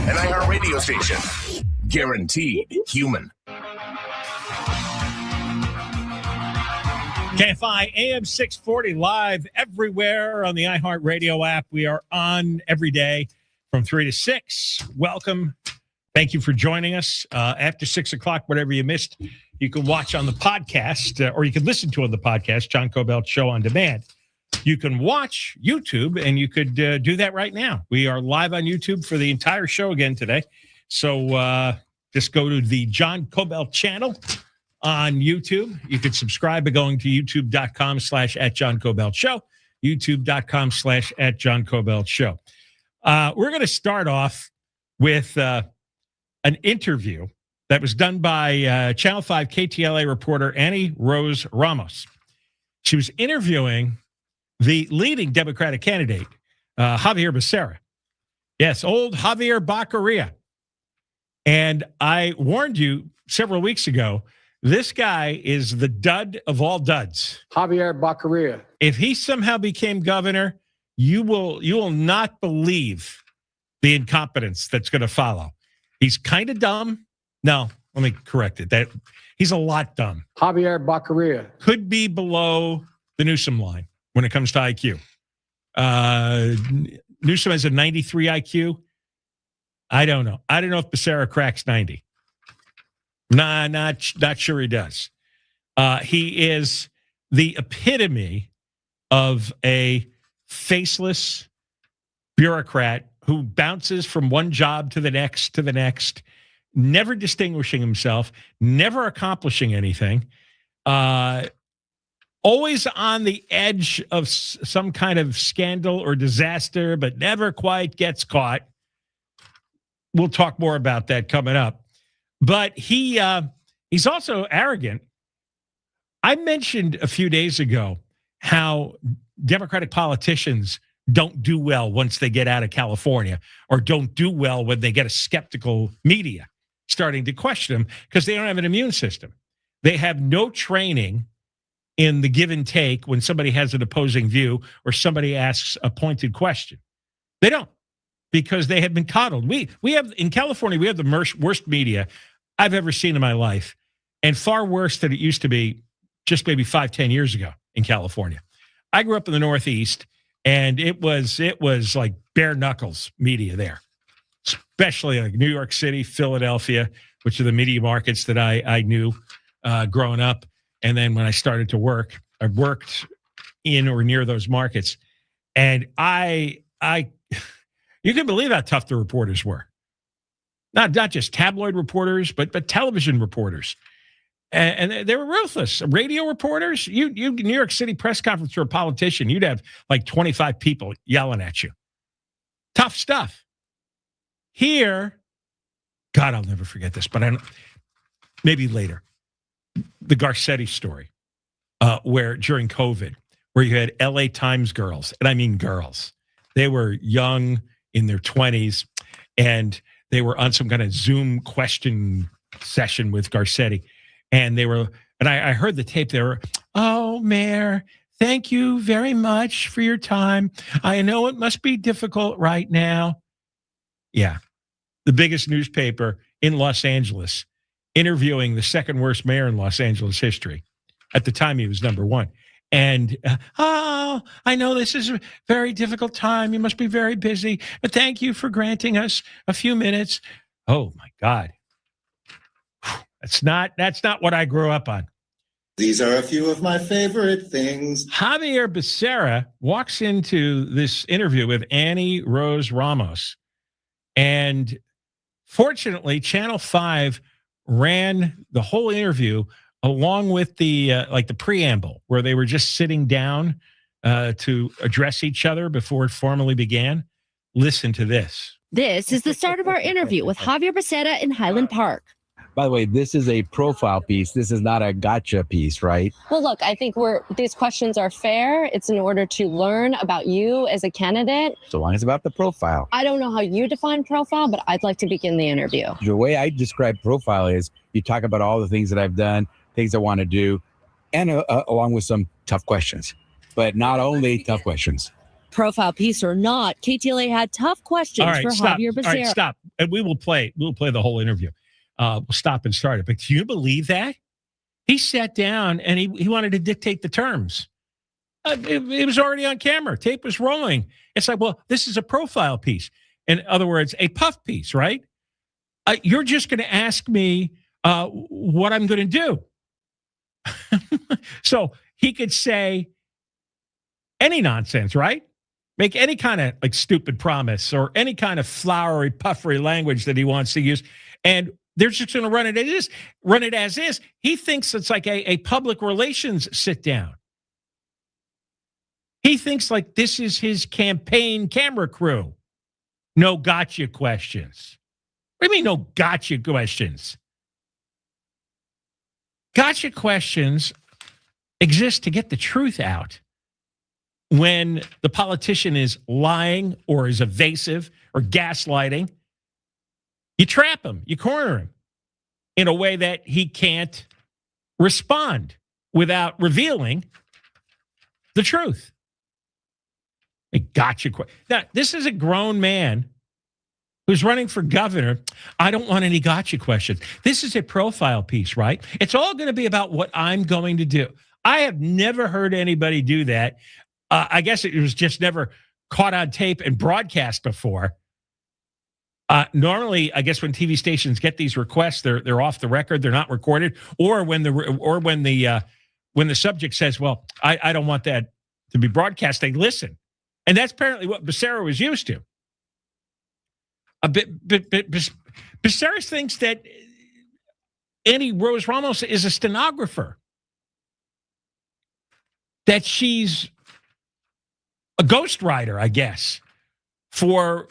an iHeart radio station. Guaranteed human. KFI AM 640 live everywhere on the iHeart Radio app. We are on every day from 3 to 6. Welcome. Thank you for joining us. After 6 o'clock, whatever you missed, you can watch on the podcast or you can listen to on the podcast, John Kobylt Show on Demand. You can watch YouTube, and you could do that right now. We are live on YouTube for the entire show again today. So just go to the John Kobylt channel on YouTube. You can subscribe by going to youtube.com/@JohnKobyltShow, youtube.com/@JohnKobyltShow. We're going to start off with an interview that was done by Channel 5 KTLA reporter Annie Rose Ramos. She was interviewing the leading Democratic candidate, Xavier Becerra. Yes, old Xavier Becerra. And I warned you several weeks ago, this guy is the dud of all duds. Xavier Becerra. If he somehow became governor, you will not believe the incompetence that's going to follow. He's kind of dumb. No, let me correct it. That he's a lot dumb. Xavier Becerra. Could be below the Newsom line when it comes to IQ. Newsom has a 93 IQ. I don't know. I don't know if Becerra cracks 90. Nah, not sure he does. He is the epitome of a faceless bureaucrat who bounces from one job to the next, never distinguishing himself, never accomplishing anything, always on the edge of some kind of scandal or disaster, but never quite gets caught. We'll talk more about that coming up. But he's also arrogant. I mentioned a few days ago how Democratic politicians don't do well once they get out of California, or don't do well when they get a skeptical media starting to question them because they don't have an immune system. They have no training in the give and take when somebody has an opposing view or somebody asks a pointed question. They don't, because they have been coddled. We have in California, we have the worst media I've ever seen in my life, and far worse than it used to be just maybe 5-10 years ago in California. I grew up in the Northeast, and it was like bare knuckles media there, especially like New York City, Philadelphia, which are the media markets that I knew growing up. And then when I started to work, I worked in or near those markets. And you can believe how tough the reporters were. Not just tabloid reporters, but television reporters. And they were ruthless. Radio reporters, you New York City press conference for a politician, you'd have like 25 people yelling at you. Tough stuff. Here, God, I'll never forget this, but maybe later. The Garcetti story, where during COVID, where you had LA Times girls, and I mean girls. They were young, in their 20s, and they were on some kind of Zoom question session with Garcetti. And I heard the tape. They were, "Oh, Mayor, thank you very much for your time. I know it must be difficult right now." Yeah. The biggest newspaper in Los Angeles interviewing the second worst mayor in Los Angeles history. At the time, he was number one. And, I know this is a very difficult time. You must be very busy, but thank you for granting us a few minutes. Oh, my God. That's not what I grew up on. These are a few of my favorite things. Xavier Becerra walks into this interview with Annie Rose Ramos. And fortunately, Channel 5 ran the whole interview along with the preamble, where they were just sitting down to address each other before it formally began. Listen to this. This is the start of our interview with Xavier Becerra in Highland Park. By the way, this is a profile piece. This is not a gotcha piece, right? Well, look, I think these questions are fair. It's in order to learn about you as a candidate. So long as it's about the profile. I don't know how you define profile, but I'd like to begin the interview. The way I describe profile is you talk about all the things that I've done, things I want to do, and along with some tough questions, but not only tough questions. Profile piece or not, KTLA had tough questions for Xavier Becerra. All right, stop. and we'll play the whole interview. We'll stop and start it. But do you believe that? He sat down and he wanted to dictate the terms. It was already on camera. Tape was rolling. It's like, well, this is a profile piece. In other words, a puff piece, right? You're just going to ask me what I'm going to do. So he could say any nonsense, right? Make any kind of like stupid promise or any kind of flowery, puffery language that he wants to use. And they're just going to run it as is. He thinks it's like a public relations sit down. He thinks like this is his campaign camera crew. No gotcha questions. What do you mean no gotcha questions? Gotcha questions exist to get the truth out. When the politician is lying or is evasive or gaslighting, you trap him, you corner him in a way that he can't respond without revealing the truth. A gotcha question. Now, this is a grown man who's running for governor. I don't want any gotcha questions. This is a profile piece, right? It's all going to be about what I'm going to do. I have never heard anybody do that. I guess it was just never caught on tape and broadcast before. Normally, I guess when TV stations get these requests, they're off the record, they're not recorded, or when the subject says, "Well, I don't want that to be broadcast," they listen, and that's apparently what Becerra was used to. Becerra thinks that Annie Rose Ramos is a stenographer, that she's a ghostwriter, I guess, for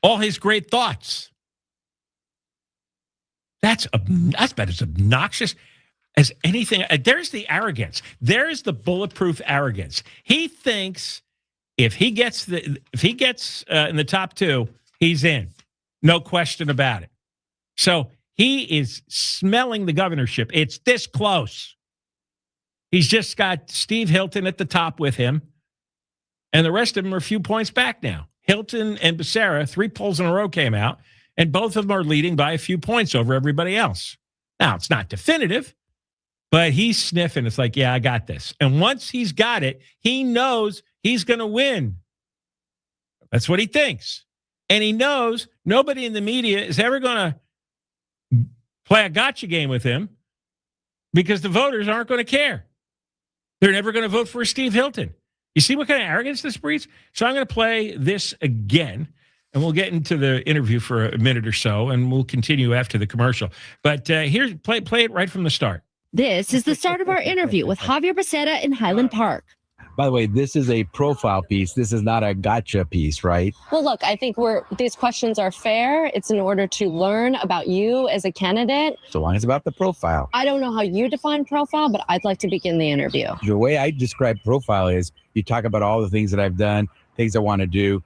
all his great thoughts. That's about as obnoxious as anything. There's the arrogance. There's the bulletproof arrogance. He thinks if he gets in the top two, he's in. No question about it. So he is smelling the governorship. It's this close. He's just got Steve Hilton at the top with him, and the rest of them are a few points back now. Hilton and Becerra, 3 polls in a row came out, and both of them are leading by a few points over everybody else. Now, it's not definitive, but he's sniffing. It's like, yeah, I got this. And once he's got it, he knows he's going to win. That's what he thinks. And he knows nobody in the media is ever going to play a gotcha game with him because the voters aren't going to care. They're never going to vote for Steve Hilton. You see what kind of arrogance this breeds? So I'm going to play this again, and we'll get into the interview for a minute or so, and we'll continue after the commercial. But here's play it right from the start. This is the start of our interview with Xavier Becerra in Highland Park. By the way, this is a profile piece. This is not a gotcha piece, right? Well, look, I think these questions are fair. It's in order to learn about you as a candidate. So long as it's about the profile. I don't know how you define profile, but I'd like to begin the interview. The way I describe profile is you talk about all the things that I've done, things I want to do,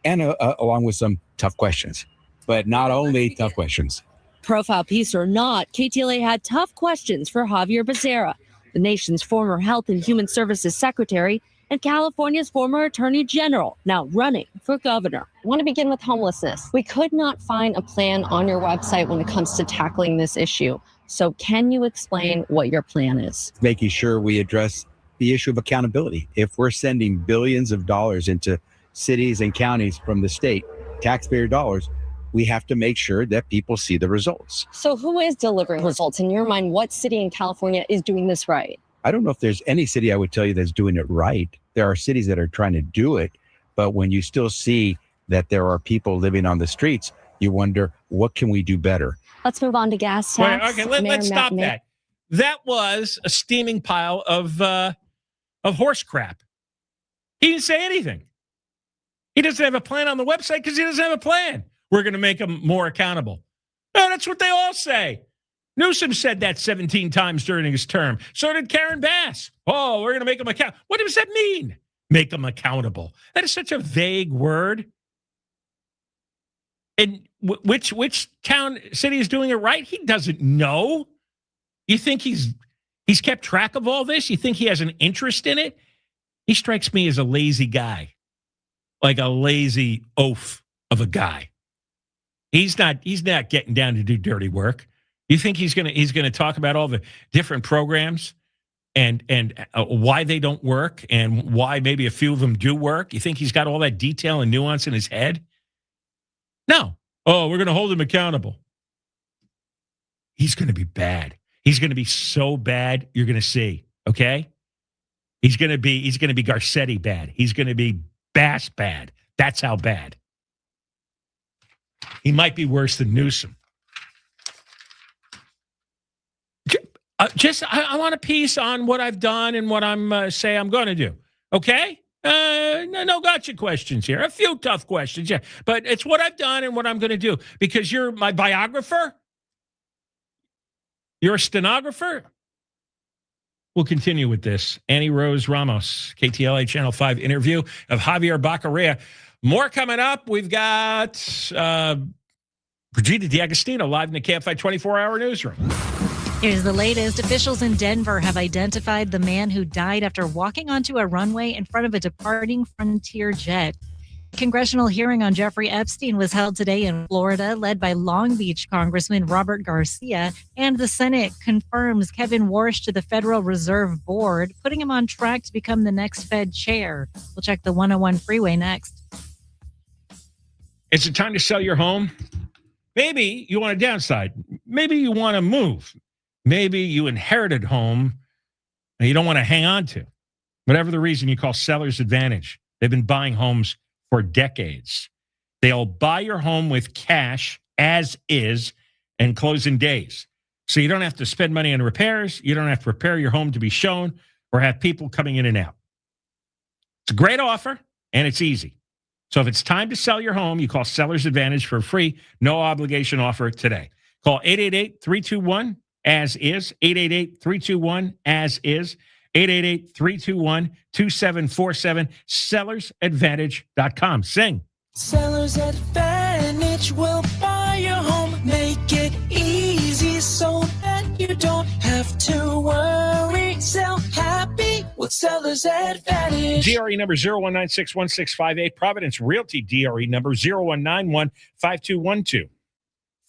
and along with some tough questions. But not only tough questions. Profile piece or not, KTLA had tough questions for Xavier Becerra, the nation's former Health and Human Services Secretary and California's former Attorney General, now running for governor. I want to begin with homelessness. We could not find a plan on your website when it comes to tackling this issue. So can you explain what your plan is? Making sure we address the issue of accountability. If we're sending billions of dollars into cities and counties from the state, taxpayer dollars, we have to make sure that people see the results. So who is delivering results? In your mind, what city in California is doing this right? I don't know if there's any city I would tell you that's doing it right. There are cities that are trying to do it, but when you still see that there are people living on the streets, you wonder, what can we do better? Let's move on to gas tax. Okay, let's stop that. That was a steaming pile of horse crap. He didn't say anything. He doesn't have a plan on the website because he doesn't have a plan. We're going to make them more accountable. No, that's what they all say. Newsom said that 17 times during his term. So did Karen Bass. Oh, we're going to make them accountable. What does that mean? Make them accountable. That is such a vague word. And which city is doing it right? He doesn't know. You think he's kept track of all this? You think he has an interest in it? He strikes me as a lazy guy, like a lazy oaf of a guy. He's not getting down to do dirty work. You think he's gonna talk about all the different programs and why they don't work and why maybe a few of them do work? You think he's got all that detail and nuance in his head? No. Oh, we're going to hold him accountable. He's going to be bad. He's going to be so bad, you're going to see, okay? He's going to be Garcetti bad. He's going to be Bass bad. That's how bad. He might be worse than Newsom. I want a piece on what I've done and what I'm say I'm going to do, okay? No gotcha questions here. A few tough questions, yeah. But it's what I've done and what I'm going to do. Because you're my biographer? You're a stenographer? We'll continue with this. Annie Rose Ramos, KTLA Channel 5 interview of Xavier Becerra. More coming up. We've got Brigida D'Agostino live in the KFI 24-hour newsroom. Here's the latest. Officials in Denver have identified the man who died after walking onto a runway in front of a departing Frontier jet. A congressional hearing on Jeffrey Epstein was held today in Florida, led by Long Beach Congressman Robert Garcia, and the Senate confirms Kevin Warsh to the Federal Reserve Board, putting him on track to become the next Fed chair. We'll check the 101 freeway next. Is it time to sell your home? Maybe you want to downside. Maybe you want to move. Maybe you inherited home and you don't want to hang on to. Whatever the reason, you call Seller's Advantage. They've been buying homes for decades. They'll buy your home with cash as is and close in days. So you don't have to spend money on repairs. You don't have to prepare your home to be shown or have people coming in and out. It's a great offer and it's easy. So if it's time to sell your home, you call Seller's Advantage for a free, no obligation offer today. Call 888-321 as is, 888-321 as is, 888-321-2747, sellersadvantage.com. Sing. Seller's Advantage will buy your home, make it easy so that you don't have to worry. Sell happy with Seller's Advantage. DRE number 01961658, Providence Realty DRE number 01915212.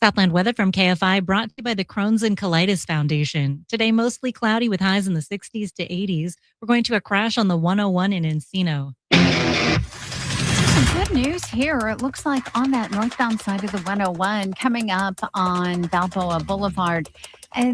Southland weather from KFI brought to you by the Crohn's and Colitis Foundation. Today, mostly cloudy with highs in the 60s to 80s. We're going to a crash on the 101 in Encino. Some good news here. It looks like on that northbound side of the 101, coming up on Balboa Boulevard,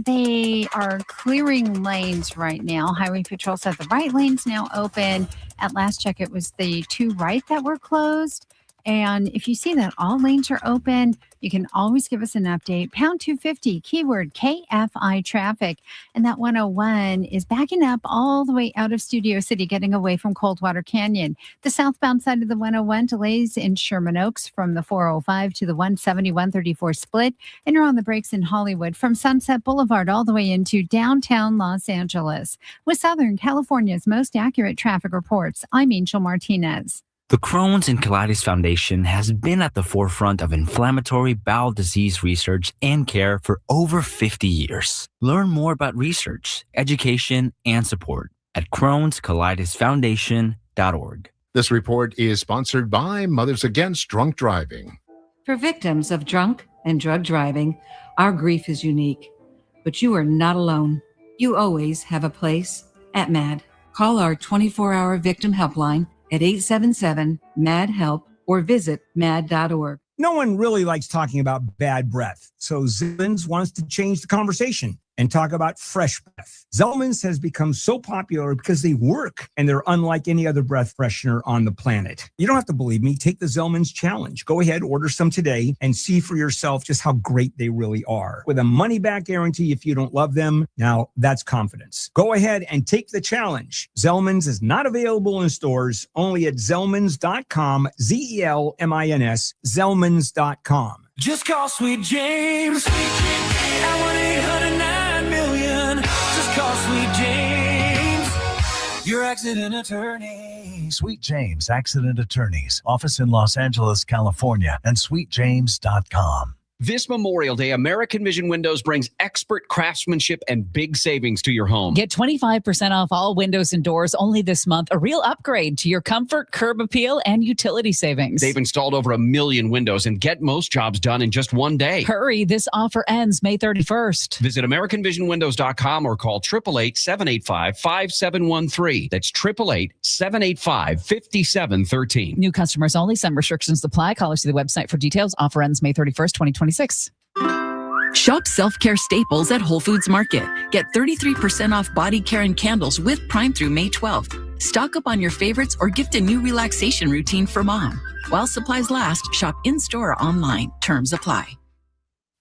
they are clearing lanes right now. Highway Patrol said the right lane's now open. At last check, it was the two right that were closed. And if you see that all lanes are open, you can always give us an update. Pound 250, keyword KFI traffic. And that 101 is backing up all the way out of Studio City, getting away from Coldwater Canyon. The southbound side of the 101 delays in Sherman Oaks from the 405 to the 170-134 split. And you're on the brakes in Hollywood from Sunset Boulevard all the way into downtown Los Angeles. With Southern California's most accurate traffic reports, I'm Angel Martinez. The Crohn's and Colitis Foundation has been at the forefront of inflammatory bowel disease research and care for over 50 years. Learn more about research, education, and support at Crohn'sColitisFoundation.org. This report is sponsored by Mothers Against Drunk Driving. For victims of drunk and drug driving, our grief is unique, but you are not alone. You always have a place at MAD. Call our 24-hour victim helpline at 877-MAD-HELP or visit mad.org. No one really likes talking about bad breath, so Zellman's wants to change the conversation and talk about fresh breath. Zellman's has become so popular because they work and they're unlike any other breath freshener on the planet. You don't have to believe me. Take the Zellman's challenge. Go ahead, order some today and see for yourself just how great they really are. With a money-back guarantee if you don't love them. Now, that's confidence. Go ahead and take the challenge. Zellman's is not available in stores, only at Zellmans.com, Zelmins, Zellmans.com. Just call Sweet James at 1-800-9-million. Just call Sweet James, your accident attorney. Sweet James Accident Attorneys. Office in Los Angeles, California, and sweetjames.com. This Memorial Day, American Vision Windows brings expert craftsmanship and big savings to your home. Get 25% off all windows and doors only this month. A real upgrade to your comfort, curb appeal, and utility savings. They've installed over 1 million windows and get most jobs done in just one day. Hurry, this offer ends May 31st. Visit AmericanVisionWindows.com or call 888-785-5713. That's 888-785-5713. New customers only. Some restrictions apply. Call or see the website for details. Offer ends May 31st, 2026. Shop self-care staples at Whole Foods Market. Get 33% off body care and candles with Prime through May 12th. Stock up on your favorites or gift a new relaxation routine for mom. While supplies last, shop in-store or online. Terms apply.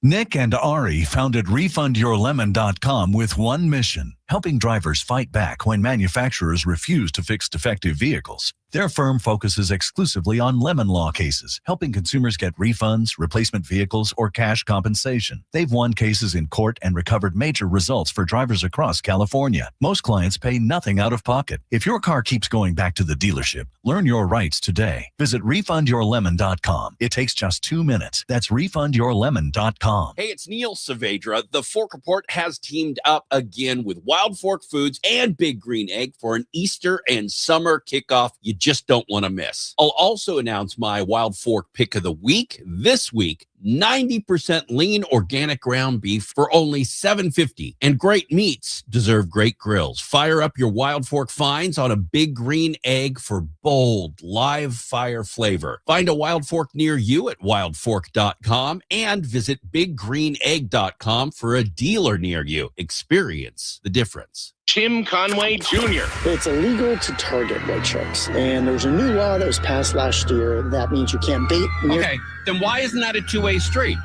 Nick and Ari founded RefundYourLemon.com with one mission: helping drivers fight back when manufacturers refuse to fix defective vehicles. Their firm focuses exclusively on lemon law cases, helping consumers get refunds, replacement vehicles, or cash compensation. They've won cases in court and recovered major results for drivers across California. Most clients pay nothing out of pocket. If your car keeps going back to the dealership, learn your rights today. Visit RefundYourLemon.com. It takes just 2 minutes. That's RefundYourLemon.com. Hey, it's Neil Saavedra. The Fork Report has teamed up again with Wild Fork Foods and Big Green Egg for an Easter and summer kickoff you just don't want to miss. I'll also announce my Wild Fork pick of the week this week. 90% lean organic ground beef for only $7.50. And great meats deserve great grills. Fire up your Wild Fork finds on a Big Green Egg for bold, live fire flavor. Find a Wild Fork near you at wildfork.com and visit biggreenegg.com for a dealer near you. Experience the difference. Tim Conway Jr. It's illegal to target white sharks, and there's a new law that was passed last year that means you can't bait. Okay, then why isn't that a two-way street?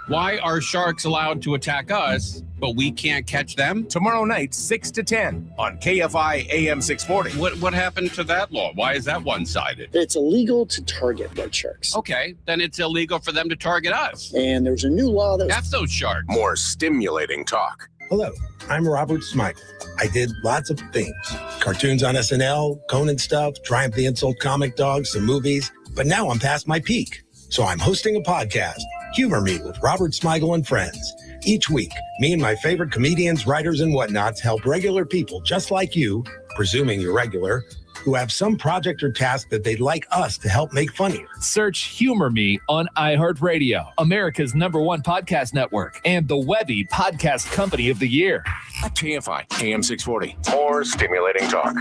Why are sharks allowed to attack us, but we can't catch them? Tomorrow night, 6 to 10 on KFI AM 640. What happened to that law? Why is that one-sided? It's illegal to target white sharks. Okay, then it's illegal for them to target us. And there's a new law that F those sharks. More stimulating talk. Hello, I'm Robert Smigel. I did lots of things. Cartoons on SNL, Conan stuff, Triumph the Insult Comic Dog, some movies. But now I'm past my peak. So I'm hosting a podcast, Humor Me with Robert Smigel and Friends. Each week, me and my favorite comedians, writers, and whatnots help regular people just like you, presuming you're regular, who have some project or task that they'd like us to help make funnier. Search Humor Me on iHeartRadio, America's #1 podcast network, and the Webby Podcast Company of the Year. KFI AM 640. More stimulating talk.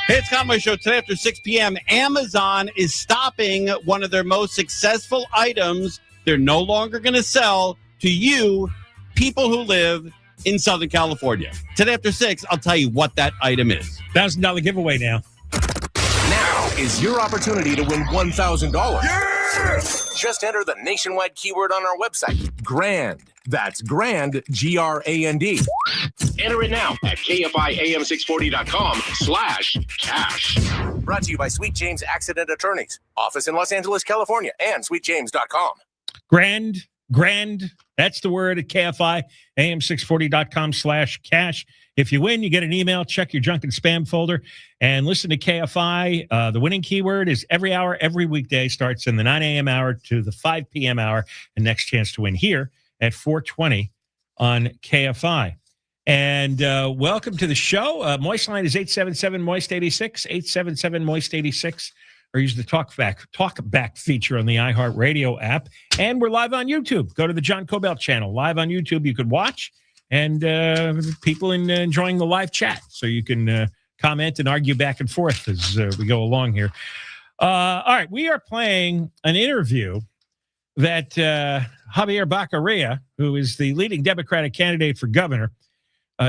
Hey, it's Conway Show. Today after 6 p.m., Amazon is stopping one of their most successful items. They're no longer going to sell to you, people who live in Southern California. Today after 6, I'll tell you what that item is. $1,000 giveaway now. Now is your opportunity to win $1,000. Yes! Just enter the nationwide keyword on our website, GRAND. That's GRAND, GRAND. Enter it now at KFIAM640.com/cash. Brought to you by Sweet James Accident Attorneys. Office in Los Angeles, California, and sweetjames.com. Grand. That's the word at KFI, AM640.com/cash. If you win, you get an email. Check your junk and spam folder and listen to KFI. The winning keyword is every hour, every weekday, starts in the 9 a.m. hour to the 5 p.m. hour. And next chance to win here at 420 on KFI. And welcome to the show. Moist line is 877-MOIST-86, 877-MOIST-86. Or use the talkback feature on the iHeartRadio app. And we're live on YouTube. Go to the John Kobylt channel. Live on YouTube, you could watch. And people enjoying the live chat. So you can comment and argue back and forth as we go along here. All right, we are playing an interview that Xavier Becerra, who is the leading Democratic candidate for governor,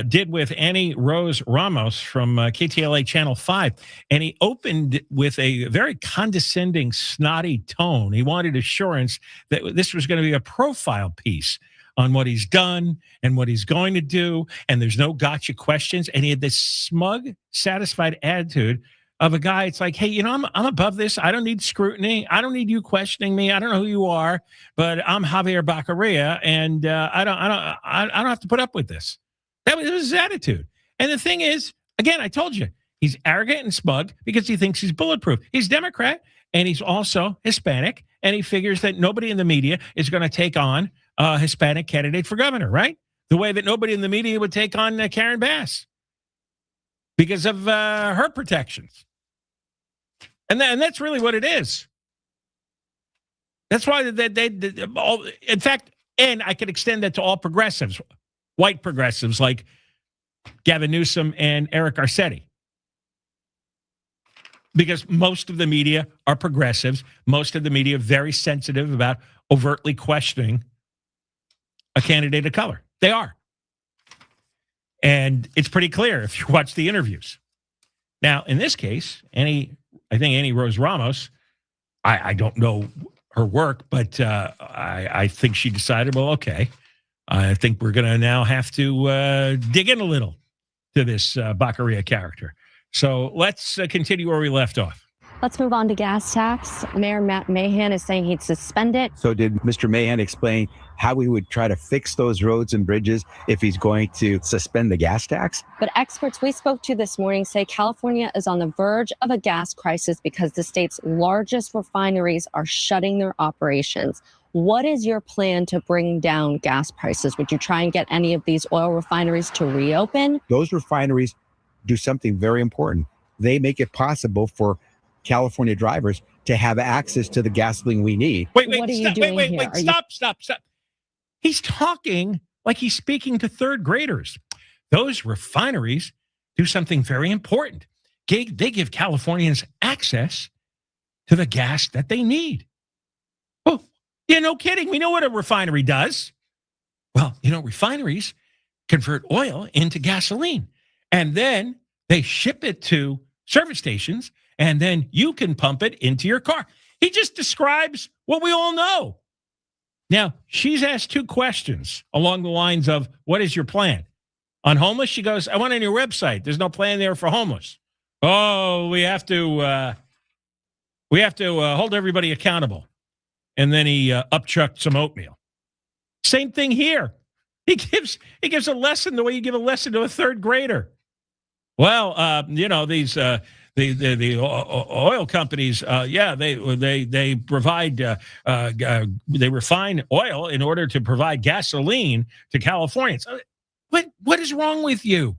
did with Annie Rose Ramos from KTLA Channel 5. And he opened with a very condescending, snotty tone. He wanted assurance that this was going to be a profile piece on what he's done and what he's going to do. And there's no gotcha questions. And he had this smug, satisfied attitude of a guy. It's like, hey, you know, I'm above this. I don't need scrutiny. I don't need you questioning me. I don't know who you are, but I'm Xavier Becerra, and I don't have to put up with this. That was his attitude. And the thing is, again, I told you, he's arrogant and smug because he thinks he's bulletproof. He's Democrat, and he's also Hispanic, and he figures that nobody in the media is going to take on a Hispanic candidate for governor, right? The way that nobody in the media would take on Karen Bass because of her protections. And that's really what it is. That's why they all, in fact, and I could extend that to all progressives, white progressives like Gavin Newsom and Eric Garcetti. Because most of the media are progressives. Most of the media are very sensitive about overtly questioning a candidate of color. They are. And it's pretty clear if you watch the interviews. Now, in this case, I think Annie Rose Ramos, I don't know her work, but I think she decided, well, okay, I think we're going to now have to dig in a little to this Baccaria character. So let's continue where we left off. Let's move on to gas tax. Mayor Matt Mahan is saying he'd suspend it. So did Mr. Mahan explain how we would try to fix those roads and bridges if he's going to suspend the gas tax? But experts we spoke to this morning say California is on the verge of a gas crisis because the state's largest refineries are shutting their operations. What is your plan to bring down gas prices? Would you try and get any of these oil refineries to reopen? Those refineries do something very important. They make it possible for California drivers to have access to the gasoline we need. Wait, stop. He's talking like he's speaking to third graders. Those refineries do something very important. They give Californians access to the gas that they need. Oh, yeah, no kidding. We know what a refinery does. Well, refineries convert oil into gasoline, and then they ship it to service stations, and then you can pump it into your car. He just describes what we all know. Now, she's asked two questions along the lines of, what is your plan? On homeless, she goes, I went on your website. There's no plan there for homeless. Oh, we have to hold everybody accountable. And then he upchucked some oatmeal. Same thing here. He gives a lesson the way you give a lesson to a third grader. Well, these the oil companies, they provide they refine oil in order to provide gasoline to Californians. What is wrong with you?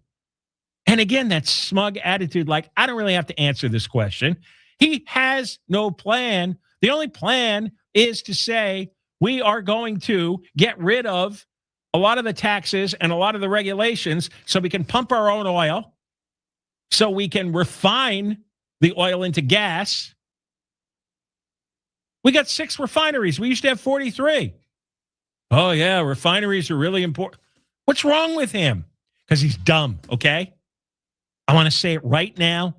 And again, that smug attitude, like, I don't really have to answer this question. He has no plan. The only plan is to say we are going to get rid of a lot of the taxes and a lot of the regulations so we can pump our own oil, so we can refine the oil into gas. We got 6 refineries. We used to have 43. Oh, yeah, refineries are really important. What's wrong with him? Because he's dumb, okay? I want to say it right now.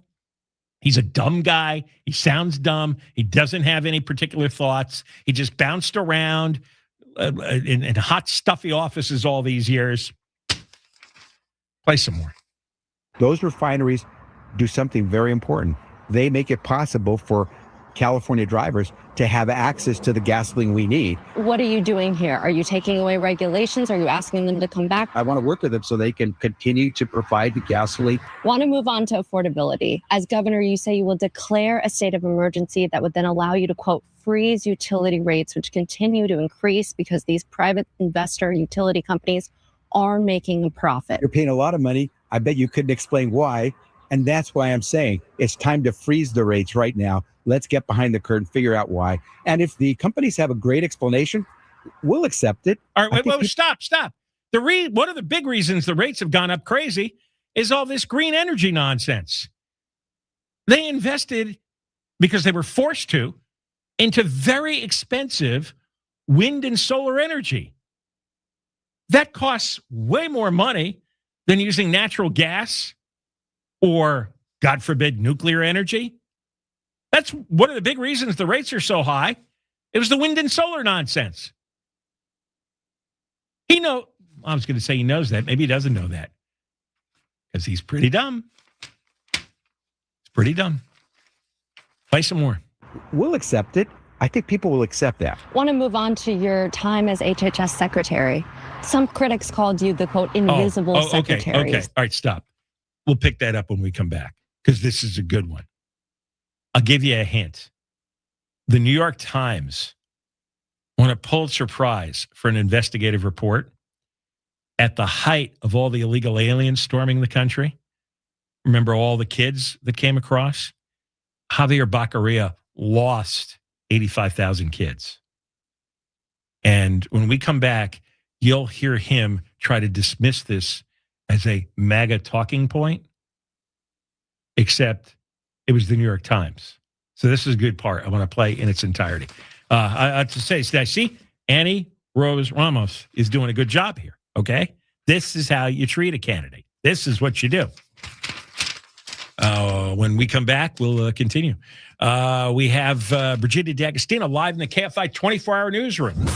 He's a dumb guy. He sounds dumb. He doesn't have any particular thoughts. He just bounced around in hot, stuffy offices all these years. Play some more. Those refineries do something very important. They make it possible for California drivers to have access to the gasoline we need. What are you doing here? Are you taking away regulations? Are you asking them to come back? I want to work with them so they can continue to provide the gasoline. Want to move on to affordability. As governor, you say you will declare a state of emergency that would then allow you to, quote, freeze utility rates, which continue to increase because these private investor utility companies are making a profit. You're paying a lot of money. I bet you couldn't explain why. And that's why I'm saying it's time to freeze the rates right now. Let's get behind the curtain, figure out why. And if the companies have a great explanation, we'll accept it. All right, wait, stop. One of the big reasons the rates have gone up crazy is all this green energy nonsense. They invested, because they were forced to, into very expensive wind and solar energy. That costs way more money than using natural gas or, God forbid, nuclear energy. That's one of the big reasons the rates are so high. It was the wind and solar nonsense. I was going to say he knows that. Maybe he doesn't know that, because he's pretty dumb. It's pretty dumb. Play some more. We'll accept it. I think people will accept that. Want to move on to your time as HHS secretary. Some critics called you the, quote, invisible secretary. Okay. All right, stop. We'll pick that up when we come back, because this is a good one. I'll give you a hint. The New York Times won a Pulitzer Prize for an investigative report at the height of all the illegal aliens storming the country. Remember all the kids that came across? Xavier Becerra lost 85,000 kids. And when we come back, you'll hear him try to dismiss this as a MAGA talking point, except it was the New York Times. So this is a good part I want to play in its entirety. I have to say, see, Annie Rose Ramos is doing a good job here, okay? This is how you treat a candidate. This is what you do. When we come back, we'll continue. We have Brigida D'Agostino live in the KFI 24-hour newsroom.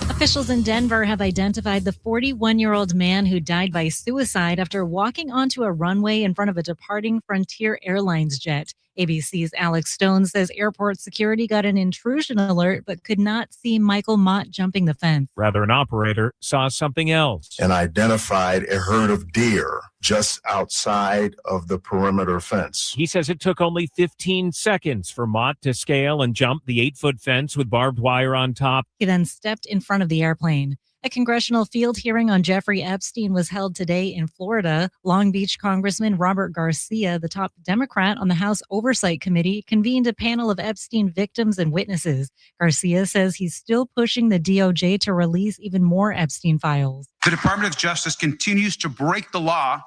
Officials in Denver have identified the 41-year-old man who died by suicide after walking onto a runway in front of a departing Frontier Airlines jet. ABC's Alex Stone says airport security got an intrusion alert but could not see Michael Mott jumping the fence. Rather, an operator saw something else and identified a herd of deer just outside of the perimeter fence. He says it took only 15 seconds for Mott to scale and jump the 8-foot fence with barbed wire on top. He then stepped in front of the airplane. A congressional field hearing on Jeffrey Epstein was held today in Florida. Long Beach Congressman Robert Garcia, the top Democrat on the House Oversight Committee, convened a panel of Epstein victims and witnesses. Garcia says he's still pushing the DOJ to release even more Epstein files. The Department of Justice continues to break the law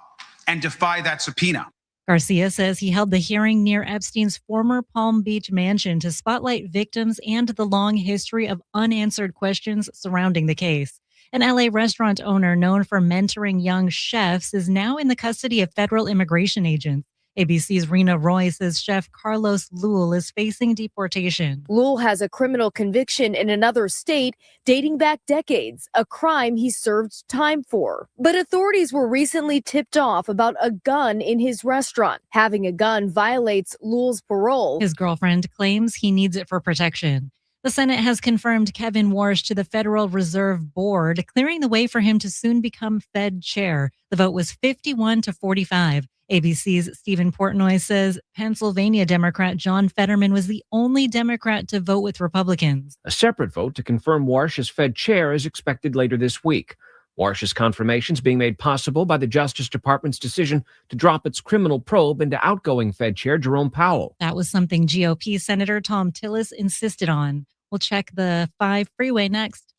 and defy that subpoena. Garcia says he held the hearing near Epstein's former Palm Beach mansion to spotlight victims and the long history of unanswered questions surrounding the case. An LA restaurant owner known for mentoring young chefs is now in the custody of federal immigration agents. ABC's Rena Roy says chef Carlos Lul is facing deportation. Lul has a criminal conviction in another state dating back decades, a crime he served time for. But authorities were recently tipped off about a gun in his restaurant. Having a gun violates Lul's parole. His girlfriend claims he needs it for protection. The Senate has confirmed Kevin Warsh to the Federal Reserve Board, clearing the way for him to soon become Fed chair. The vote was 51-45. ABC's Stephen Portnoy says Pennsylvania Democrat John Fetterman was the only Democrat to vote with Republicans. A separate vote to confirm Warsh as Fed chair is expected later this week. Warsh's confirmation is being made possible by the Justice Department's decision to drop its criminal probe into outgoing Fed Chair Jerome Powell. That was something GOP Senator Tom Tillis insisted on. We'll check the 5 freeway next.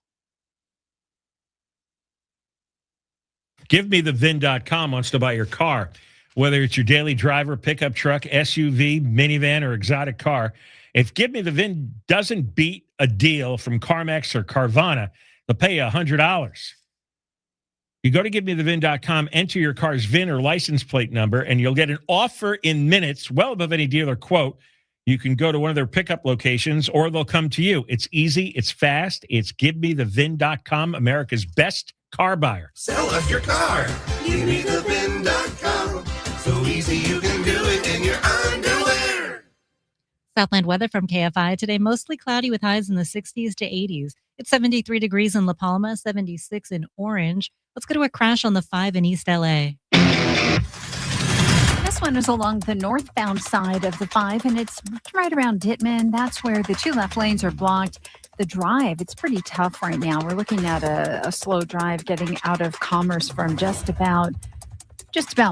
GiveMeTheVin.com wants to buy your car. Whether it's your daily driver, pickup truck, SUV, minivan, or exotic car, if Give Me the VIN doesn't beat a deal from CarMax or Carvana, they'll pay you $100. You go to GiveMeTheVin.com, enter your car's VIN or license plate number, and you'll get an offer in minutes, well above any dealer quote. You can go to one of their pickup locations, or they'll come to you. It's easy. It's fast. It's GiveMeTheVin.com, America's best car buyer. Sell us your car. GiveMeTheVin.com. So easy you can do it in your underwear. Southland weather from KFI today, mostly cloudy with highs in the 60s to 80s. It's 73 degrees in La Palma, 76 in Orange. Let's go to a crash on the 5 in East LA. This one is along the northbound side of the 5, and it's right around Dittman. That's where the 2 left lanes are blocked. The drive, it's pretty tough right now. We're looking at a slow drive getting out of Commerce from just about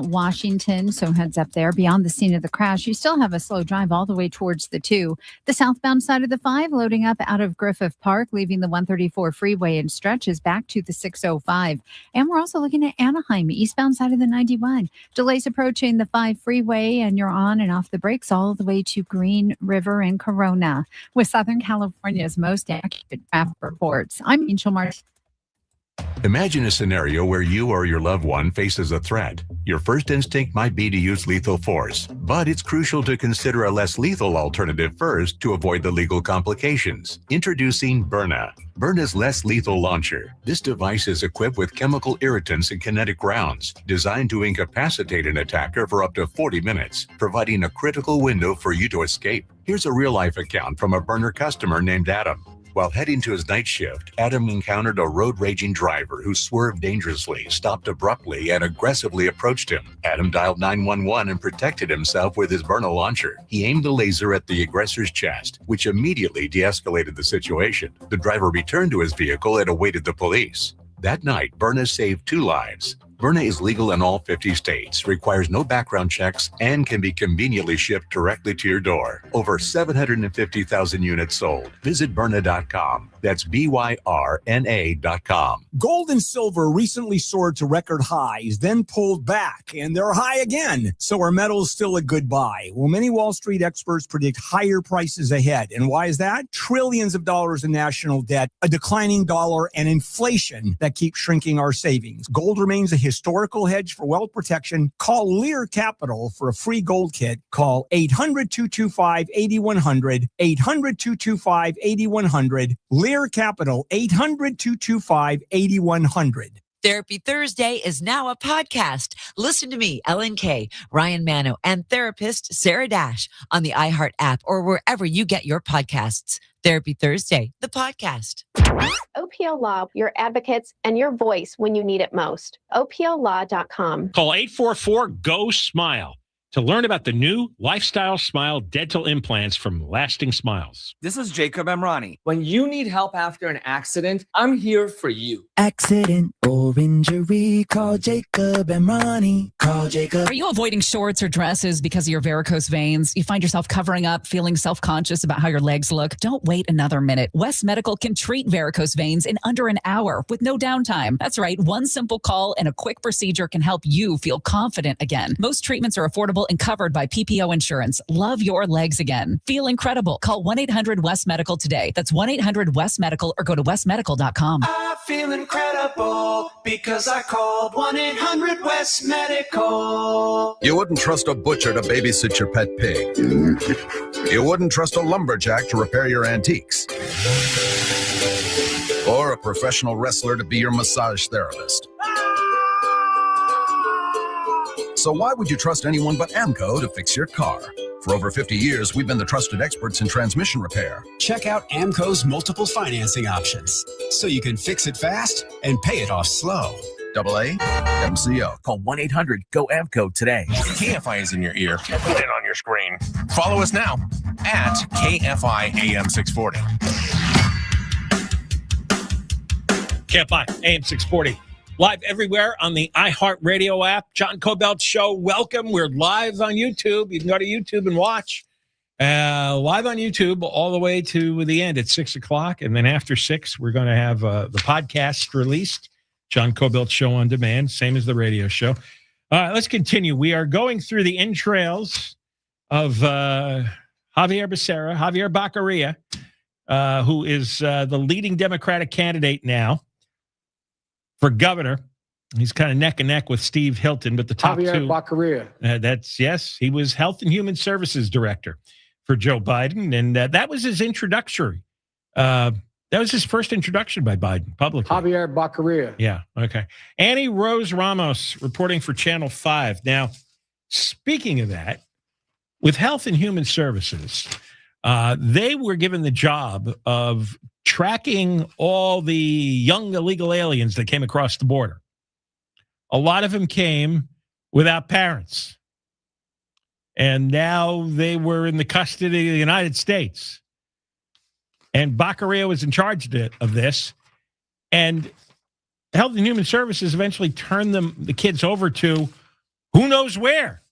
Washington, so heads up there. Beyond the scene of the crash, you still have a slow drive all the way towards the 2. The southbound side of the 5 loading up out of Griffith Park, leaving the 134 freeway and stretches back to the 605. And we're also looking at Anaheim, eastbound side of the 91. Delays approaching the 5 freeway, and you're on and off the brakes all the way to Green River and Corona. With Southern California's most accurate traffic reports, I'm Angel Martin. Imagine a scenario where you or your loved one faces a threat. Your first instinct might be to use lethal force, but it's crucial to consider a less lethal alternative first to avoid the legal complications. Introducing Byrna. Byrna's less lethal launcher. This device is equipped with chemical irritants and kinetic rounds, designed to incapacitate an attacker for up to 40 minutes, providing a critical window for you to escape. Here's a real-life account from a Byrna customer named Adam. While heading to his night shift, Adam encountered a road-raging driver who swerved dangerously, stopped abruptly, and aggressively approached him. Adam dialed 911 and protected himself with his Berna launcher. He aimed a laser at the aggressor's chest, which immediately de-escalated the situation. The driver returned to his vehicle and awaited the police. That night, Berna saved 2 lives. Berna is legal in all 50 states, requires no background checks, and can be conveniently shipped directly to your door. Over 750,000 units sold. Visit Berna.com. That's BYRNA.com. Gold and silver recently soared to record highs, then pulled back, and they're high again. So are metals still a good buy? Well, many Wall Street experts predict higher prices ahead. And why is that? Trillions of dollars in national debt, a declining dollar, and inflation that keeps shrinking our savings. Gold remains a historical hedge for wealth protection. Call Lear Capital for a free gold kit. Call 800-225-8100, 800-225-8100. Lear Capital, 800-225-8100. Therapy Thursday is now a podcast. Listen to me, Ellen Kay, Ryan Mano, and therapist Sarah Dash on the iHeart app or wherever you get your podcasts. Therapy Thursday, the podcast. OPL Law, your advocates and your voice when you need it most. OPLlaw.com. Call 844-GO-SMILE to learn about the new Lifestyle Smile dental implants from Lasting Smiles. This is Jacob Emrani. When you need help after an accident, I'm here for you. Accident or injury, call Jacob Emrani. Call Jacob. Are you avoiding shorts or dresses because of your varicose veins? You find yourself covering up, feeling self-conscious about how your legs look? Don't wait another minute. West Medical can treat varicose veins in under an hour with no downtime. That's right. One simple call and a quick procedure can help you feel confident again. Most treatments are affordable and covered by PPO insurance. Love your legs again. Feel incredible. Call 1-800-WEST-MEDICAL today. That's 1-800-WEST-MEDICAL or go to westmedical.com. I feel incredible because I called 1-800-WEST-MEDICAL. You wouldn't trust a butcher to babysit your pet pig. You wouldn't trust a lumberjack to repair your antiques. Or a professional wrestler to be your massage therapist. So why would you trust anyone but AMCO to fix your car? For over 50 years, we've been the trusted experts in transmission repair. Check out AMCO's multiple financing options, so you can fix it fast and pay it off slow. AA MCO. Call 1-800-GO-AMCO today. KFI is in your ear and on your screen. Follow us now at KFI AM 640. KFI AM 640. Live everywhere on the iHeartRadio app. John Kobylt Show, welcome. We're live on YouTube. You can go to YouTube and watch. Live on YouTube all the way to the end at 6 o'clock. And then after 6, we're going to have the podcast released. John Kobylt Show on demand, same as the radio show. All right, let's continue. We are going through the entrails of Xavier Becerra, Xavier Becerra, who is the leading Democratic candidate now for governor. He's kind of neck and neck with Steve Hilton, but the top Xavier two. Becerra. Yes, he was Health and Human Services Director for Joe Biden, and that was his introductory. That was his first introduction by Biden publicly. Xavier Becerra. Yeah, okay. Annie Rose Ramos reporting for Channel 5. Now, speaking of that, with Health and Human Services, they were given the job of tracking all the young illegal aliens that came across the border. A lot of them came without parents. And now they were in the custody of the United States. And Becerra was in charge of this. And Health and Human Services eventually turned the kids over to who knows where.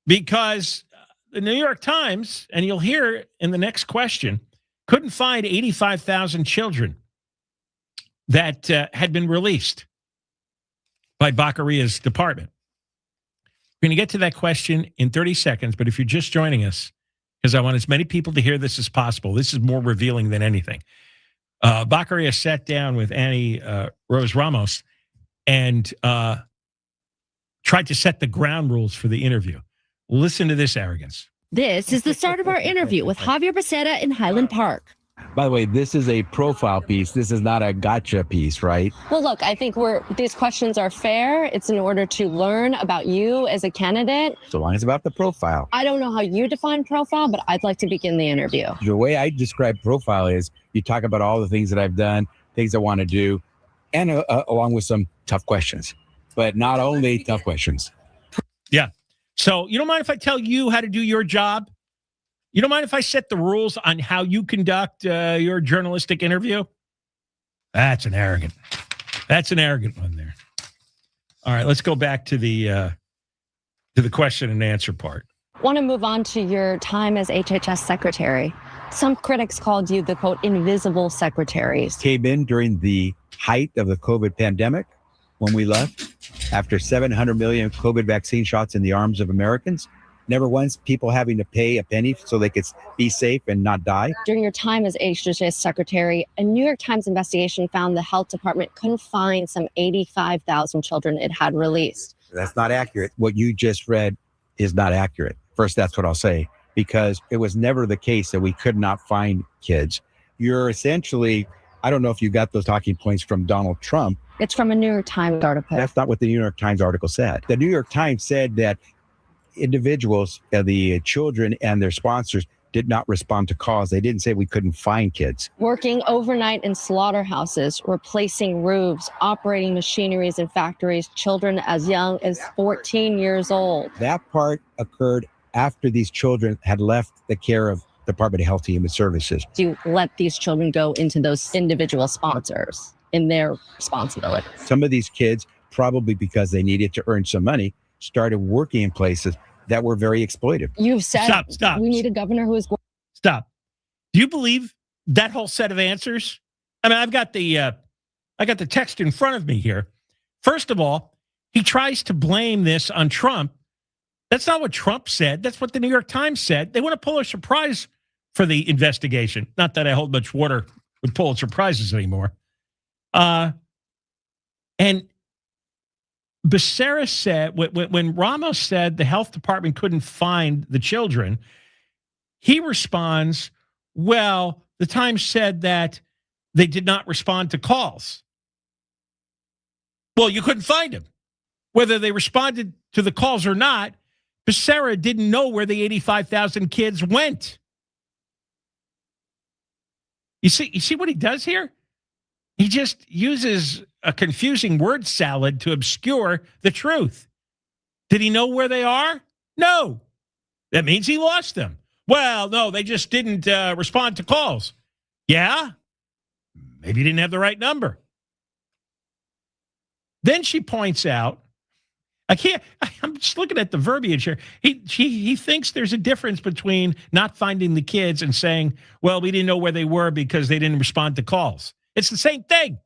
Because the New York Times, and you'll hear it in the next question, couldn't find 85,000 children that had been released by Becerra's department. We're going to get to that question in 30 seconds, but if you're just joining us, because I want as many people to hear this as possible, this is more revealing than anything. Becerra sat down with Annie Rose Ramos and tried to set the ground rules for the interview. Listen to this arrogance. This is the start of our interview with Xavier Becerra in Highland Park. By the way, this is a profile piece. This is not a gotcha piece, right? Well, look, I think these questions are fair. It's in order to learn about you as a candidate. So long as it's about the profile. I don't know how you define profile, but I'd like to begin the interview. The way I describe profile is you talk about all the things that I've done, things I want to do, and along with some tough questions, but not only tough questions. Yeah. So you don't mind if I tell you how to do your job? You don't mind if I set the rules on how you conduct your journalistic interview? That's an arrogant one there. All right, let's go back to the question and answer part. Want to move on to your time as HHS secretary. Some critics called you the, quote, invisible secretaries. Came in during the height of the COVID pandemic when we left, after 700 million COVID vaccine shots in the arms of Americans. Never once people having to pay a penny so they could be safe and not die. During your time as HHS secretary, a New York Times investigation found the health department couldn't find some 85,000 children it had released. That's not accurate. What you just read is not accurate. First, that's what I'll say, because it was never the case that we could not find kids. You're essentially, I don't know if you got those talking points from Donald Trump. It's from a New York Times article. That's not what the New York Times article said. The New York Times said that individuals, the children and their sponsors, did not respond to calls. They didn't say we couldn't find kids. Working overnight in slaughterhouses, replacing roofs, operating machineries in factories, children as young as 14 years old. That part occurred after these children had left the care of Department of Health and Human Services. Do you let these children go into those individual sponsors in their responsibility? Some of these kids, probably because they needed to earn some money, started working in places that were very exploitive. You've said Stop. We need a governor who is going. Stop. Do you believe that whole set of answers? I mean, I got the text in front of me here. First of all, he tries to blame this on Trump. That's not what Trump said. That's what the New York Times said. They want to Pulitzer Prize for the investigation. Not that I hold much water with Pulitzer Prizes anymore. And Becerra said, when Ramos said the health department couldn't find the children, he responds, well, the Times said that they did not respond to calls. Well, you couldn't find them. Whether they responded to the calls or not, Becerra didn't know where the 85,000 kids went. You see what he does here? He just uses a confusing word salad to obscure the truth. Did he know where they are? No. That means he lost them. Well, no, they just didn't respond to calls. Yeah? Maybe he didn't have the right number. Then she points out, I'm just looking at the verbiage here. He thinks there's a difference between not finding the kids and saying, well, we didn't know where they were because they didn't respond to calls. It's the same thing.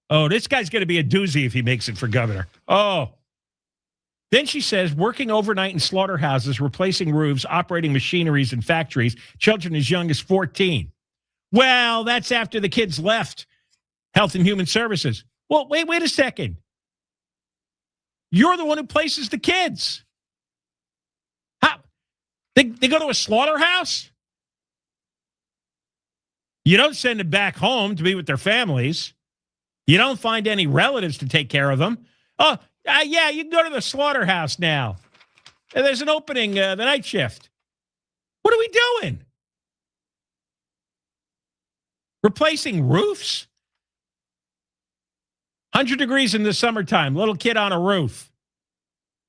Oh, this guy's going to be a doozy if he makes it for governor. Oh. Then she says, working overnight in slaughterhouses, replacing roofs, operating machineries in factories, children as young as 14. Well, that's after the kids left Health and Human Services. Well, wait a second. You're the one who places the kids. How? They go to a slaughterhouse? You don't send them back home to be with their families. You don't find any relatives to take care of them. Oh, yeah, you can go to the slaughterhouse now. There's an opening the night shift. What are we doing? Replacing roofs? 100 degrees in the summertime, little kid on a roof.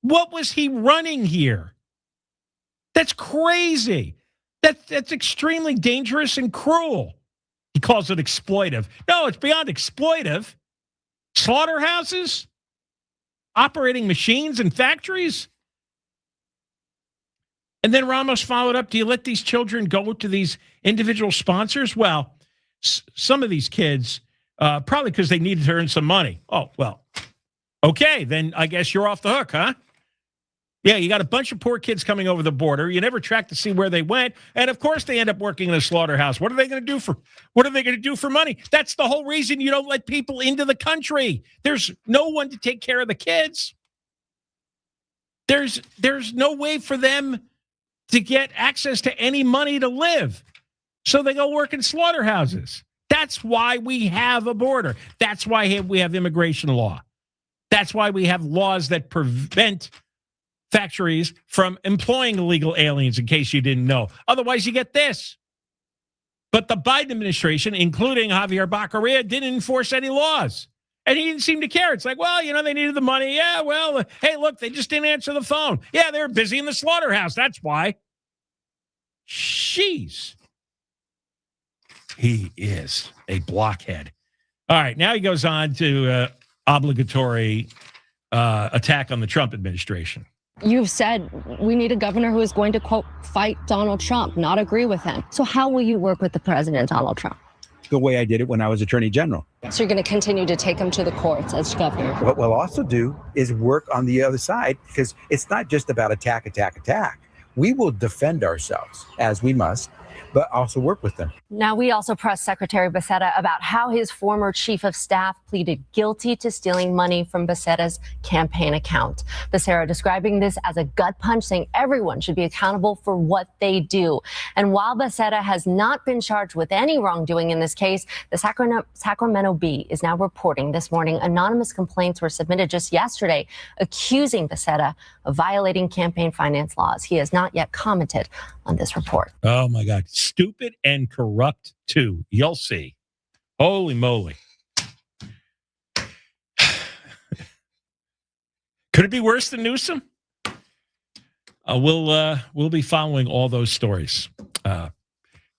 What was he running here? That's crazy. That's extremely dangerous and cruel. He calls it exploitive. No, it's beyond exploitive. Slaughterhouses? Operating machines and factories? And then Ramos followed up, do you let these children go to these individual sponsors? Well, some of these kids, probably because they needed to earn some money. Oh, well, okay, then I guess you're off the hook, huh? Yeah, you got a bunch of poor kids coming over the border. You never track to see where they went, and of course they end up working in a slaughterhouse. What are they going to do for money? That's the whole reason you don't let people into the country. There's no one to take care of the kids. There's no way for them to get access to any money to live. So they go work in slaughterhouses. That's why we have a border. That's why we have immigration law. That's why we have laws that prevent factories from employing illegal aliens, in case you didn't know. Otherwise, you get this. But the Biden administration, including Xavier Becerra, didn't enforce any laws. And he didn't seem to care. It's like, well, they needed the money. Yeah, well, hey, look, they just didn't answer the phone. Yeah, they were busy in the slaughterhouse. That's why. Jeez. He is a blockhead. All right, now he goes on to obligatory attack on the Trump administration. You've said we need a governor who is going to, quote, fight Donald Trump, not agree with him. So how will you work with the president, Donald Trump? The way I did it when I was Attorney General. So you're going to continue to take him to the courts as governor? What we'll also do is work on the other side, because it's not just about attack. We will defend ourselves as we must, but also work with them. Now, we also pressed Secretary Becerra about how his former chief of staff pleaded guilty to stealing money from Becerra's campaign account. Becerra describing this as a gut punch, saying everyone should be accountable for what they do. And while Becerra has not been charged with any wrongdoing in this case, the Sacramento Bee is now reporting this morning anonymous complaints were submitted just yesterday accusing Becerra of violating campaign finance laws. He has not yet commented on this report. Oh, my God. Stupid and corrupt, too. You'll see. Holy moly. Could it be worse than Newsom? We'll be following all those stories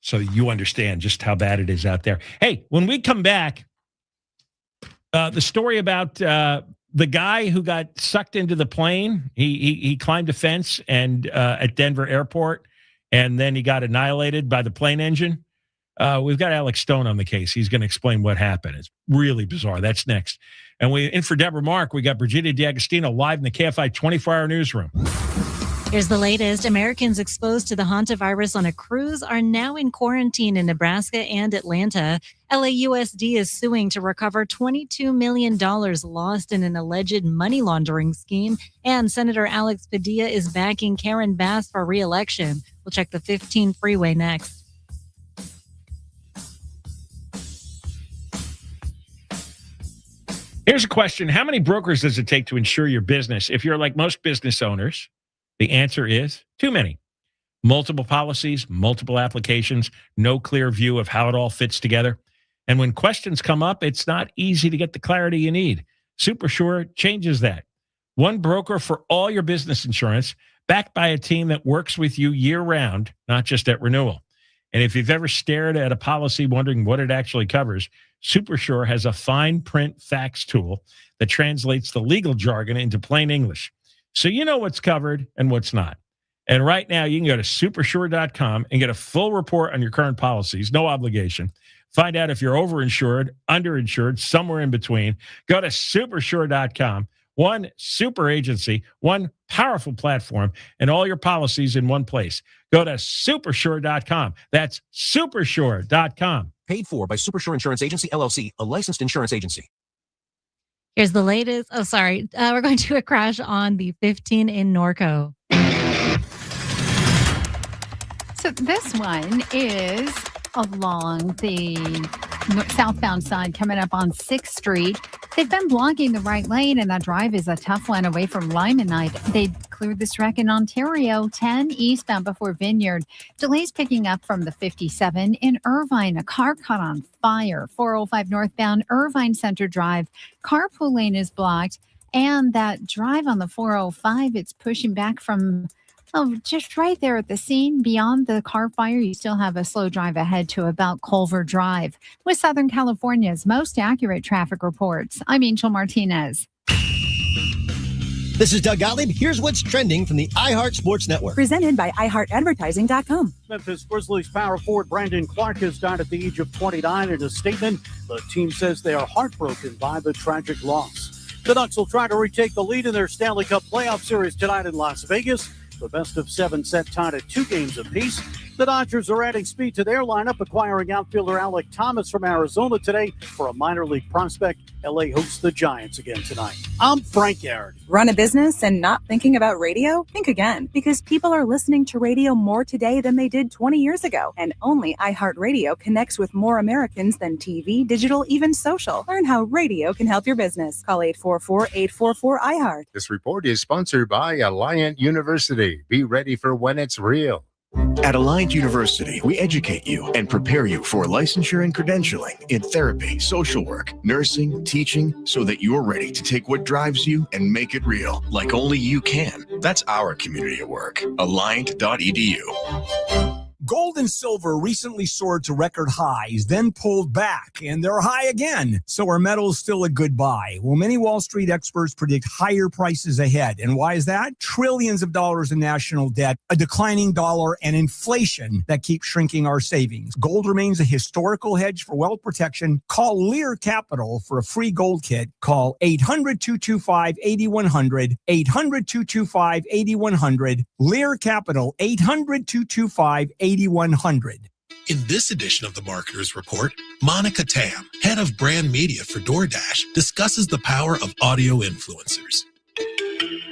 so you understand just how bad it is out there. Hey, when we come back, the story about the guy who got sucked into the plane, he climbed a fence and at Denver Airport, and then he got annihilated by the plane engine. We've got Alex Stone on the case. He's going to explain what happened. It's really bizarre. That's next. And in for Deborah Mark, we got Brigida D'Agostino live in the KFI 24-hour newsroom. Here's the latest. Americans exposed to the hantavirus on a cruise are now in quarantine in Nebraska and Atlanta. LAUSD is suing to recover $22 million lost in an alleged money laundering scheme. And Senator Alex Padilla is backing Karen Bass for re-election. We'll check the 15 freeway next. Here's a question. How many brokers does it take to insure your business? If you're like most business owners, the answer is too many. Multiple policies, multiple applications, no clear view of how it all fits together. And when questions come up, it's not easy to get the clarity you need. SuperSure changes that. One broker for all your business insurance, backed by a team that works with you year-round, not just at renewal. And if you've ever stared at a policy wondering what it actually covers, SuperSure has a fine print facts tool that translates the legal jargon into plain English. So you know what's covered and what's not. And right now, you can go to supersure.com and get a full report on your current policies, no obligation. Find out if you're overinsured, underinsured, somewhere in between. Go to supersure.com. One super agency, one powerful platform, and all your policies in one place. Go to supersure.com. That's supersure.com. Paid for by Supersure Insurance Agency, LLC, a licensed insurance agency. Here's the latest. Oh, sorry. We're going to a crash on the 15 in Norco. So this one is along the southbound side coming up on 6th Street. They've been blocking the right lane, and that drive is a tough one away from Lymanite. They cleared this wreck in Ontario, 10 eastbound before Vineyard. Delays picking up from the 57 in Irvine. A car caught on fire. 405 northbound Irvine Center Drive. Carpool lane is blocked, and that drive on the 405, it's pushing back from just right there at the scene. Beyond the car fire, you still have a slow drive ahead to about Culver Drive. With Southern California's most accurate traffic reports, I'm Angel Martinez. This is Doug Gottlieb. Here's what's trending from the iHeart Sports Network. Presented by iHeartAdvertising.com. Memphis Grizzlies power forward Brandon Clark has died at the age of 29. In a statement, the team says they are heartbroken by the tragic loss. The Ducks will try to retake the lead in their Stanley Cup playoff series tonight in Las Vegas. The best of 7 set tied at 2 games apiece. The Dodgers are adding speed to their lineup, acquiring outfielder Alec Thomas from Arizona today for a minor league prospect. LA hosts the Giants again tonight. I'm Frank Aaron. Run a business and not thinking about radio? Think again, because people are listening to radio more today than they did 20 years ago. And only iHeartRadio connects with more Americans than TV, digital, even social. Learn how radio can help your business. Call 844-844-iHeart. This report is sponsored by Alliant University. Be ready for when it's real. At Alliant University, we educate you and prepare you for licensure and credentialing in therapy, social work, nursing, teaching, so that you're ready to take what drives you and make it real, like only you can. That's our community at work. Alliant.edu. Gold and silver recently soared to record highs, then pulled back, and they're high again. So are metals still a good buy? Well, many Wall Street experts predict higher prices ahead. And why is that? Trillions of dollars in national debt, a declining dollar, and inflation that keeps shrinking our savings. Gold remains a historical hedge for wealth protection. Call Lear Capital for a free gold kit. Call 800-225-8100, 800-225-8100. Lear Capital, 800-225-8100. In this edition of the Marketers Report, Monica Tam, head of brand media for DoorDash, discusses the power of audio influencers.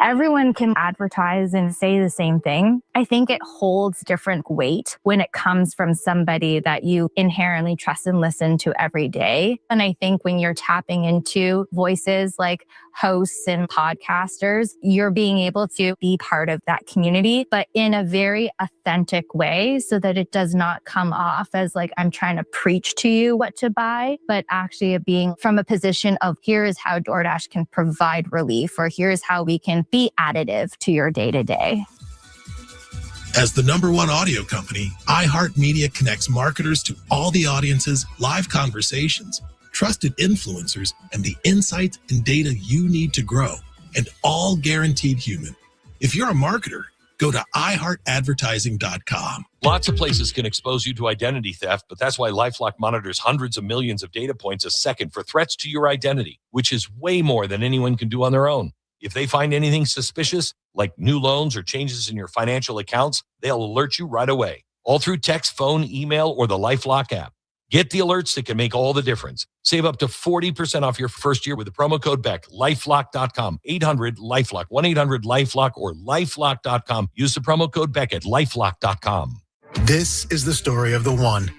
Everyone can advertise and say the same thing. I think it holds different weight when it comes from somebody that you inherently trust and listen to every day. And I think when you're tapping into voices like hosts and podcasters, you're being able to be part of that community, but in a very authentic way so that it does not come off as like I'm trying to preach to you what to buy, but actually being from a position of here is how DoorDash can provide relief, or here's how we can be additive to your day-to-day. As the #1 audio company, iHeartMedia connects marketers to all the audiences, live conversations, trusted influencers, and the insights and data you need to grow, and all guaranteed human. If you're a marketer, go to iHeartAdvertising.com. Lots of places can expose you to identity theft, but that's why LifeLock monitors hundreds of millions of data points a second for threats to your identity, which is way more than anyone can do on their own. If they find anything suspicious, like new loans or changes in your financial accounts, they'll alert you right away, all through text, phone, email, or the LifeLock app. Get the alerts that can make all the difference. Save up to 40% off your first year with the promo code BECK. LifeLock.com, 800-LifeLock, 1-800-LifeLock, or LifeLock.com. Use the promo code BECK at LifeLock.com. This is the story of the one.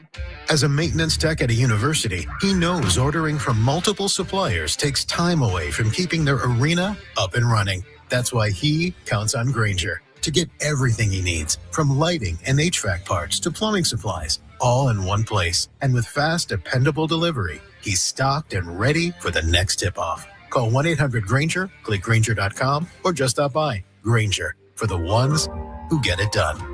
As a maintenance tech at a university, he knows ordering from multiple suppliers takes time away from keeping their arena up and running. That's why he counts on Grainger to get everything he needs, from lighting and HVAC parts to plumbing supplies, all in one place. And with fast, dependable delivery, he's stocked and ready for the next tip-off. Call 1-800-GRAINGER, click Grainger.com, or just stop by. Grainger, for the ones who get it done.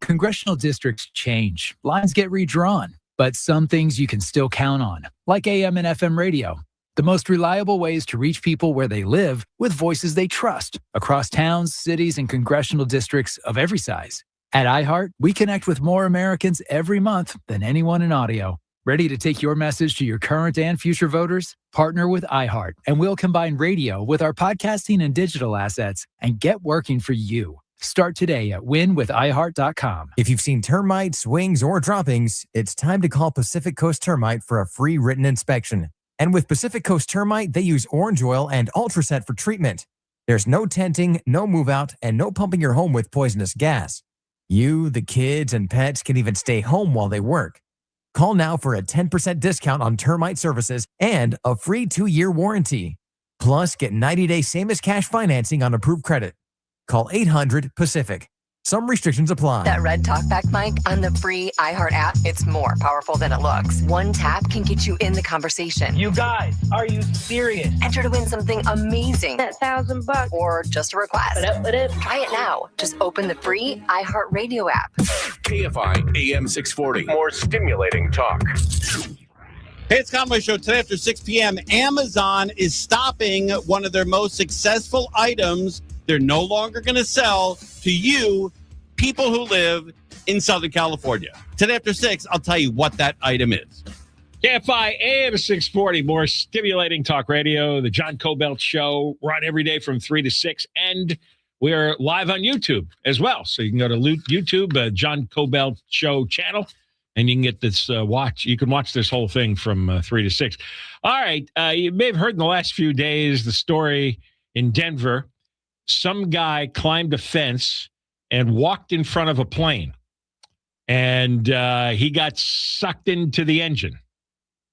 Congressional districts change, lines get redrawn, but some things you can still count on, like AM and FM radio. The most reliable ways to reach people where they live with voices they trust across towns, cities, and congressional districts of every size. At iHeart, we connect with more Americans every month than anyone in audio. Ready to take your message to your current and future voters? Partner with iHeart, and we'll combine radio with our podcasting and digital assets and get working for you. Start today at winwithiheart.com. If you've seen termites, wings, or droppings, it's time to call Pacific Coast Termite for a free written inspection. And with Pacific Coast Termite, they use orange oil and Ultraset for treatment. There's no tenting, no move out, and no pumping your home with poisonous gas. You, the kids, and pets can even stay home while they work. Call now for a 10% discount on termite services and a free 2-year warranty. Plus, get 90-day same-as-cash financing on approved credit. Call 800-PACIFIC. Some restrictions apply. That red talkback mic on the free iHeart app, it's more powerful than it looks. One tap can get you in the conversation. You guys, are you serious? Enter to win something amazing. That $1,000 or just a request. Try it now. Just open the free iHeart Radio app. KFI AM 640. More stimulating talk. Hey, it's Conway Show. Today after 6 p.m., Amazon is stopping one of their most successful items. They're no longer going to sell to you, people who live in Southern California. Today after 6, I'll tell you what that item is. KFI AM 640, more stimulating talk radio. The John Kobylt Show. We're on every day from 3 to 6. And we're live on YouTube as well. So you can go to YouTube, John Kobylt Show channel, and you can get this watch. You can watch this whole thing from 3 to 6. All right. You may have heard in the last few days the story in Denver. Some guy climbed a fence and walked in front of a plane, and he got sucked into the engine.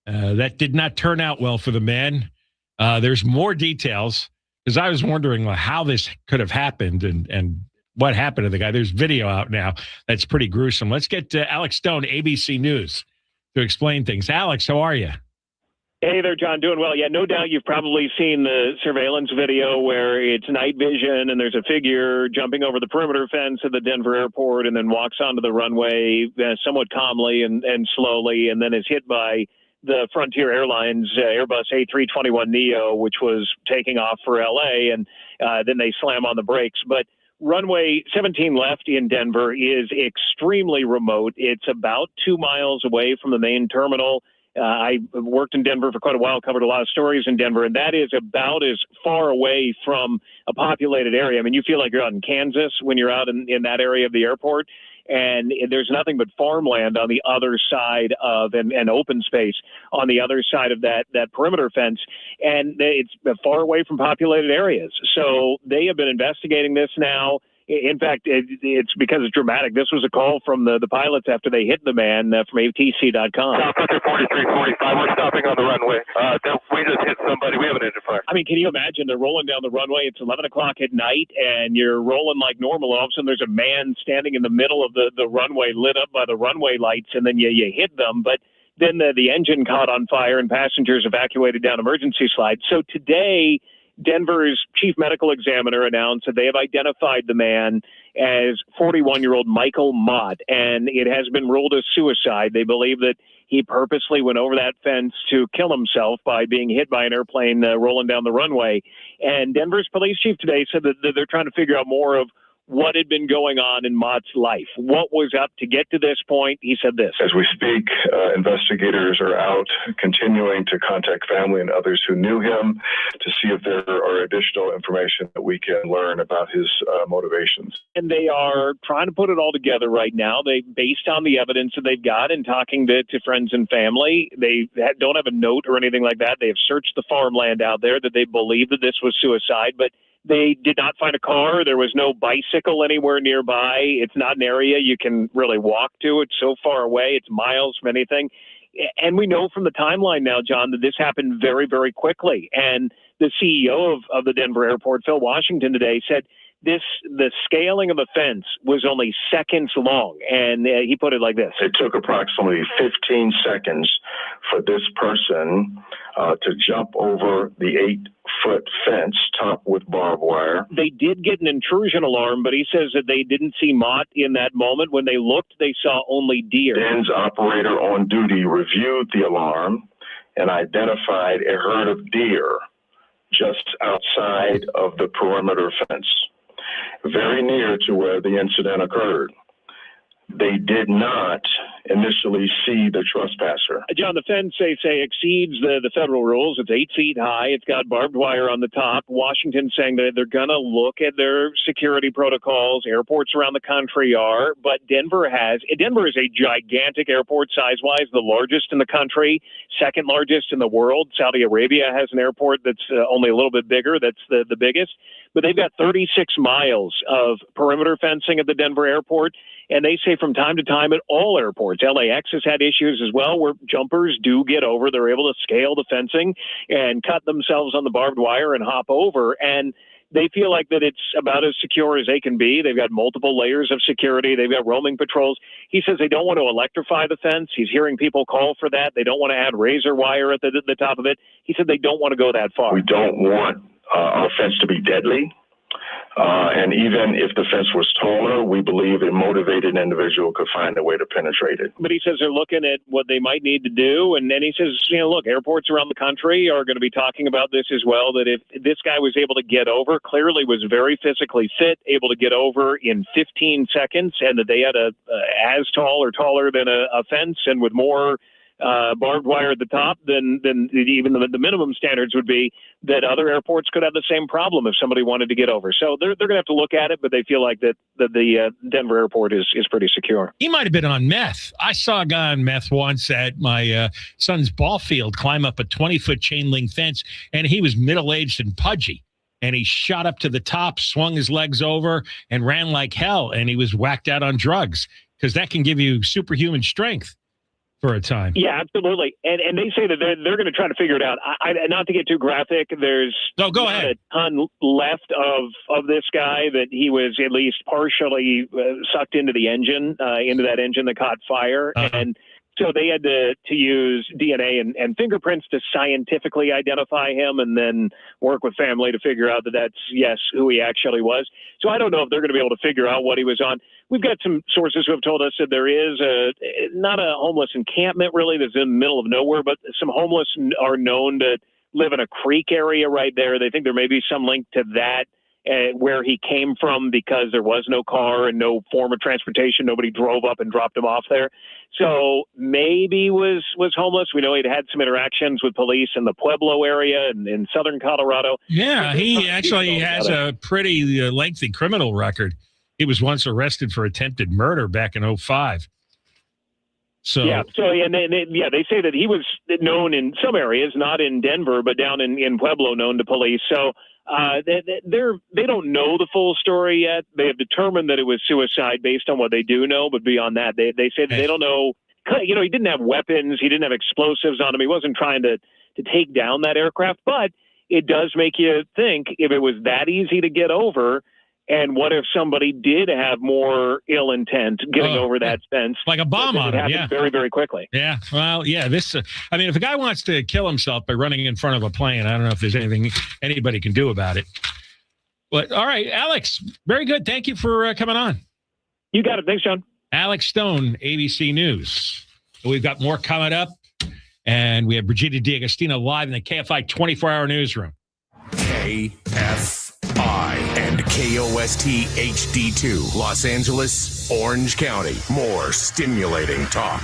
That did not turn out well for the man. There's more details, because I was wondering how this could have happened and what happened to the guy. There's video out now that's pretty gruesome. Let's get to Alex Stone, ABC News, to explain things. Alex, how are you? Hey there, John. Doing well. Yeah, no doubt you've probably seen the surveillance video where it's night vision and there's a figure jumping over the perimeter fence at the Denver airport and then walks onto the runway somewhat calmly and slowly, and then is hit by the Frontier Airlines Airbus A321neo, which was taking off for LA, and then they slam on the brakes. But runway 17 left in Denver is extremely remote. It's about 2 miles away from the main terminal. I worked in Denver for quite a while, covered a lot of stories in Denver, and that is about as far away from a populated area. I mean, you feel like you're out in Kansas when you're out in that area of the airport. And there's nothing but farmland on the other side of, and open space on the other side of that perimeter fence. And it's far away from populated areas. So they have been investigating this now. In fact, it's because it's dramatic. This was a call from the pilots after they hit the man from ATC.com. Southwestern 4345, we're stopping on the runway. We just hit somebody. We have an engine fire. I mean, can you imagine? They're rolling down the runway. It's 11 o'clock at night, and you're rolling like normal. All of a sudden, there's a man standing in the middle of the runway, lit up by the runway lights, and then you hit them. But then the engine caught on fire, and passengers evacuated down emergency slides. So today, Denver's chief medical examiner announced that they have identified the man as 41-year-old Michael Mott, and it has been ruled a suicide. They believe that he purposely went over that fence to kill himself by being hit by an airplane rolling down the runway. And Denver's police chief today said that they're trying to figure out more of what had been going on in Mott's life. What was up to get to this point? He said this. As we speak, investigators are out continuing to contact family and others who knew him to see if there are additional information that we can learn about his motivations. And they are trying to put it all together right now. Based on the evidence that they've got and talking to friends and family, they don't have a note or anything like that. They have searched the farmland out there that they believe that this was suicide, but they did not find a car. There was no bicycle anywhere nearby. It's not an area you can really walk to. It's so far away. It's miles from anything. And we know from the timeline now, John, that this happened very, very quickly. And the CEO of the Denver airport, Phil Washington, today said the scaling of the fence was only seconds long. And he put it like this. It took approximately 15 seconds for this person to jump over the 8-foot fence topped with barbed wire. They did get an intrusion alarm, but he says that they didn't see Mott in that moment. When they looked, they saw only deer. Den's operator on duty reviewed the alarm and identified a herd of deer just outside of the perimeter fence, very near to where the incident occurred. They did not initially see the trespasser. John, the fence, they say, exceeds the federal rules. It's 8 feet high. It's got barbed wire on the top. Washington saying that they're going to look at their security protocols. Airports around the country are, but Denver is a gigantic airport size-wise, the largest in the country, second largest in the world. Saudi Arabia has an airport that's only a little bit bigger. That's the biggest. But they've got 36 miles of perimeter fencing at the Denver airport. And they say from time to time at all airports, LAX has had issues as well where jumpers do get over. They're able to scale the fencing and cut themselves on the barbed wire and hop over. And they feel like that it's about as secure as they can be. They've got multiple layers of security. They've got roaming patrols. He says they don't want to electrify the fence. He's hearing people call for that. They don't want to add razor wire at the top of it. He said they don't want to go that far. We don't want our fence to be deadly. And even if the fence was taller, we believe a motivated individual could find a way to penetrate it. But he says they're looking at what they might need to do. And then he says, look, airports around the country are going to be talking about this as well, that if this guy was able to get over, clearly was very physically fit, able to get over in 15 seconds, and that they had as tall or taller than a fence and with more barbed wire at the top, then even the minimum standards would be that other airports could have the same problem if somebody wanted to get over. So they're going to have to look at it, but they feel like that the Denver airport is pretty secure. He might have been on meth. I saw a guy on meth once at my son's ball field climb up a 20-foot chain link fence, and he was middle-aged and pudgy. And he shot up to the top, swung his legs over, and ran like hell. And he was whacked out on drugs because that can give you superhuman strength for a time. Yeah, absolutely. And they say that they're going to try to figure it out. Not to get too graphic, there's go ahead. A ton left of this guy, that he was at least partially sucked into the engine, into that engine that caught fire. Uh-huh. And so they had to use DNA and fingerprints to scientifically identify him, and then work with family to figure out that that's, yes, who he actually was. So I don't know if they're going to be able to figure out what he was on. We've got some sources who have told us that there is not a homeless encampment really that's in the middle of nowhere, but some homeless are known to live in a creek area right there. They think there may be some link to that. Where he came from, because there was no car and no form of transportation. Nobody drove up and dropped him off there. So maybe was homeless. We know he'd had some interactions with police in the Pueblo area and in southern Colorado. Yeah, he actually has a pretty lengthy criminal record. He was once arrested for attempted murder back in 2005. So they say that he was known in some areas, not in Denver, but down in Pueblo, known to police. So they don't know the full story yet. They have determined that it was suicide based on what they do know, but beyond that, they say that they don't know. You know, he didn't have weapons, he didn't have explosives on him. He wasn't trying to take down that aircraft, but it does make you think, if it was that easy to get over, and what if somebody did have more ill intent getting over that fence? Like a bomb on him, yeah. Very, very quickly. Yeah, well, yeah, I mean, if a guy wants to kill himself by running in front of a plane, I don't know if there's anything anybody can do about it. But, all right, Alex, very good. Thank you for coming on. You got it. Thanks, John. Alex Stone, ABC News. We've got more coming up, and we have Brigida D'Agostino live in the KFI 24-hour newsroom. KFI and KOST HD2, Los Angeles, Orange County. More stimulating talk.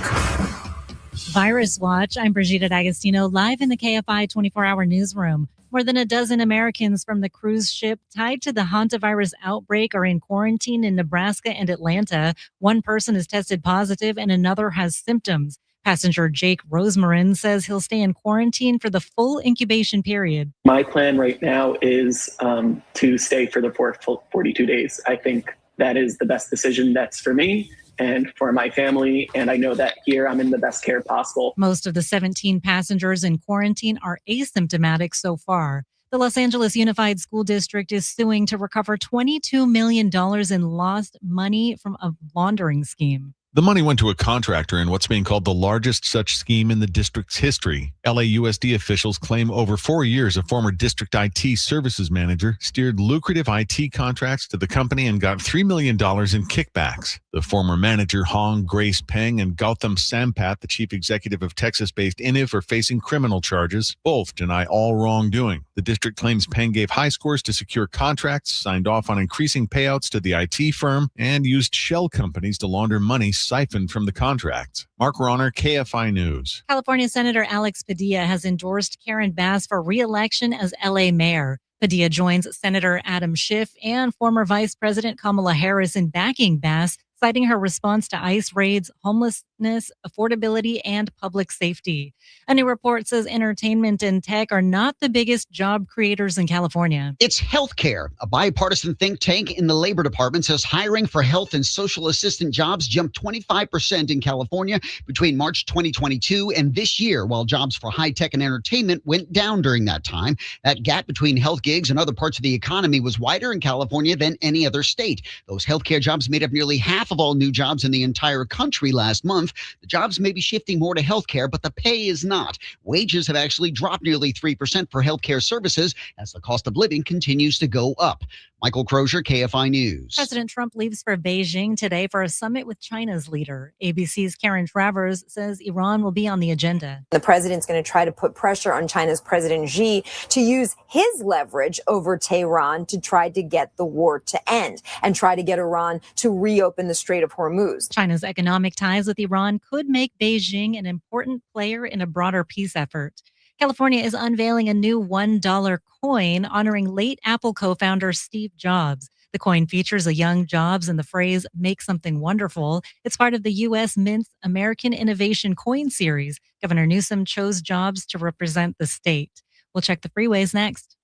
Virus Watch. I'm Brigida D'Agostino, live in the KFI 24-hour newsroom. More than a dozen Americans from the cruise ship tied to the hantavirus outbreak are in quarantine in Nebraska and Atlanta. One person is tested positive and another has symptoms. Passenger Jake Rosemarin says he'll stay in quarantine for the full incubation period. My plan right now is to stay for the 42 days. I think that is the best decision that's for me and for my family. And I know that here I'm in the best care possible. Most of the 17 passengers in quarantine are asymptomatic so far. The Los Angeles Unified School District is suing to recover $22 million in lost money from a laundering scheme. The money went to a contractor in what's being called the largest such scheme in the district's history. LAUSD officials claim over 4 years, a former district IT services manager steered lucrative IT contracts to the company and got $3 million in kickbacks. The former manager, Hong Grace Peng, and Gautam Sampat, the chief executive of Texas-based INIV, are facing criminal charges. Both deny all wrongdoing. The district claims Peng gave high scores to secure contracts, signed off on increasing payouts to the IT firm, and used shell companies to launder money siphoned from the contracts. Mark Ronner, KFI News. California Senator Alex Padilla has endorsed Karen Bass for re-election as LA mayor. Padilla joins Senator Adam Schiff and former Vice President Kamala Harris in backing Bass, citing her response to ICE raids, homelessness, affordability, and public safety. A new report says entertainment and tech are not the biggest job creators in California. It's healthcare. A bipartisan think tank in the Labor Department says hiring for health and social assistant jobs jumped 25% in California between March 2022 and this year, while jobs for high tech and entertainment went down during that time. That gap between health gigs and other parts of the economy was wider in California than any other state. Those healthcare jobs made up nearly half of all new jobs in the entire country last month. The jobs may be shifting more to healthcare, but the pay is not. Wages have actually dropped nearly 3% for healthcare services as the cost of living continues to go up. Michael Crozier, KFI News. President Trump leaves for Beijing today for a summit with China's leader. ABC's Karen Travers says Iran will be on the agenda. The president's going to try to put pressure on China's President Xi to use his leverage over Tehran to try to get the war to end and try to get Iran to reopen the Strait of Hormuz. China's economic ties with Iran Iran could make Beijing an important player in a broader peace effort. California is unveiling a new $1 coin honoring late Apple co-founder Steve Jobs. The coin features a young Jobs and the phrase, "Make something wonderful." It's part of the U.S. Mint's American Innovation Coin Series. Governor Newsom chose Jobs to represent the state. We'll check the freeways next.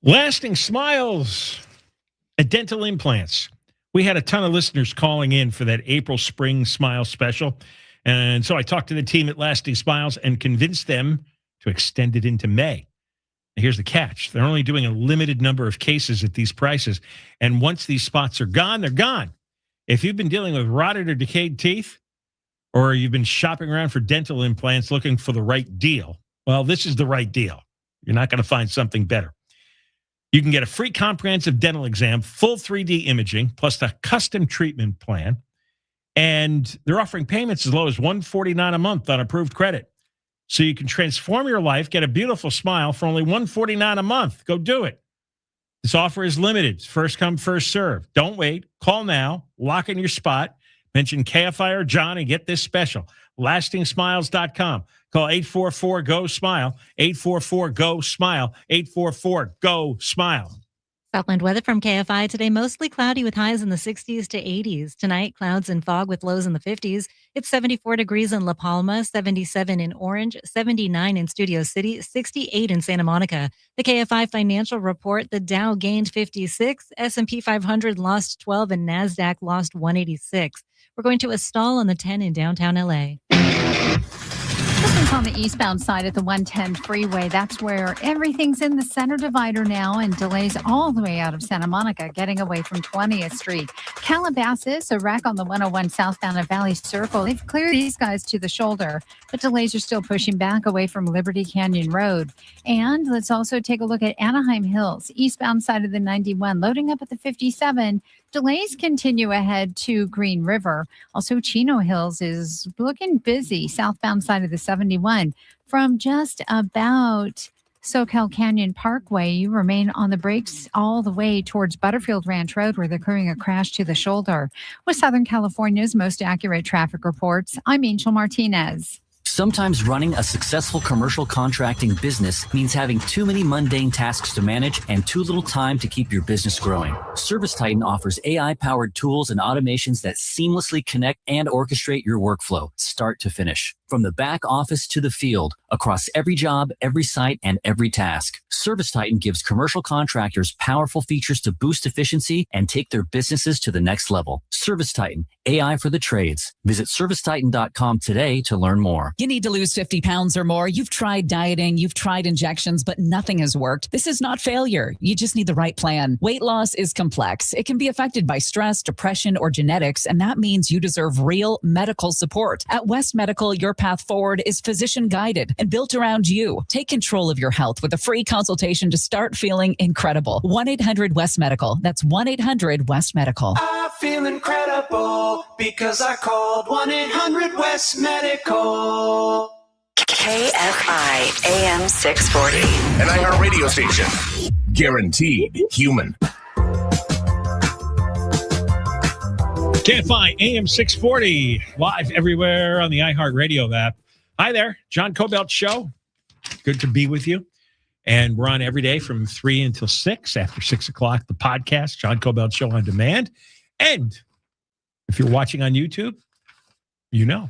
Lasting smiles at dental implants. We had a ton of listeners calling in for that April Spring Smile special. And so I talked to the team at Lasting Smiles and convinced them to extend it into May. And here's the catch. They're only doing a limited number of cases at these prices. And once these spots are gone, they're gone. If you've been dealing with rotted or decayed teeth, or you've been shopping around for dental implants looking for the right deal, well, this is the right deal. You're not going to find something better. You can get a free comprehensive dental exam, full 3D imaging, plus the custom treatment plan. And they're offering payments as low as $149 a month on approved credit. So you can transform your life, get a beautiful smile for only $149 a month. Go do it. This offer is limited. It's first come, first serve. Don't wait. Call now. Lock in your spot. Mention KFI or John and get this special. LastingSmiles.com. Call 844-GO-SMILE. 844-GO-SMILE. 844-GO-SMILE. Southland weather from KFI today, mostly cloudy with highs in the 60s to 80s. Tonight, clouds and fog with lows in the 50s. It's 74 degrees in La Palma, 77 in Orange, 79 in Studio City, 68 in Santa Monica. The KFI financial report, the Dow gained 56, S&P 500 lost 12, and NASDAQ lost 186. We're going to a stall on the 10 in downtown LA. This is on the eastbound side of the 110 freeway. That's where everything's in the center divider now, and delays all the way out of Santa Monica, getting away from 20th Street. Calabasas, a wreck on the 101 southbound of Valley Circle. They've cleared these guys to the shoulder, but delays are still pushing back away from Liberty Canyon Road. And let's also take a look at Anaheim Hills, eastbound side of the 91, loading up at the 57. Delays continue ahead to Green River. Also, Chino Hills is looking busy, southbound side of the 71. From just about SoCal Canyon Parkway, you remain on the brakes all the way towards Butterfield Ranch Road, where they're clearing a crash to the shoulder. With Southern California's most accurate traffic reports, I'm Angel Martinez. Sometimes running a successful commercial contracting business means having too many mundane tasks to manage and too little time to keep your business growing. ServiceTitan offers AI-powered tools and automations that seamlessly connect and orchestrate your workflow, start to finish. From the back office to the field, across every job, every site, and every task. ServiceTitan gives commercial contractors powerful features to boost efficiency and take their businesses to the next level. ServiceTitan, AI for the trades. Visit servicetitan.com today to learn more. You need to lose 50 pounds or more. You've tried dieting, you've tried injections, but nothing has worked. This is not failure. You just need the right plan. Weight loss is complex. It can be affected by stress, depression, or genetics, and that means you deserve real medical support. At West Medical, your path forward is physician-guided and built around you. Take control of your health with a free consultation to start feeling incredible. 1-800-WEST-MEDICAL. That's 1-800-WEST-MEDICAL. I feel incredible because I called 1-800-WEST-MEDICAL. KFI AM 640. An iHeart radio station. Guaranteed human. KFI AM 640, live everywhere on the iHeart Radio app. Hi there, John Kobylt Show. Good to be with you. And we're on every day from 3 until 6. After 6 o'clock, the podcast, John Kobylt Show on Demand. And if you're watching on YouTube, you know,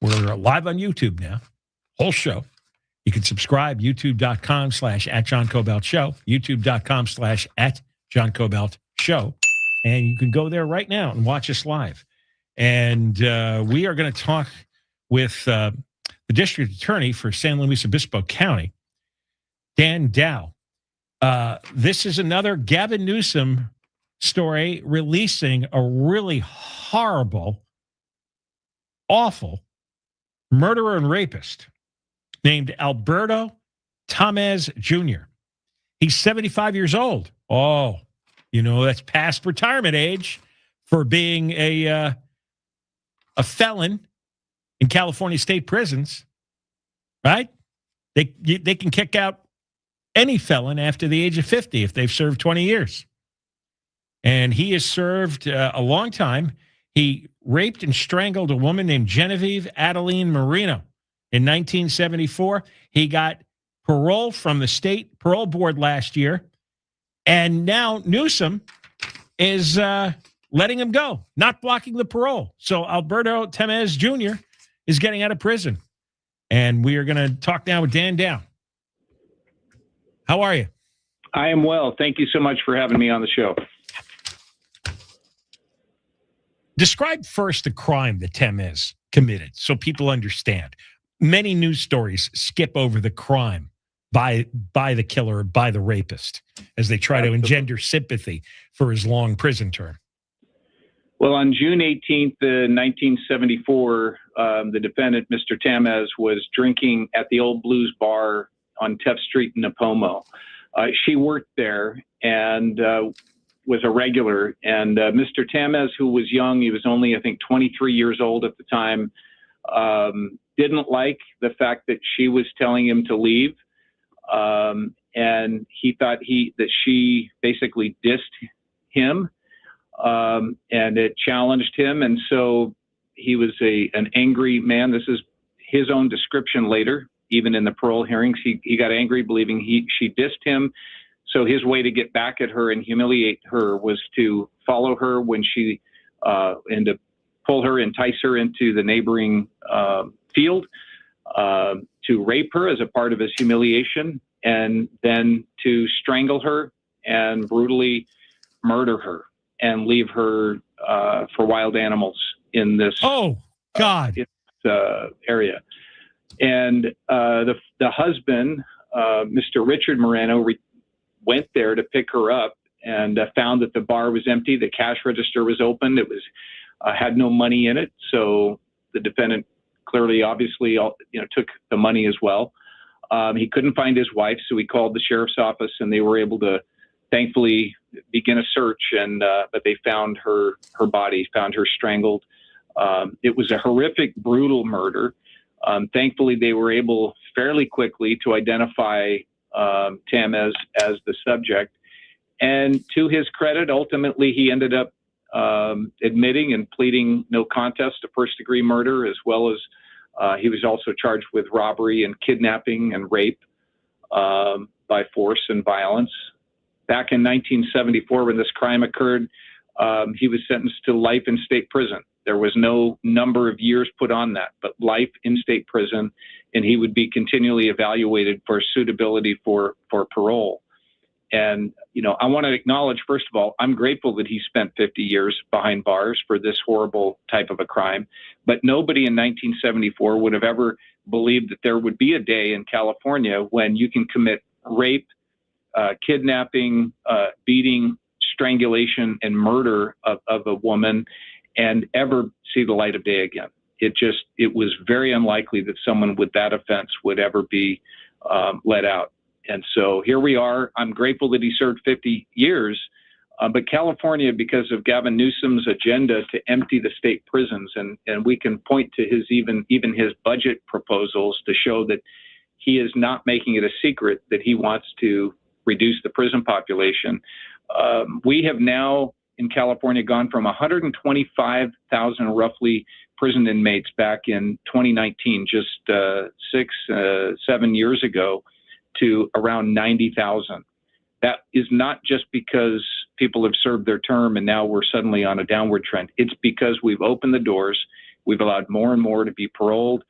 we're live on YouTube now. Whole show. You can subscribe, youtube.com/@JohnKobyltShow, youtube.com/@JohnKobyltShow. And you can go there right now and watch us live. And we are going to talk with the district attorney for San Luis Obispo County, Dan Dow. This is another Gavin Newsom story releasing a really horrible, awful murderer and rapist named Alberto Tamez Jr. He's 75 years old. Oh, you know, that's past retirement age for being a felon in California state prisons, right? They can kick out any felon after the age of 50 if they've served 20 years. And he has served a long time. He raped and strangled a woman named Genevieve Adeline Marino in 1974. He got parole from the state parole board last year. And now Newsom is letting him go, not blocking the parole. So Alberto Temez Jr. is getting out of prison. And we are going to talk now with Dan Down. How are you? I am well. Thank you so much for having me on the show. Describe first the crime that Temez committed so people understand. Many news stories skip over the crime by the killer, by the rapist, as they try to engender sympathy for his long prison term. Well, on June 18th, 1974, the defendant, Mr. Temez, was drinking at the Old Blues Bar on Teff Street in Napomo. She worked there and was a regular. And Mr. Temez, who was young, he was only, I think, 23 years old at the time, didn't like the fact that she was telling him to leave. And he thought that she basically dissed him, and it challenged him. And so he was an angry man. This is his own description later, even in the parole hearings. He got angry, believing she dissed him. So his way to get back at her and humiliate her was to follow her when she, and to pull her, entice her into the neighboring field, to rape her as a part of his humiliation, and then to strangle her and brutally murder her and leave her for wild animals in this area. And the husband, Mr. Richard Moreno, went there to pick her up and found that the bar was empty. The cash register was open. It was had no money in it. So the defendant clearly, obviously, took the money as well. He couldn't find his wife, so he called the sheriff's office, and they were able to, thankfully, begin a search. And but they found her body, found her strangled. It was a horrific, brutal murder. Thankfully, they were able fairly quickly to identify Temez as the subject. And to his credit, ultimately, he ended up admitting and pleading no contest to first-degree murder, as well as he was also charged with robbery and kidnapping and rape by force and violence. Back in 1974, when this crime occurred, he was sentenced to life in state prison. There was no number of years put on that, but life in state prison, and he would be continually evaluated for suitability for parole. And, I want to acknowledge, first of all, I'm grateful that he spent 50 years behind bars for this horrible type of a crime. But nobody in 1974 would have ever believed that there would be a day in California when you can commit rape, kidnapping, beating, strangulation, and murder of a woman and ever see the light of day again. It was very unlikely that someone with that offense would ever be let out. And so here we are. I'm grateful that he served 50 years, but California, because of Gavin Newsom's agenda to empty the state prisons, and we can point to his even his budget proposals to show that he is not making it a secret that he wants to reduce the prison population. We have now in California gone from 125,000 roughly prison inmates back in 2019, just 7 years ago, to around 90,000. That is not just because people have served their term and now we're suddenly on a downward trend. It's because we've opened the doors. We've allowed more and more to be paroled.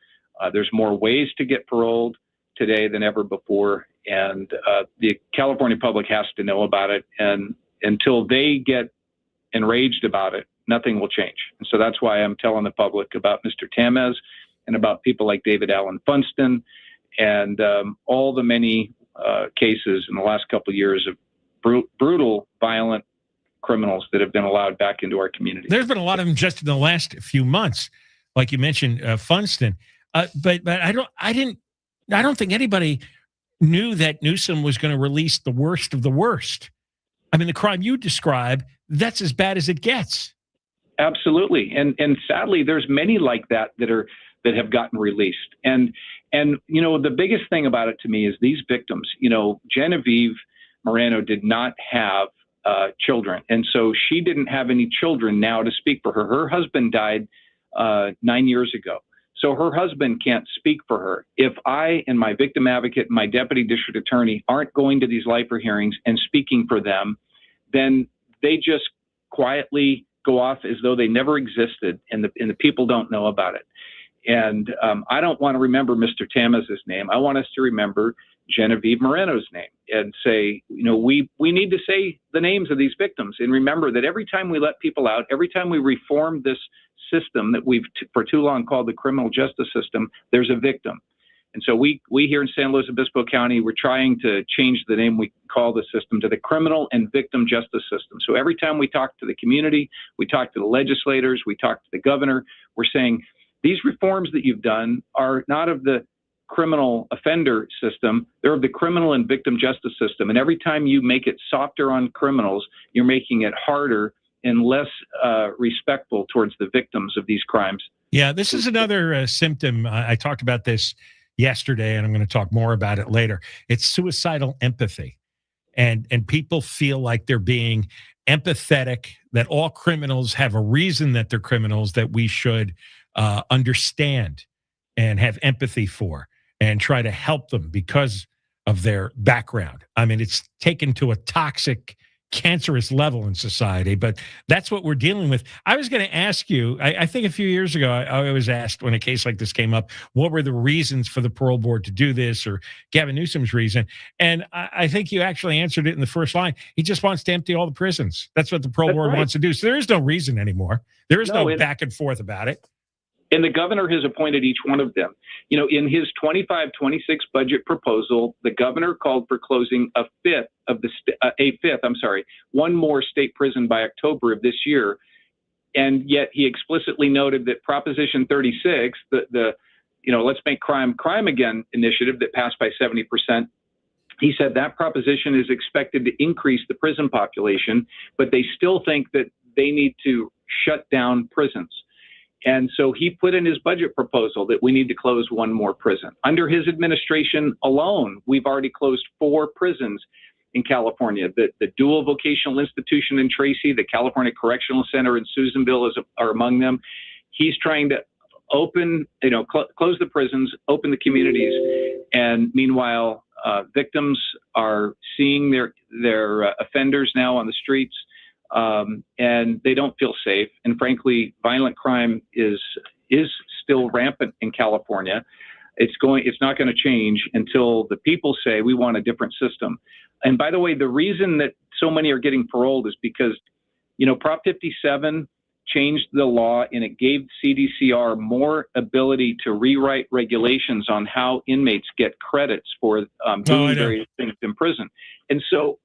There's more ways to get paroled today than ever before. And the California public has to know about it. And until they get enraged about it, nothing will change. And so that's why I'm telling the public about Mr. Temez and about people like David Allen Funston and all the many cases in the last couple of years of brutal, violent criminals that have been allowed back into our community. There's been a lot of them just in the last few months, like you mentioned, Funston. But I don't think anybody knew that Newsom was going to release the worst of the worst. I mean, the crime you describe, that's as bad as it gets. Absolutely, and sadly, there's many like that that have gotten released. And the biggest thing about it to me is these victims. Genevieve Moreno did not have children. And so she didn't have any children now to speak for her. Her husband died 9 years ago. So her husband can't speak for her. If I and my victim advocate and my deputy district attorney aren't going to these LIPER hearings and speaking for them, then they just quietly go off as though they never existed, and the people don't know about it. And I don't want to remember Mr. Tamaz's name. I want us to remember Genevieve Moreno's name and say, we need to say the names of these victims and remember that every time we let people out, every time we reform this system that we've for too long called the criminal justice system, there's a victim. And so we here in San Luis Obispo County, we're trying to change the name we call the system to the criminal and victim justice system. So every time we talk to the community, we talk to the legislators, we talk to the governor, we're saying these reforms that you've done are not of the criminal offender system, they're of the criminal and victim justice system. And every time you make it softer on criminals, you're making it harder and less respectful towards the victims of these crimes. Yeah, this is another symptom. I talked about this yesterday, and I'm going to talk more about it later. It's suicidal empathy. And people feel like they're being empathetic, that all criminals have a reason that they're criminals that we should understand and have empathy for and try to help them because of their background. I mean, it's taken to a toxic, cancerous level in society, but that's what we're dealing with. I was going to ask you, I think a few years ago, I was asked when a case like this came up, what were the reasons for the parole board to do this, or Gavin Newsom's reason? And I think you actually answered it in the first line. He just wants to empty all the prisons. That's what the parole board wants to do. So there is no reason anymore. There is no back and forth about it. And the governor has appointed each one of them. In his 25-26 budget proposal, the governor called for closing one more state prison by October of this year. And yet he explicitly noted that Proposition 36, the Let's Make Crime Again initiative that passed by 70%, he said that proposition is expected to increase the prison population, but they still think that they need to shut down prisons. And so he put in his budget proposal that we need to close one more prison. Under his administration alone, we've already closed 4 prisons in California. The dual vocational institution in Tracy, the California Correctional Center in Susanville are among them. He's trying to open, close the prisons, open the communities. And meanwhile, victims are seeing their offenders now on the streets. And they don't feel safe. And frankly, violent crime is still rampant in California. It's not going to change until the people say we want a different system. And by the way, the reason that so many are getting paroled is because, Prop 57 changed the law and it gave CDCR more ability to rewrite regulations on how inmates get credits for doing various things in prison. And so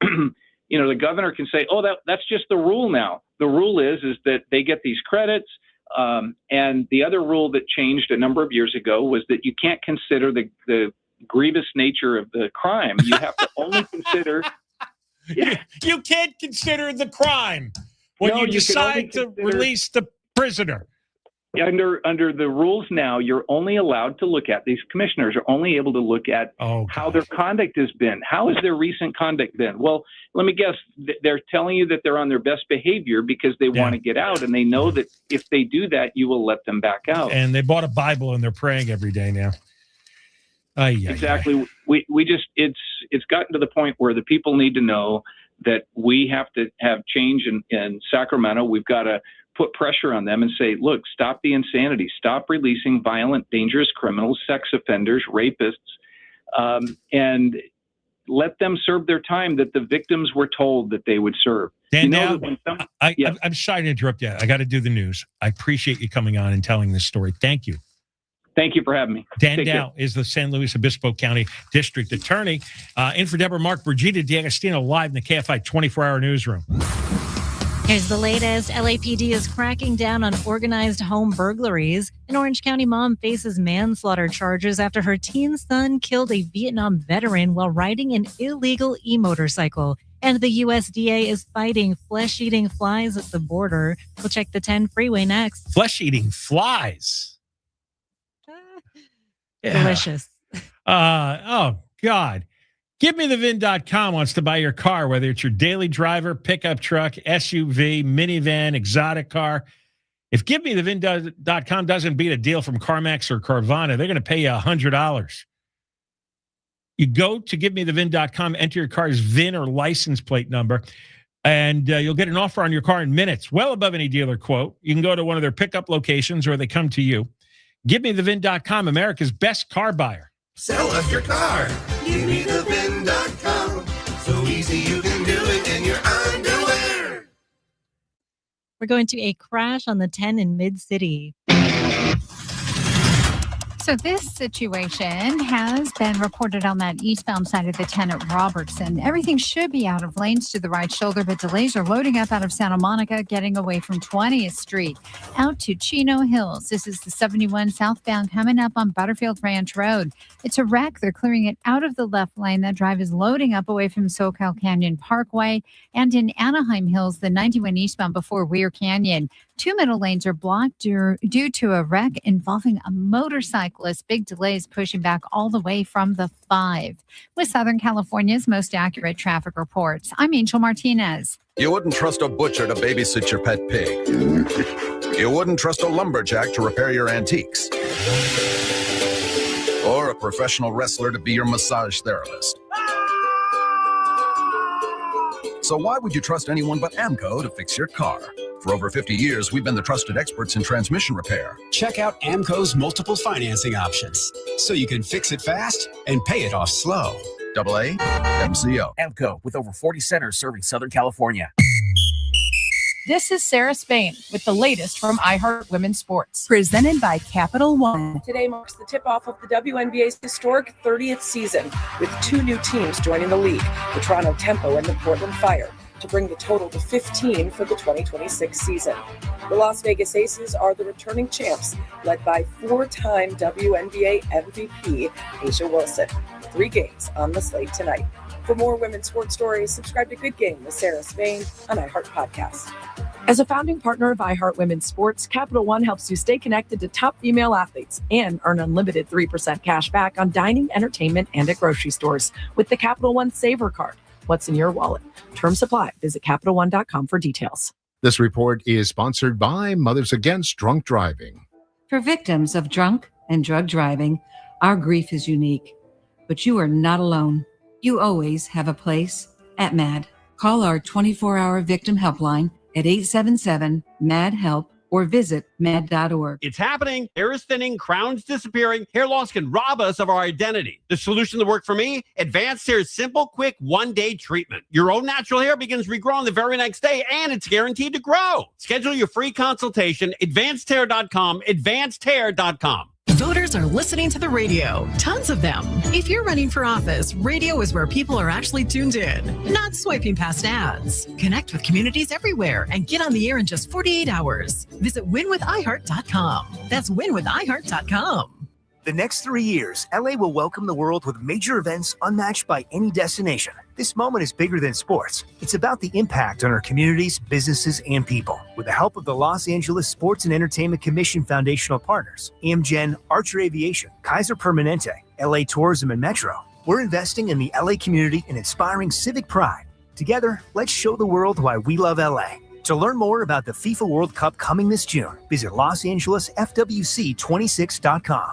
the governor can say, that's just the rule now. The rule is that they get these credits. And the other rule that changed a number of years ago was that you can't consider the grievous nature of the crime. You have to only consider. Yeah. You can't consider the crime when you decide to release the prisoner. Under the rules now, you're only allowed to look at, these commissioners are only able to look at how their conduct has been. How has their recent conduct been? Well, let me guess, they're telling you that they're on their best behavior because they want to get out, and they know that if they do that, you will let them back out. And they bought a Bible and they're praying every day now. Exactly. We just, it's gotten to the point where the people need to know that we have to have change in Sacramento. We've got to put pressure on them and say, look, stop the insanity. Stop releasing violent, dangerous criminals, sex offenders, rapists, and let them serve their time that the victims were told that they would serve. Dan, I'm sorry to interrupt you. I got to do the news. I appreciate you coming on and telling this story. Thank you. Thank you for having me. Dan Dow is the San Luis Obispo County District Attorney. In for Deborah Mark, Brigida D'Agostino live in the KFI 24-hour newsroom. Here's the latest. LAPD is cracking down on organized home burglaries. An Orange County mom faces manslaughter charges after her teen son killed a Vietnam veteran while riding an illegal e-motorcycle. And the USDA is fighting flesh-eating flies at the border. We'll check the 10 freeway next. Flesh-eating flies? Delicious. Oh, God. GiveMeTheVin.com wants to buy your car, whether it's your daily driver, pickup truck, SUV, minivan, exotic car. If GiveMeTheVin.com doesn't beat a deal from CarMax or Carvana, they're going to pay you $100. You go to GiveMeTheVin.com, enter your car's VIN or license plate number, and you'll get an offer on your car in minutes, well above any dealer quote. You can go to one of their pickup locations or they come to you. GiveMeTheVin.com, America's best car buyer. Sell us your car. GiveMeTheVin.com. So easy you can do it in your underwear. We're going to a crash on the 10 in Mid-City. So this situation has been reported on that eastbound side of the 10 at Robertson. Everything should be out of lanes to the right shoulder, but delays are loading up out of Santa Monica, getting away from 20th Street out to Chino Hills. This is the 71 southbound coming up on Butterfield Ranch Road. It's a wreck. They're clearing it out of the left lane. That drive is loading up away from SoCal Canyon Parkway. And in Anaheim Hills, the 91 eastbound before Weir Canyon. 2 middle lanes are blocked due to a wreck involving a motorcyclist. Big delays pushing back all the way from the 5. With Southern California's most accurate traffic reports, I'm Angel Martinez. You wouldn't trust a butcher to babysit your pet pig. You wouldn't trust a lumberjack to repair your antiques. Or a professional wrestler to be your massage therapist. So why would you trust anyone but AMCO to fix your car? For over 50 years, we've been the trusted experts in transmission repair. Check out AMCO's multiple financing options, so you can fix it fast and pay it off slow. AA MCO. AMCO, with over 40 centers serving Southern California. This is Sarah Spain with the latest from iHeart Women's Sports. Presented by Capital One. Today marks the tip-off of the WNBA's historic 30th season, with 2 new teams joining the league, the Toronto Tempo and the Portland Fire, to bring the total to 15 for the 2026 season. The Las Vegas Aces are the returning champs, led by 4-time WNBA MVP A'ja Wilson. 3 games on the slate tonight. For more women's sports stories, subscribe to Good Game with Sarah Spain on iHeart Podcast. As a founding partner of iHeart Women's Sports, Capital One helps you stay connected to top female athletes and earn unlimited 3% cash back on dining, entertainment, and at grocery stores with the Capital One Saver Card. What's in your wallet? Terms apply. Visit CapitalOne.com for details. This report is sponsored by Mothers Against Drunk Driving. For victims of drunk and drug driving, our grief is unique, but you are not alone. You always have a place at MAD. Call our 24-hour victim helpline at 877-MAD-HELP or visit mad.org. It's happening. Hair is thinning, crowns disappearing. Hair loss can rob us of our identity. The solution that worked for me? Advanced Hair's simple, quick, one-day treatment. Your own natural hair begins regrowing the very next day, and it's guaranteed to grow. Schedule your free consultation, advancedhair.com, advancedhair.com. Voters are listening to the radio, tons of them. If you're running for office, radio is where people are actually tuned in, not swiping past ads. Connect with communities everywhere and get on the air in just 48 hours. Visit winwithiheart.com. That's winwithiheart.com. The next 3 years, LA will welcome the world with major events unmatched by any destination. This moment is bigger than sports. It's about the impact on our communities, businesses, and people. With the help of the Los Angeles Sports and Entertainment Commission foundational partners, Amgen, Archer Aviation, Kaiser Permanente, LA Tourism, and Metro, we're investing in the LA community and inspiring civic pride. Together, let's show the world why we love LA. To learn more about the FIFA World Cup coming this June, visit LosAngelesFWC26.com.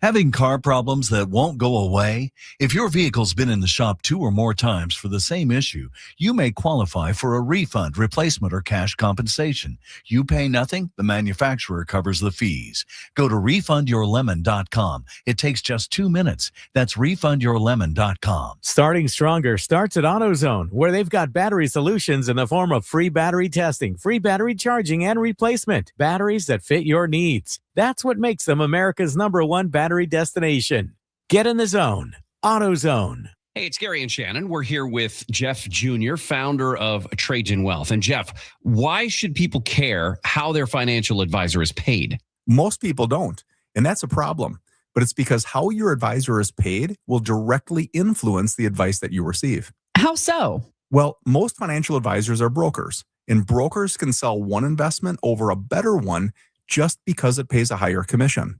Having car problems that won't go away? If your vehicle's been in the shop 2 or more times for the same issue, you may qualify for a refund, replacement, or cash compensation. You pay nothing, the manufacturer covers the fees. Go to refundyourlemon.com. It takes just 2 minutes. That's refundyourlemon.com. Starting stronger starts at AutoZone, where they've got battery solutions in the form of free battery testing, free battery charging, and replacement. Batteries that fit your needs. That's what makes them America's #1 battery destination. Get in the zone. AutoZone. Hey, it's Gary and Shannon. We're here with Jeff Jr., founder of Trajan Wealth. And Jeff, why should people care how their financial advisor is paid? Most people don't, and that's a problem. But it's because how your advisor is paid will directly influence the advice that you receive. How so? Well, most financial advisors are brokers, and brokers can sell one investment over a better one just because it pays a higher commission.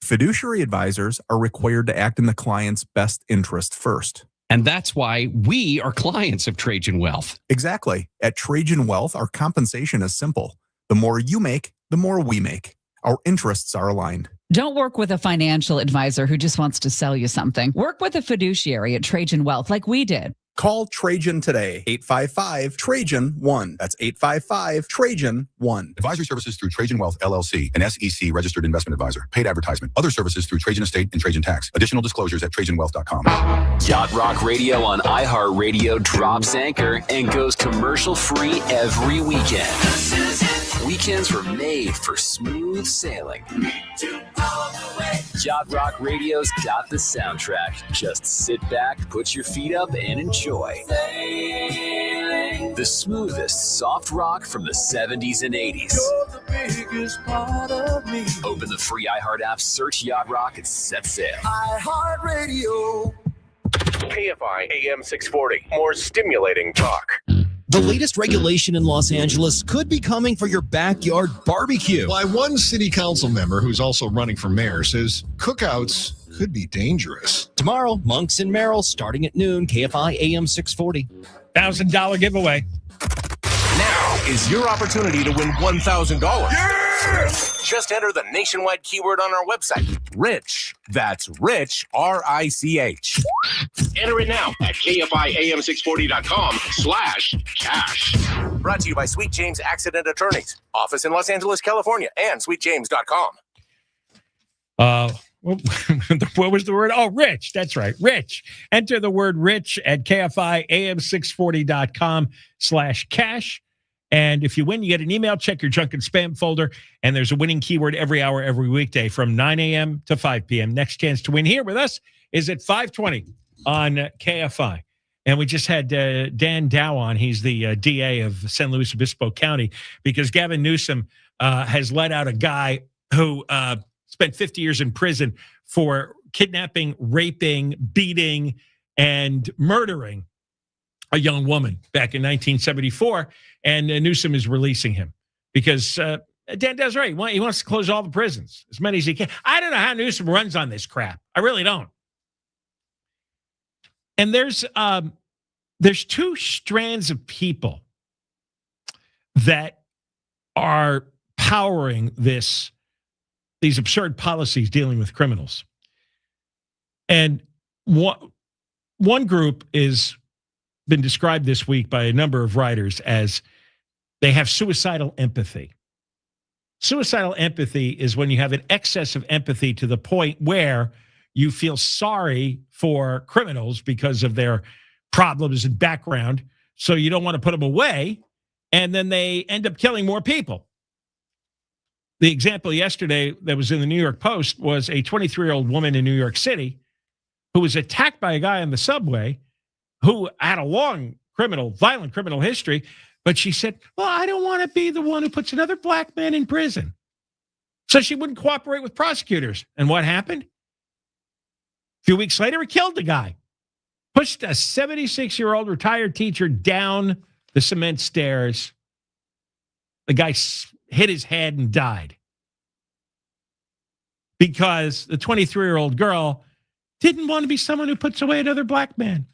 Fiduciary advisors are required to act in the client's best interest first. And that's why we are clients of Trajan Wealth. Exactly. At Trajan Wealth, our compensation is simple. The more you make, the more we make. Our interests are aligned. Don't work with a financial advisor who just wants to sell you something. Work with a fiduciary at Trajan Wealth like we did. Call Trajan today, 855-TRAJAN-1. That's 855-TRAJAN-1. Advisory services through Trajan Wealth, LLC, an SEC registered investment advisor. Paid advertisement. Other services through Trajan Estate and Trajan Tax. Additional disclosures at TrajanWealth.com. Yacht Rock Radio on iHeartRadio drops anchor and goes commercial free every weekend. Weekends were made for smooth sailing. Yacht Rock Radio's got the soundtrack. Just sit back, put your feet up, and enjoy. The smoothest soft rock from the 70s and 80s. You're the biggest part of me. Open the free iHeart app, search Yacht Rock, and set sail. iHeartRadio. KFI AM 640. More stimulating talk. The latest regulation in Los Angeles could be coming for your backyard barbecue. Why one city council member who's also running for mayor says cookouts could be dangerous. Tomorrow, Monks and Merrill starting at noon, KFI AM 640. $1,000 giveaway. Now is your opportunity to win $1,000. Yes! Just enter the nationwide keyword on our website, Rich. That's Rich, R-I-C-H. Enter it now at KFIAM640.com/cash. Brought to you by Sweet James Accident Attorneys. Office in Los Angeles, California, and sweetjames.com. What was the word? Oh, Rich. That's right. Rich. Enter the word Rich at KFIAM640.com/cash. And if you win, you get an email. Check your junk and spam folder. And there's a winning keyword every hour, every weekday from 9 a.m. to 5 p.m. Next chance to win here with us is at 5:20 on KFI. And we just had Dan Dow on. He's the DA of San Luis Obispo County, because Gavin Newsom has let out a guy who spent 50 years in prison for kidnapping, raping, beating, and murdering a young woman back in 1974. And Newsom is releasing him because Dan does right. He wants to close all the prisons, as many as he can. I don't know how Newsom runs on this crap. I really don't. And there's two strands of people that are powering these absurd policies dealing with criminals. And one group is been described this week by a number of writers as they have suicidal empathy. Suicidal empathy is when you have an excess of empathy to the point where you feel sorry for criminals because of their problems and background, so you don't want to put them away, and then they end up killing more people. The example yesterday that was in the New York Post was a 23-year-old woman in New York City who was attacked by a guy on the subway who had a long violent criminal history, but she said, well, I don't want to be the one who puts another black man in prison. So she wouldn't cooperate with prosecutors. And what happened? A few weeks later, he killed the guy. Pushed a 76-year-old retired teacher down the cement stairs. The guy hit his head and died because the 23-year-old girl didn't want to be someone who puts away another black man.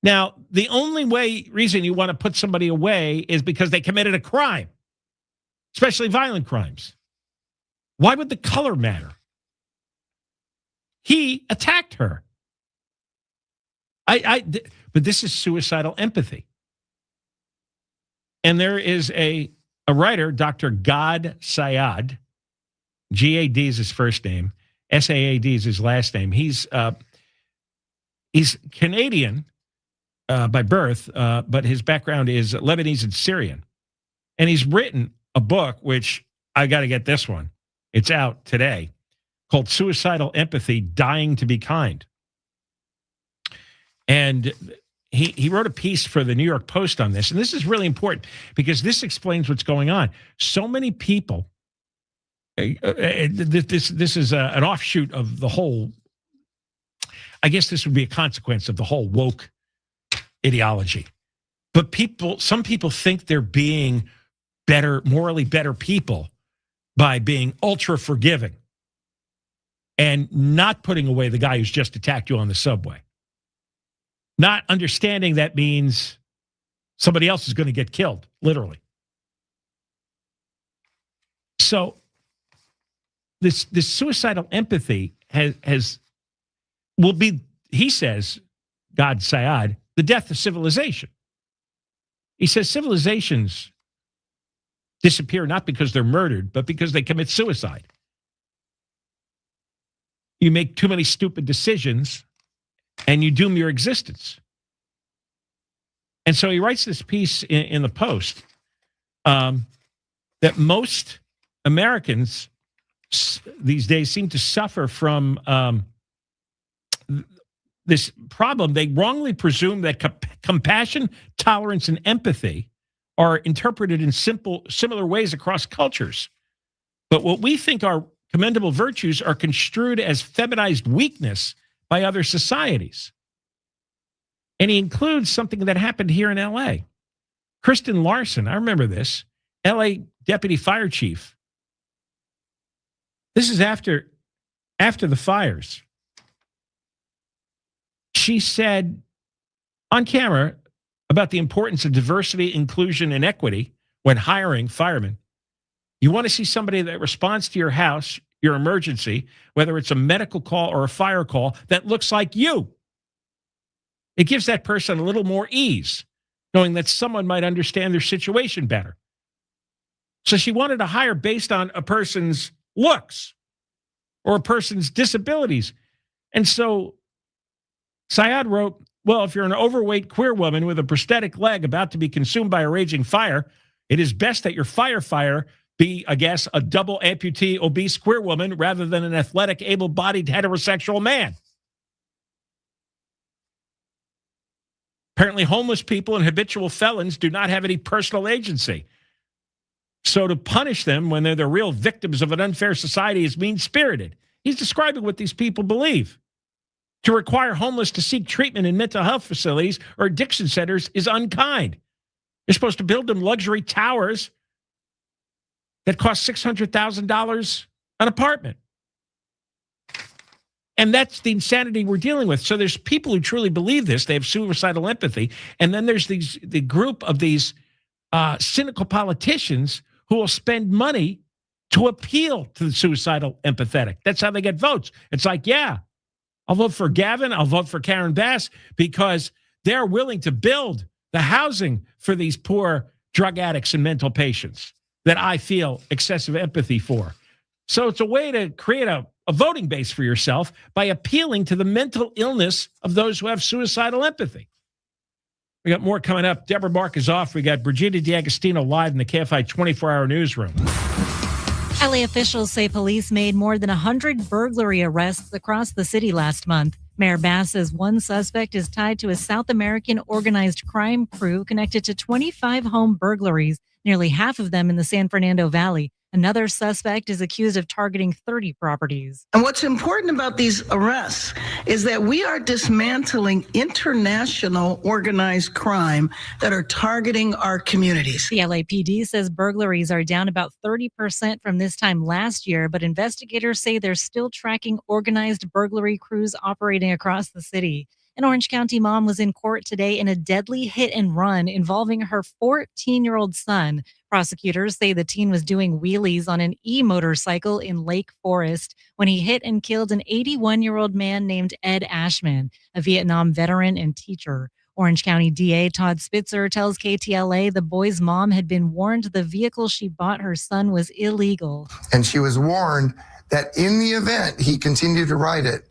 Now, the only reason you want to put somebody away is because they committed a crime, especially violent crimes. Why would the color matter? He attacked her. But this is suicidal empathy. And there is a writer, Dr. Gad Saad, G-A-D is his first name, S-A-A-D is his last name. He's Canadian by birth, but his background is Lebanese and Syrian. And he's written a book, which I got to get this one. It's out today, called Suicidal Empathy, Dying to Be Kind. And he wrote a piece for the New York Post on this. And this is really important because this explains what's going on. So many people, this is an offshoot of the whole, I guess this would be a consequence of the whole woke ideology. But some people think they're being better, morally better people by being ultra forgiving. and not putting away the guy who's just attacked you on the subway. Not understanding that means somebody else is going to get killed, literally. So this suicidal empathy will be, he says, God Syed, the death of civilization. He says civilizations disappear not because they're murdered, but because they commit suicide. You make too many stupid decisions and you doom your existence. And so he writes this piece in the Post that most Americans these days seem to suffer from this problem. They wrongly presume that compassion, tolerance, and empathy are interpreted in similar ways across cultures. But what we think are commendable virtues are construed as feminized weakness by other societies. And he includes something that happened here in L.A. Kristen Larson, I remember this, L.A. deputy fire chief. This is after the fires. She said on camera about the importance of diversity, inclusion, and equity when hiring firemen. You want to see somebody that responds to your house, your emergency, whether it's a medical call or a fire call, that looks like you. It gives that person a little more ease, knowing that someone might understand their situation better. So she wanted to hire based on a person's looks or a person's disabilities. And so Syed wrote, well, if you're an overweight queer woman with a prosthetic leg about to be consumed by a raging fire, it is best that your firefighter be, I guess, a double amputee, obese queer woman rather than an athletic, able-bodied heterosexual man. Apparently, homeless people and habitual felons do not have any personal agency. So to punish them when they're the real victims of an unfair society is mean-spirited. He's describing what these people believe. To require homeless to seek treatment in mental health facilities or addiction centers is unkind. You're supposed to build them luxury towers that cost $600,000 an apartment. And that's the insanity we're dealing with. So there's people who truly believe this. They have suicidal empathy. And then there's the group of these cynical politicians who will spend money to appeal to the suicidal empathetic. That's how they get votes. It's like, yeah, I'll vote for Gavin. I'll vote for Karen Bass because they're willing to build the housing for these poor drug addicts and mental patients that I feel excessive empathy for. So it's a way to create a voting base for yourself by appealing to the mental illness of those who have suicidal empathy. We got more coming up. Deborah Mark is off. We got Brigida D'Agostino live in the KFI 24-hour newsroom. LA officials say police made more than 100 burglary arrests across the city last month. Mayor Bass says one suspect is tied to a South American organized crime crew connected to 25 home burglaries, nearly half of them in the San Fernando Valley. Another suspect is accused of targeting 30 properties. And what's important about these arrests is that we are dismantling international organized crime that are targeting our communities. The LAPD says burglaries are down about 30% from this time last year, but investigators say they're still tracking organized burglary crews operating across the city. An Orange County mom was in court today in a deadly hit and run involving her 14-year-old son. Prosecutors say the teen was doing wheelies on an e-motorcycle in Lake Forest when he hit and killed an 81-year-old man named Ed Ashman, a Vietnam veteran and teacher. Orange County DA Todd Spitzer tells KTLA the boy's mom had been warned the vehicle she bought her son was illegal. And she was warned that in the event he continued to ride it,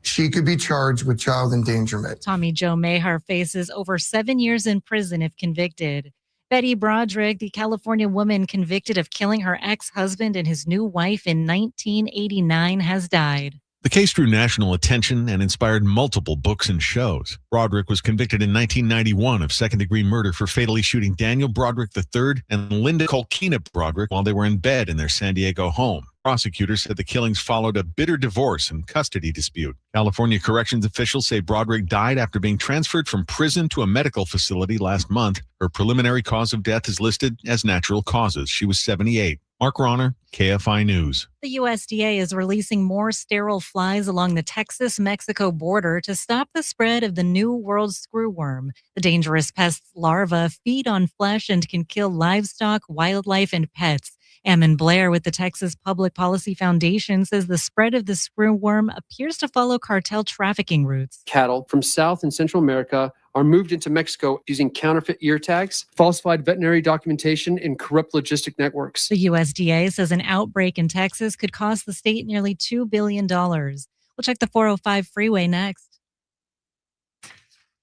she could be charged with child endangerment. Tommy Joe Mahar faces over 7 years in prison if convicted. Betty Broderick, the California woman convicted of killing her ex-husband and his new wife in 1989, has died. The case drew national attention and inspired multiple books and shows. Broderick was convicted in 1991 of second-degree murder for fatally shooting Daniel Broderick III and Linda Colquina Broderick while they were in bed in their San Diego home. Prosecutors said the killings followed a bitter divorce and custody dispute. California corrections officials say Broderick died after being transferred from prison to a medical facility last month. Her preliminary cause of death is listed as natural causes. She was 78. Mark Ronner, KFI News. The USDA is releasing more sterile flies along the Texas-Mexico border to stop the spread of the New World screwworm. The dangerous pest's larvae feed on flesh and can kill livestock, wildlife, and pets. Ammon Blair with the Texas Public Policy Foundation says the spread of the screwworm appears to follow cartel trafficking routes. Cattle from South and Central America are moved into Mexico using counterfeit ear tags, falsified veterinary documentation, and corrupt logistic networks. The USDA says an outbreak in Texas could cost the state nearly $2 billion. We'll check the 405 freeway next.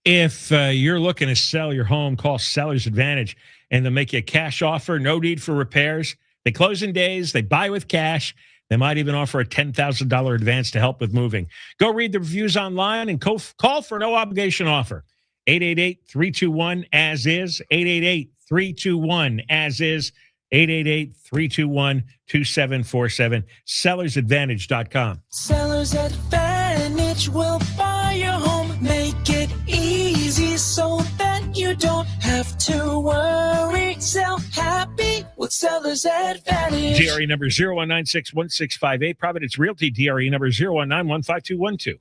If you're looking to sell your home, call Seller's Advantage, and they'll make you a cash offer, no need for repairs. They close in days. They buy with cash. They might even offer a $10,000 advance to help with moving. Go read the reviews online and call for no obligation offer. 888-321-AS-IS, 888-321-AS-IS, 888-321-2747, sellersadvantage.com. Seller's Advantage will buy your home, make it easy so that you don't have to worry. Sell happy with Seller's Advantage. DRE number 01961658, Providence Realty, DRE number 019-15212.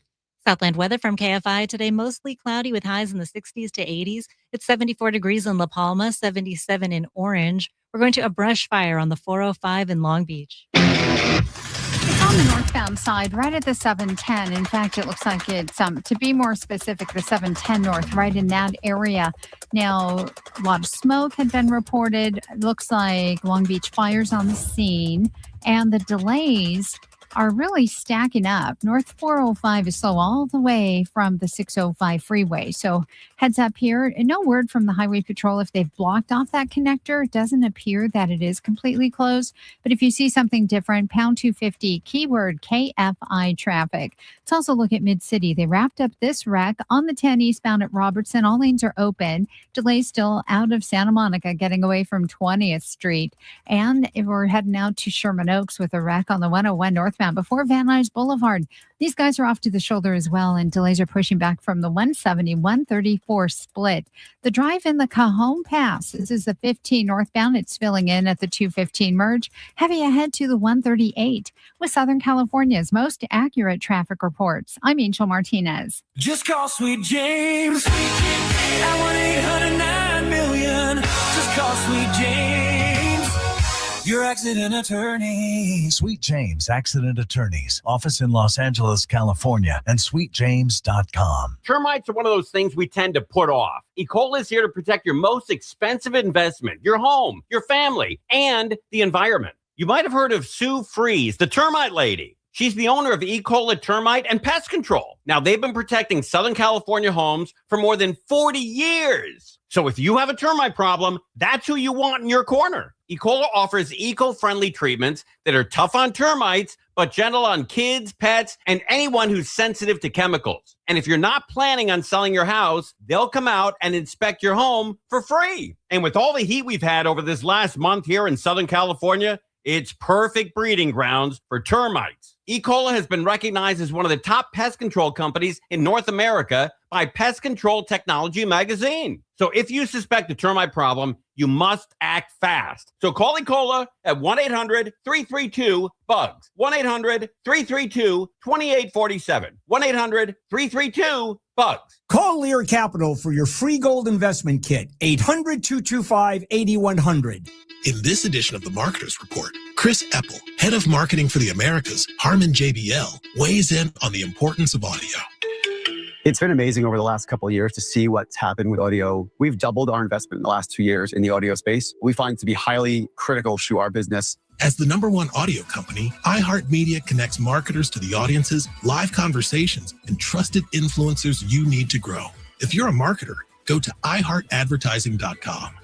Southland weather from KFI today, mostly cloudy with highs in the 60s to 80s. It's 74 degrees in La Palma, 77 in Orange. We're going to a brush fire on the 405 in Long Beach. It's on the northbound side, right at the 710. In fact, it looks like it's, to be more specific, the 710 north, right in that area. Now, a lot of smoke had been reported. It looks like Long Beach fires on the scene, and the delays are really stacking up. North 405 is slow all the way from the 605 freeway. So heads up here. And no word from the Highway Patrol if they've blocked off that connector. It doesn't appear that it is completely closed. But if you see something different, pound 250, keyword KFI traffic. Let's also look at Mid-City. They wrapped up this wreck on the 10 eastbound at Robertson. All lanes are open. Delays still out of Santa Monica, getting away from 20th Street. And if we're heading out to Sherman Oaks with a wreck on the 101 northbound before Van Nuys Boulevard. These guys are off to the shoulder as well, and delays are pushing back from the 170-134 split. The drive in the Cajon Pass. This is the 15 northbound. It's filling in at the 215 merge. Heavy ahead to the 138 with Southern California's most accurate traffic reports. I'm Angel Martinez. Just call Sweet James at 1-800-9-million. Just call Sweet James, your accident attorney. Sweet James Accident Attorneys. Office in Los Angeles, California, and sweetjames.com. Termites are one of those things we tend to put off. Ecola is here to protect your most expensive investment, your home, your family, and the environment. You might have heard of Sue Freeze, the termite lady. She's the owner of Ecola Termite and Pest Control. Now, they've been protecting Southern California homes for more than 40 years. So if you have a termite problem, that's who you want in your corner. Ecola offers eco-friendly treatments that are tough on termites, but gentle on kids, pets, and anyone who's sensitive to chemicals. And if you're not planning on selling your house, they'll come out and inspect your home for free. And with all the heat we've had over this last month here in Southern California, it's perfect breeding grounds for termites. Ecola has been recognized as one of the top pest control companies in North America by Pest Control Technology magazine. So if you suspect a termite problem, you must act fast. So call Ecola at 1-800-332-BUGS. 1-800-332-2847. 1-800-332-BUGS. Call Lear Capital for your free gold investment kit. 800-225-8100. In this edition of the Marketers Report, Chris Epple, head of marketing for the Americas, Harman JBL, weighs in on the importance of audio. It's been amazing over the last couple of years to see what's happened with audio. We've doubled our investment in the last 2 years in the audio space. We find it to be highly critical to our business. As the #1 audio company, iHeartMedia connects marketers to the audiences, live conversations, and trusted influencers you need to grow. If you're a marketer, go to iHeartAdvertising.com.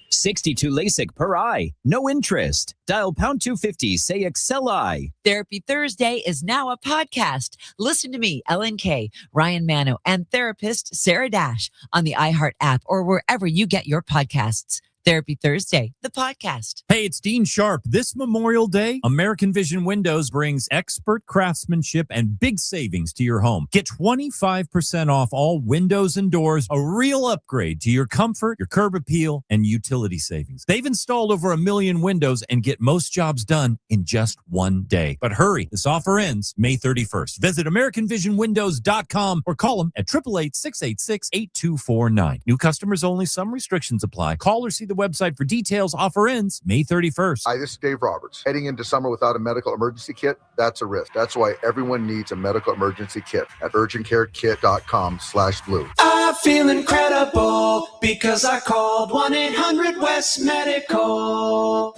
62 LASIK per eye, no interest. Dial pound 250, say Excel-I. Therapy Thursday is now a podcast. Listen to me, Ellen Kay, Ryan Mano, and therapist Sarah Dash on the iHeart app or wherever you get your podcasts. Therapy Thursday, the podcast. Hey, it's Dean Sharp. This Memorial Day, American Vision Windows brings expert craftsmanship and big savings to your home. Get 25% off all windows and doors, a real upgrade to your comfort, your curb appeal, and utility savings. They've installed over 1 million windows and get most jobs done in just one day. But hurry, this offer ends May 31st. Visit AmericanVisionWindows.com or call them at 888-686-8249. New customers only. Some restrictions apply. Call or see the website for details. Offer ends May 31st. Hi, this is Dave Roberts. Heading into summer without a medical emergency kit, that's a risk. That's why everyone needs a medical emergency kit at urgentcarekit.com/blue. I feel incredible because I called 1-800-WEST-MEDICAL.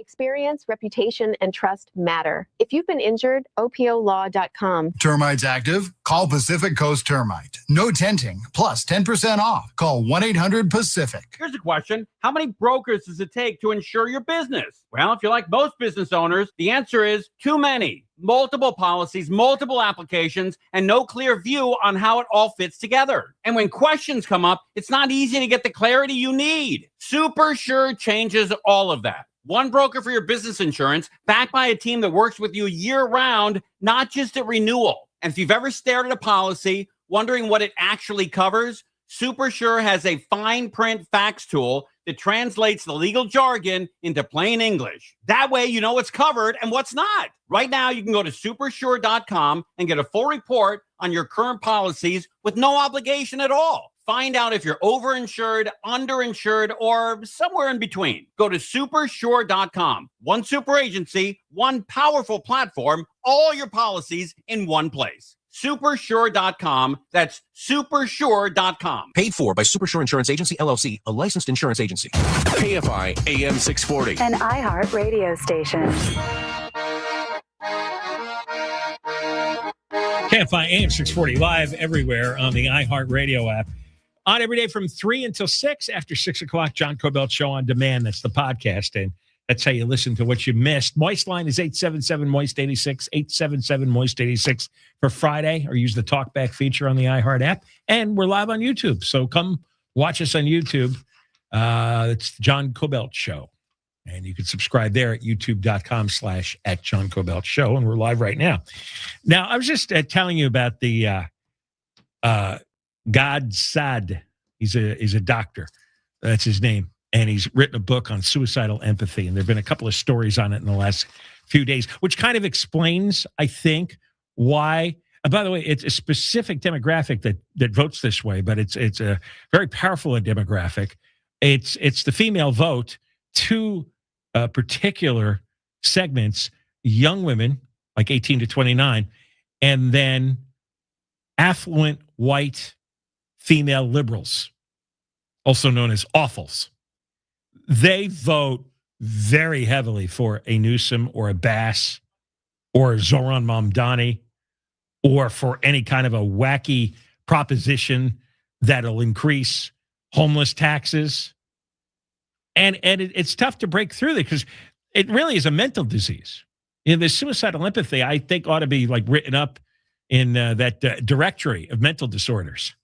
Experience, reputation, and trust matter. If you've been injured, OPOlaw.com. Termites active? Call Pacific Coast Termite. No tenting, plus 10% off. Call 1-800-PACIFIC. Here's a question. How many brokers does it take to insure your business? Well, if you're like most business owners, the answer is too many. Multiple policies, multiple applications, and no clear view on how it all fits together. And when questions come up, it's not easy to get the clarity you need. Super Sure changes all of that. One broker for your business insurance, backed by a team that works with you year-round, not just at renewal. And if you've ever stared at a policy, wondering what it actually covers, Super Sure has a fine print fax tool that translates the legal jargon into plain English. That way you know what's covered and what's not. Right now, you can go to supersure.com and get a full report on your current policies with no obligation at all. Find out if you're overinsured, underinsured, or somewhere in between. Go to supersure.com. One super agency, one powerful platform, all your policies in one place. Supersure.com. That's supersure.com. Paid for by Supersure Insurance Agency, LLC, a licensed insurance agency. KFI AM 640. An iHeart radio station. KFI AM 640 live everywhere on the iHeart Radio app. On every day from 3 until 6. After 6 o'clock, John Kobylt Show on Demand. That's the podcast. And that's how you listen to what you missed. Moist line is 877-MOIST-86, 877-MOIST-86 for Friday, or use the talkback feature on the iHeart app. And we're live on YouTube. So come watch us on YouTube. It's the John Kobylt Show. And you can subscribe there at youtube.com/@John Kobylt Show. And we're live right now. Now, I was just telling you about the God Sad. He's a doctor. That's his name. And he's written a book on suicidal empathy. And there have been a couple of stories on it in the last few days, which kind of explains, I think, why. And by the way, it's a specific demographic that votes this way, but it's a very powerful demographic. It's the female vote to particular segments, young women, like 18 to 29, and then affluent white female liberals, also known as awfuls. They vote very heavily for a Newsom or a Bass or a Zoran Mamdani or for any kind of a wacky proposition that'll increase homeless taxes. And it's tough to break through that because it really is a mental disease. You know, the suicidal empathy, I think, ought to be like written up in that directory of mental disorders.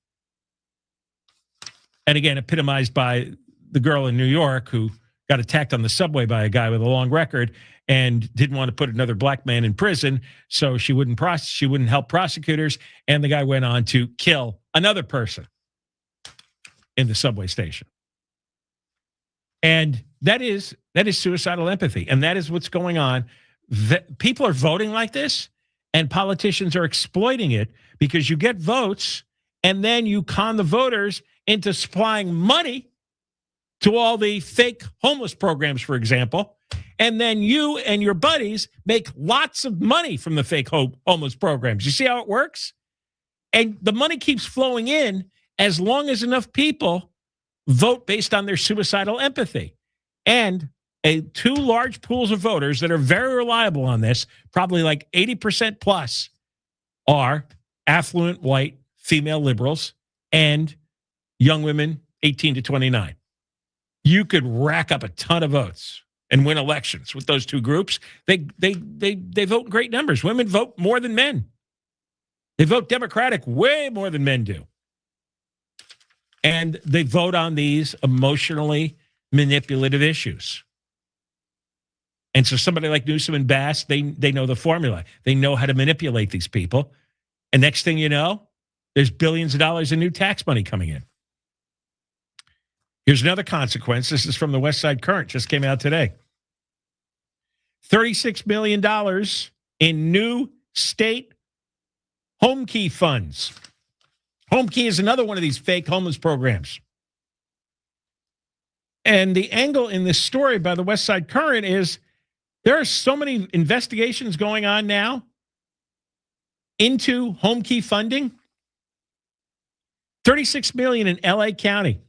And again, epitomized by the girl in New York who got attacked on the subway by a guy with a long record and didn't want to put another black man in prison, so she wouldn't help prosecutors, and the guy went on to kill another person in the subway station. And that is suicidal empathy, and that is what's going on. People are voting like this, and politicians are exploiting it because you get votes, and then you con the voters into supplying money to all the fake homeless programs, for example, and then you and your buddies make lots of money from the fake homeless programs. You see how it works? And the money keeps flowing in as long as enough people vote based on their suicidal empathy. And two large pools of voters that are very reliable on this, probably like 80% plus, are affluent white female liberals and young women 18 to 29. You could rack up a ton of votes and win elections with those two groups. They vote in great numbers. Women vote more than men. They vote Democratic way more than men do. And they vote on these emotionally manipulative issues. And so somebody like Newsom and Bass, they know the formula. They know how to manipulate these people. And next thing you know, there's billions of dollars in new tax money coming in. Here's another consequence. This is from the West Side Current, just came out today. $36 million in new state home key funds. Home key is another one of these fake homeless programs. And the angle in this story by the West Side Current is there are so many investigations going on now into home key funding. $36 million in LA County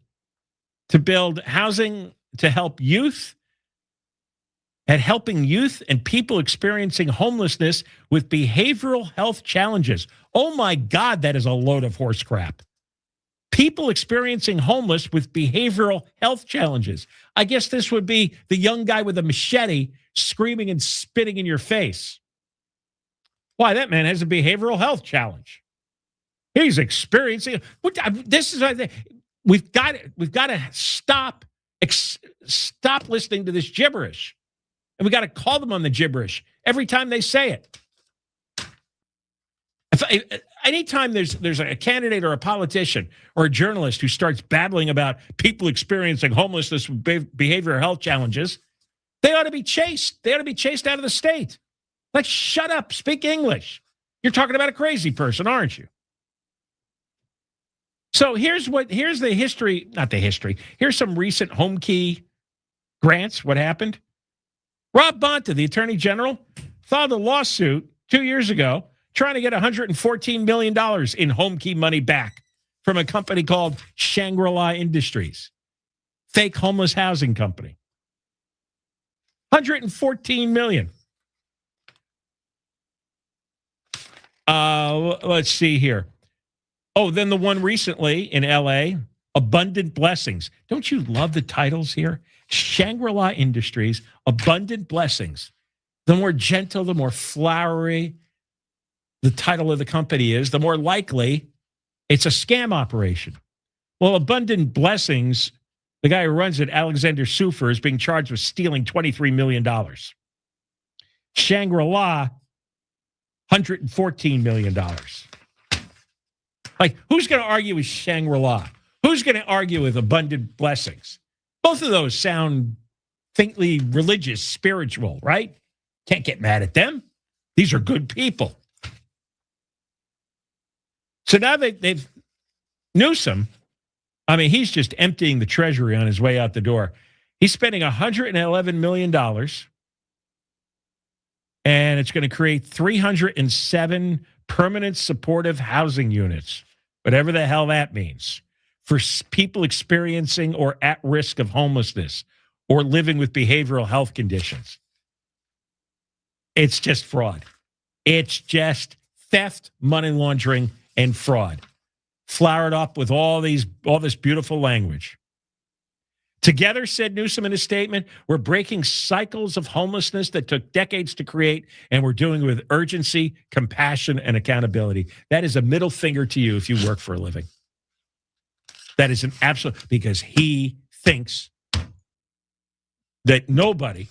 to build housing to help youth, at helping youth and people experiencing homelessness with behavioral health challenges. Oh my God, that is a load of horse crap. People experiencing homeless with behavioral health challenges. I guess this would be the young guy with a machete screaming and spitting in your face. Why, that man has a behavioral health challenge. He's experiencing. This is. We've got to stop listening to this gibberish, and we got to call them on the gibberish every time they say it. Anytime there's a candidate or a politician or a journalist who starts babbling about people experiencing homelessness with behavioral health challenges, they ought to be chased. They ought to be chased out of the state. Like, shut up, speak English. You're talking about a crazy person, aren't you? So here's the history, not the history. Here's some recent home key grants. What happened? Rob Bonta, the Attorney General, filed a lawsuit 2 years ago trying to get $114 million in home key money back from a company called Shangri-La Industries, fake homeless housing company. $114 million. Let's see here. Oh, then the one recently in LA, Abundant Blessings. Don't you love the titles here? Shangri-La Industries, Abundant Blessings. The more gentle, the more flowery the title of the company is, the more likely it's a scam operation. Well, Abundant Blessings, the guy who runs it, Alexander Sufer, is being charged with stealing $23 million. Shangri-La, $114 million. Like, who's going to argue with Shangri-La? Who's going to argue with Abundant Blessings? Both of those sound faintly religious, spiritual, right? Can't get mad at them. These are good people. So now they've Newsom, I mean, he's just emptying the treasury on his way out the door. He's spending $111 million, and it's going to create 307 permanent supportive housing units, whatever the hell that means, for people experiencing or at risk of homelessness or living with behavioral health conditions. It's just fraud. It's just theft, money laundering, and fraud, flowered up with all this beautiful language. Together, said Newsom in his statement, we're breaking cycles of homelessness that took decades to create, and we're doing it with urgency, compassion, and accountability. That is a middle finger to you if you work for a living. That is an absolute, because he thinks that nobody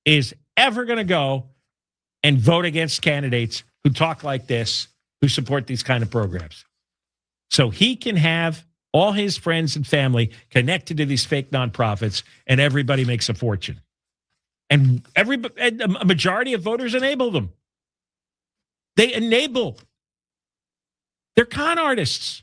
is ever going to go and vote against candidates who talk like this, who support these kind of programs. So he can have all his friends and family connected to these fake nonprofits, and everybody makes a fortune. And a majority of voters enable them. They enable. They're con artists.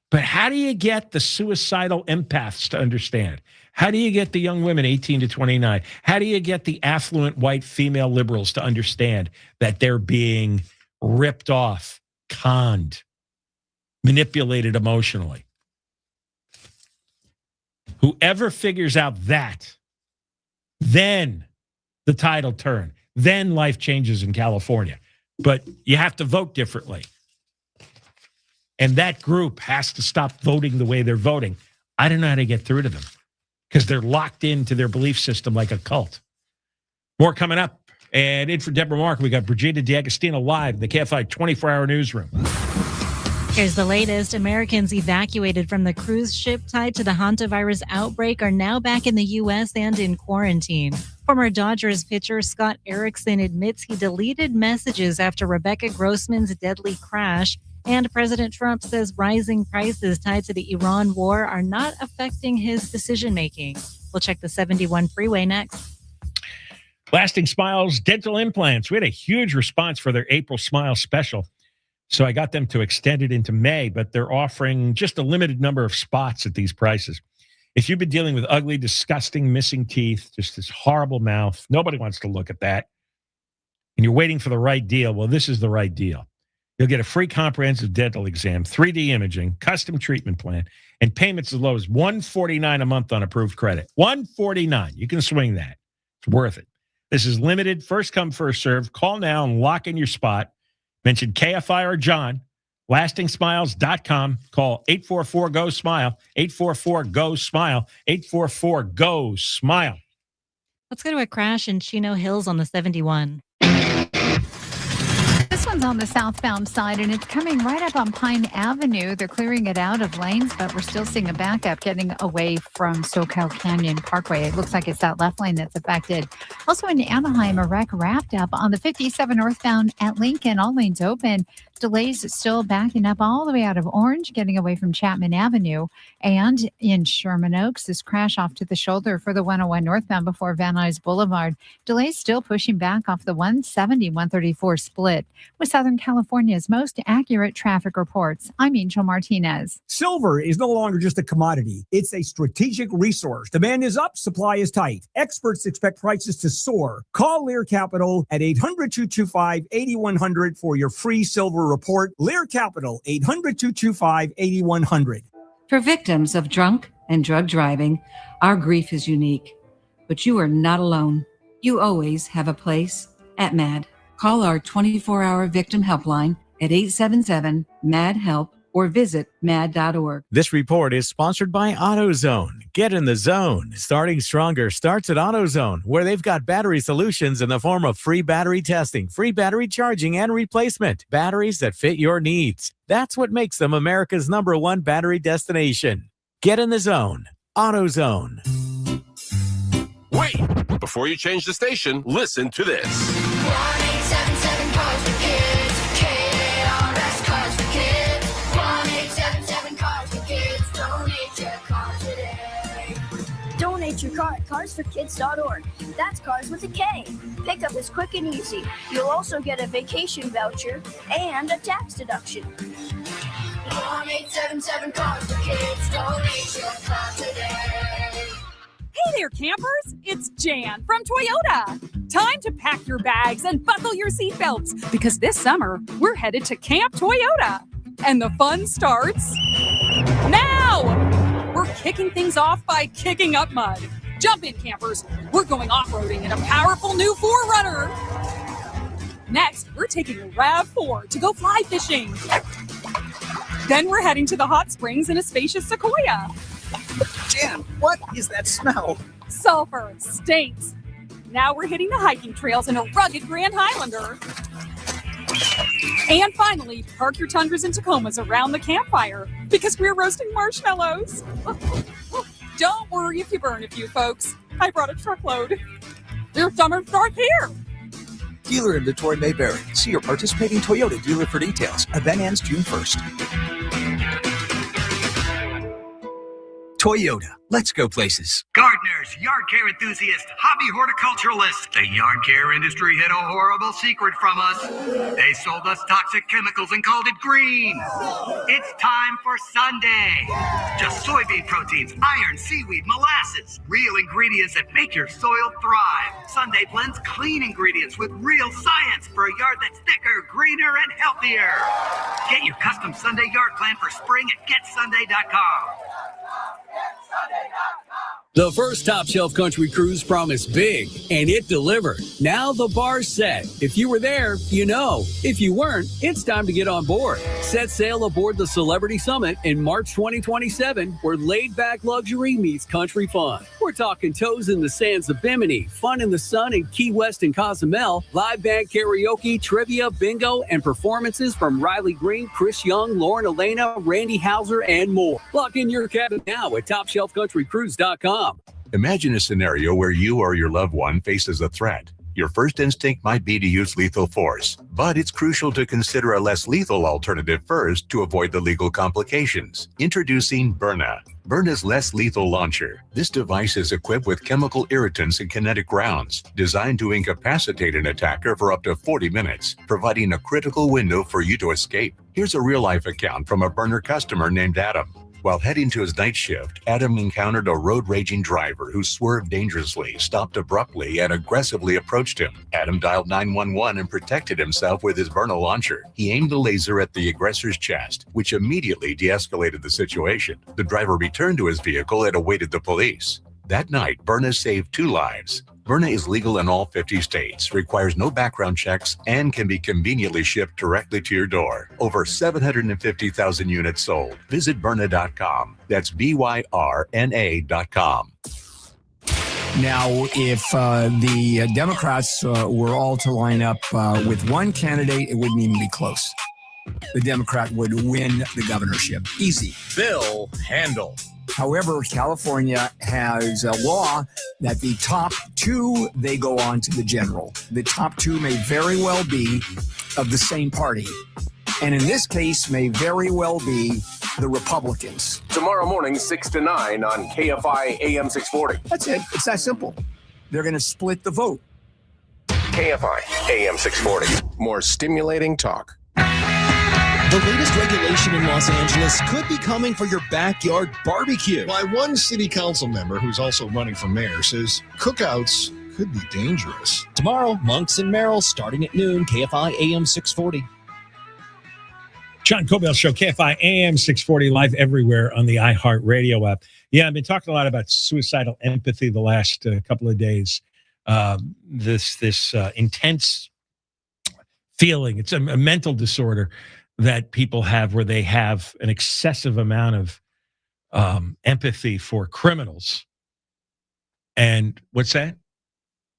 But how do you get the suicidal empaths to understand? How do you get the young women 18 to 29? How do you get the affluent white female liberals to understand that they're being ripped off, conned, manipulated emotionally? Whoever figures out that, then the tide will turn. Then life changes in California. But you have to vote differently. And that group has to stop voting the way they're voting. I don't know how to get through to them because they're locked into their belief system like a cult. More coming up. And in for Deborah Mark, we got Brigida D'Agostino live in the KFI 24-hour newsroom. Here's the latest. Americans evacuated from the cruise ship tied to the hantavirus outbreak are now back in the U.S. and in quarantine. Former Dodgers pitcher Scott Erickson admits he deleted messages after Rebecca Grossman's deadly crash. And President Trump says rising prices tied to the Iran war are not affecting his decision-making. We'll check the 71 freeway next. Lasting Smiles Dental Implants. We had a huge response for their April Smile special. So I got them to extend it into May, but they're offering just a limited number of spots at these prices. If you've been dealing with ugly, disgusting, missing teeth, just this horrible mouth, nobody wants to look at that, and you're waiting for the right deal, well, this is the right deal. You'll get a free comprehensive dental exam, 3D imaging, custom treatment plan, and payments as low as $149 a month on approved credit. $149. You can swing that. It's worth it. This is limited, first come, first serve. Call now and lock in your spot. Mention KFI or John. LastingSmiles.com. Call 844-GO-SMILE. 844-GO-SMILE. 844-GO-SMILE. Let's go to a crash in Chino Hills on the 71. This one's on the southbound side, and it's coming right up on Pine Avenue. They're clearing it out of lanes, but we're still seeing a backup getting away from SoCal Canyon Parkway. It looks like it's that left lane that's affected. Also in Anaheim, a wreck wrapped up on the 57 northbound at Lincoln. All lanes open. Delays still backing up all the way out of Orange, getting away from Chapman Avenue. And in Sherman Oaks, this crash off to the shoulder for the 101 northbound before Van Nuys Boulevard. Delays still pushing back off the 170-134 split. With Southern California's most accurate traffic reports, I'm Angel Martinez. Silver is no longer just a commodity. It's a strategic resource. Demand is up, supply is tight. Experts expect prices to soar. Call Lear Capital at 800-225-8100 for your free silver report. Lear Capital, 800-225-8100. For victims of drunk and drug driving, our grief is unique. But you are not alone. You always have a place at MAD. Call our 24-hour victim helpline at 877-MAD-HELP or visit mad.org. This report is sponsored by AutoZone. Get in the zone. Starting stronger starts at AutoZone, where they've got battery solutions in the form of free battery testing, free battery charging, and replacement. Batteries that fit your needs. That's what makes them America's #1 battery destination. Get in the zone. AutoZone. Wait! Before you change the station, listen to this. 1-877 Cars for Kids. KRS Cars for Kids. 1-877 Cars for Kids. Donate your car today. Donate your car at carsforkids.org. That's cars with a K. Pickup is quick and easy. You'll also get a vacation voucher and a tax deduction. 1-877 Cars for Kids. Donate your car today. Hey there, campers! It's Jan from Toyota. Time to pack your bags and buckle your seatbelts because this summer we're headed to Camp Toyota. And the fun starts now! We're kicking things off by kicking up mud. Jump in, campers. We're going off-roading in a powerful new 4Runner. Next, we're taking a RAV4 to go fly fishing. Then we're heading to the hot springs in a spacious Sequoia. Jan, what is that smell? Sulfur stinks. Now we're hitting the hiking trails in a rugged Grand Highlander. And finally, park your Tundras and Tacomas around the campfire because we're roasting marshmallows. Don't worry if you burn a few, folks. I brought a truckload. Your summer starts here. Dealer inventory may vary. See your participating Toyota dealer for details. Event ends June 1st. Toyota. Let's go places. Gardeners, yard care enthusiasts, hobby horticulturalists. The yard care industry hid a horrible secret from us. They sold us toxic chemicals and called it green. It's time for Sunday. Just soybean proteins, iron, seaweed, molasses. Real ingredients that make your soil thrive. Sunday blends clean ingredients with real science for a yard that's thicker, greener, and healthier. Get your custom Sunday yard plan for spring at GetSunday.com. The first Top Shelf Country Cruise promised big, and it delivered. Now the bar's set. If you were there, you know. If you weren't, it's time to get on board. Set sail aboard the Celebrity Summit in March 2027, where laid-back luxury meets country fun. We're talking toes in the sands of Bimini, fun in the sun in Key West and Cozumel, live band karaoke, trivia, bingo, and performances from Riley Green, Chris Young, Lauren Elena, Randy Hauser, and more. Lock in your cabin now at TopShelfCountryCruise.com. Imagine a scenario where you or your loved one faces a threat. Your first instinct might be to use lethal force, but it's crucial to consider a less lethal alternative first to avoid the legal complications. Introducing Byrna. Byrna's less lethal launcher. This device is equipped with chemical irritants and kinetic rounds, designed to incapacitate an attacker for up to 40 minutes, providing a critical window for you to escape. Here's a real-life account from a Byrna customer named Adam. While heading to his night shift, Adam encountered a road-raging driver who swerved dangerously, stopped abruptly, and aggressively approached him. Adam dialed 911 and protected himself with his Byrna launcher. He aimed the laser at the aggressor's chest, which immediately de-escalated the situation. The driver returned to his vehicle and awaited the police. That night, Byrna saved 2 lives. Byrna is legal in all 50 states, requires no background checks, and can be conveniently shipped directly to your door. Over 750,000 units sold. Visit Byrna.com. That's BYRNA.com. Now, if the Democrats were all to line up with one candidate, it wouldn't even be close. The Democrat would win the governorship. Easy. Bill Handel. However, California has a law that the top 2, they go on to the general. The top 2 may very well be of the same party. And in this case, may very well be the Republicans. Tomorrow morning, 6 to 9 on KFI AM 640. That's it. It's that simple. They're going to split the vote. KFI AM 640. More stimulating talk. The latest regulation in Los Angeles could be coming for your backyard barbecue. By one city council member who's also running for mayor says cookouts could be dangerous. Tomorrow, Monks and Merrill starting at noon, KFI AM 640. John Kobylt Show, KFI AM 640, live everywhere on the iHeartRadio app. Yeah, I've been talking a lot about suicidal empathy the last couple of days. This intense feeling, it's a mental disorder that people have where they have an excessive amount of empathy for criminals. And what's that?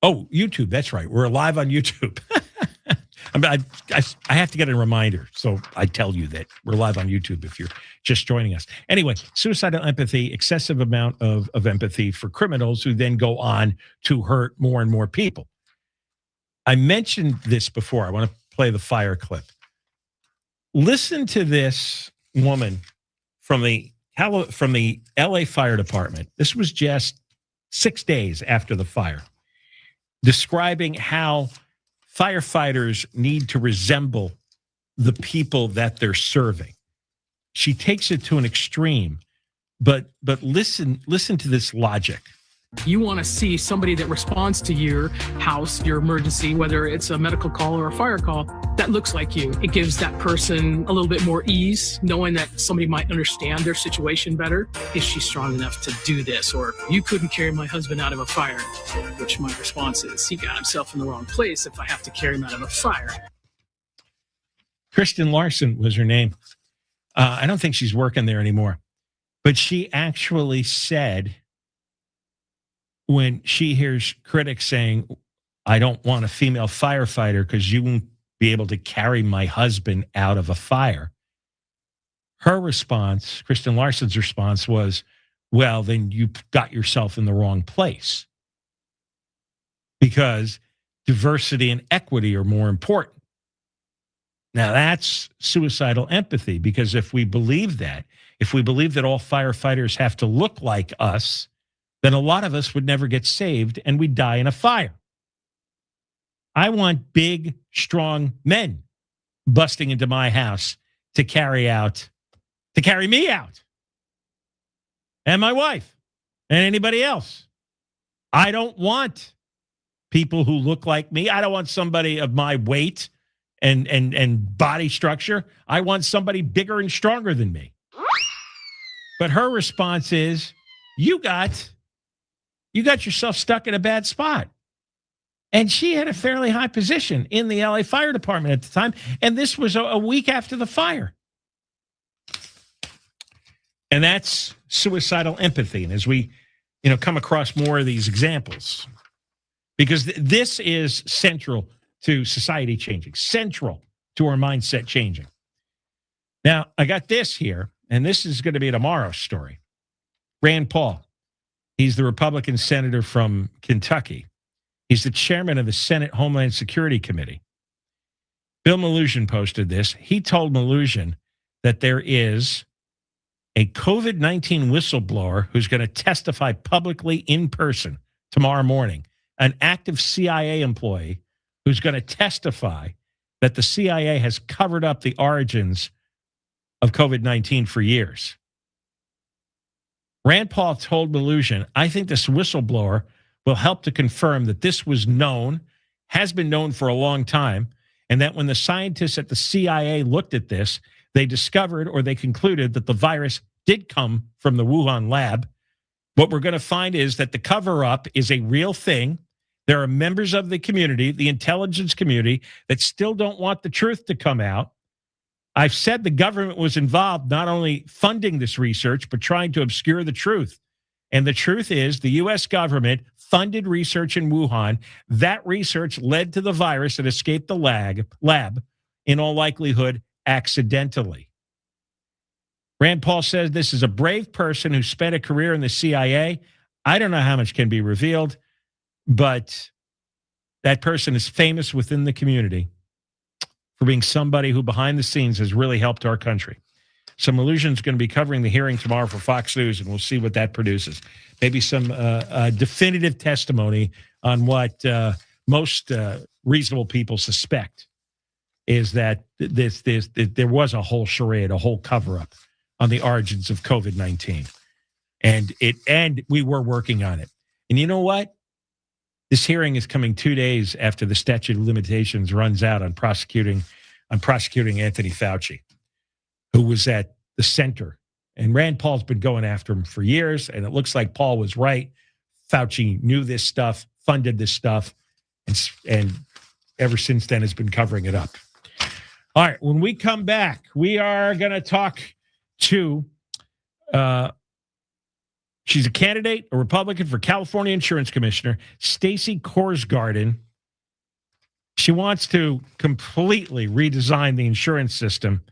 Oh, YouTube. That's right. We're live on YouTube. I have to get a reminder. So I tell you that we're live on YouTube if you're just joining us. Anyway, suicidal empathy, excessive amount of empathy for criminals who then go on to hurt more and more people. I mentioned this before. I want to play the fire clip. Listen to this woman from the LA Fire Department. This was just 6 days after the fire, describing how firefighters need to resemble the people that they're serving. She takes it to an extreme, but listen to this logic. You want to see somebody that responds to your house, your emergency, whether it's a medical call or a fire call, that looks like you. It gives that person a little bit more ease, knowing that somebody might understand their situation better. Is she strong enough to do this? Or you couldn't carry my husband out of a fire, which my response is, he got himself in the wrong place if I have to carry him out of a fire. Kristen Larson was her name. I don't think she's working there anymore. But she actually said, when she hears critics saying, I don't want a female firefighter because you won't be able to carry my husband out of a fire. Her response, Kristen Larson's response was, well, then you got yourself in the wrong place because diversity and equity are more important. Now that's suicidal empathy, because if we believe that all firefighters have to look like us, then a lot of us would never get saved and we'd die in a fire. I want big, strong men busting into my house to carry me out. And my wife and anybody else. I don't want people who look like me. I don't want somebody of my weight and body structure. I want somebody bigger and stronger than me. But her response is, you got you got yourself stuck in a bad spot. And she had a fairly high position in the LA Fire Department at the time. And this was a week after the fire. And that's suicidal empathy. And as we, come across more of these examples, because this is central to society changing, central to our mindset changing. Now, I got this here, and this is going to be tomorrow's story. Rand Paul, he's the Republican senator from Kentucky. He's the chairman of the Senate Homeland Security Committee. Bill Melugin posted this. He told Melugin that there is a COVID-19 whistleblower who's going to testify publicly in person tomorrow morning, an active CIA employee who's going to testify that the CIA has covered up the origins of COVID-19 for years. Rand Paul told Melugin, I think this whistleblower will help to confirm that this was known, has been known for a long time, and that when the scientists at the CIA looked at this, they discovered or they concluded that the virus did come from the Wuhan lab. What we're going to find is that the cover-up is a real thing. There are members of the community, the intelligence community, that still don't want the truth to come out. I've said the government was involved not only funding this research, but trying to obscure the truth. And the truth is the U.S. government funded research in Wuhan. That research led to the virus that escaped the lab, in all likelihood, accidentally. Rand Paul says this is a brave person who spent a career in the CIA. I don't know how much can be revealed, but that person is famous within the community for being somebody who behind the scenes has really helped our country. So Melugin's going to be covering the hearing tomorrow for Fox News, and we'll see what that produces. Maybe some definitive testimony on what most reasonable people suspect is that there was a whole charade, a whole cover-up on the origins of COVID-19. And we were working on it. And you know what? This hearing is coming 2 days after the statute of limitations runs out on prosecuting Anthony Fauci, who was at the center. And Rand Paul's been going after him for years, and it looks like Paul was right. Fauci knew this stuff, funded this stuff, and ever since then has been covering it up. All right, when we come back, we are going to talk to she's a candidate, a Republican for California Insurance Commissioner, Stacey Korsgarden. She wants to completely redesign the insurance system,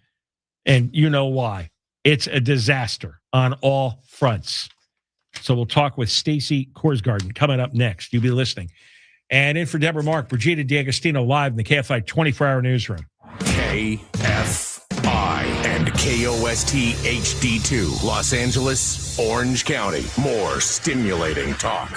and you know why. It's a disaster on all fronts. So we'll talk with Stacey Korsgarden coming up next. You'll be listening. And in for Deborah Mark, Brigida D'Agostino live in the KFI 24-hour newsroom. KFI and KOST HD2, Los Angeles, Orange County. More stimulating talk.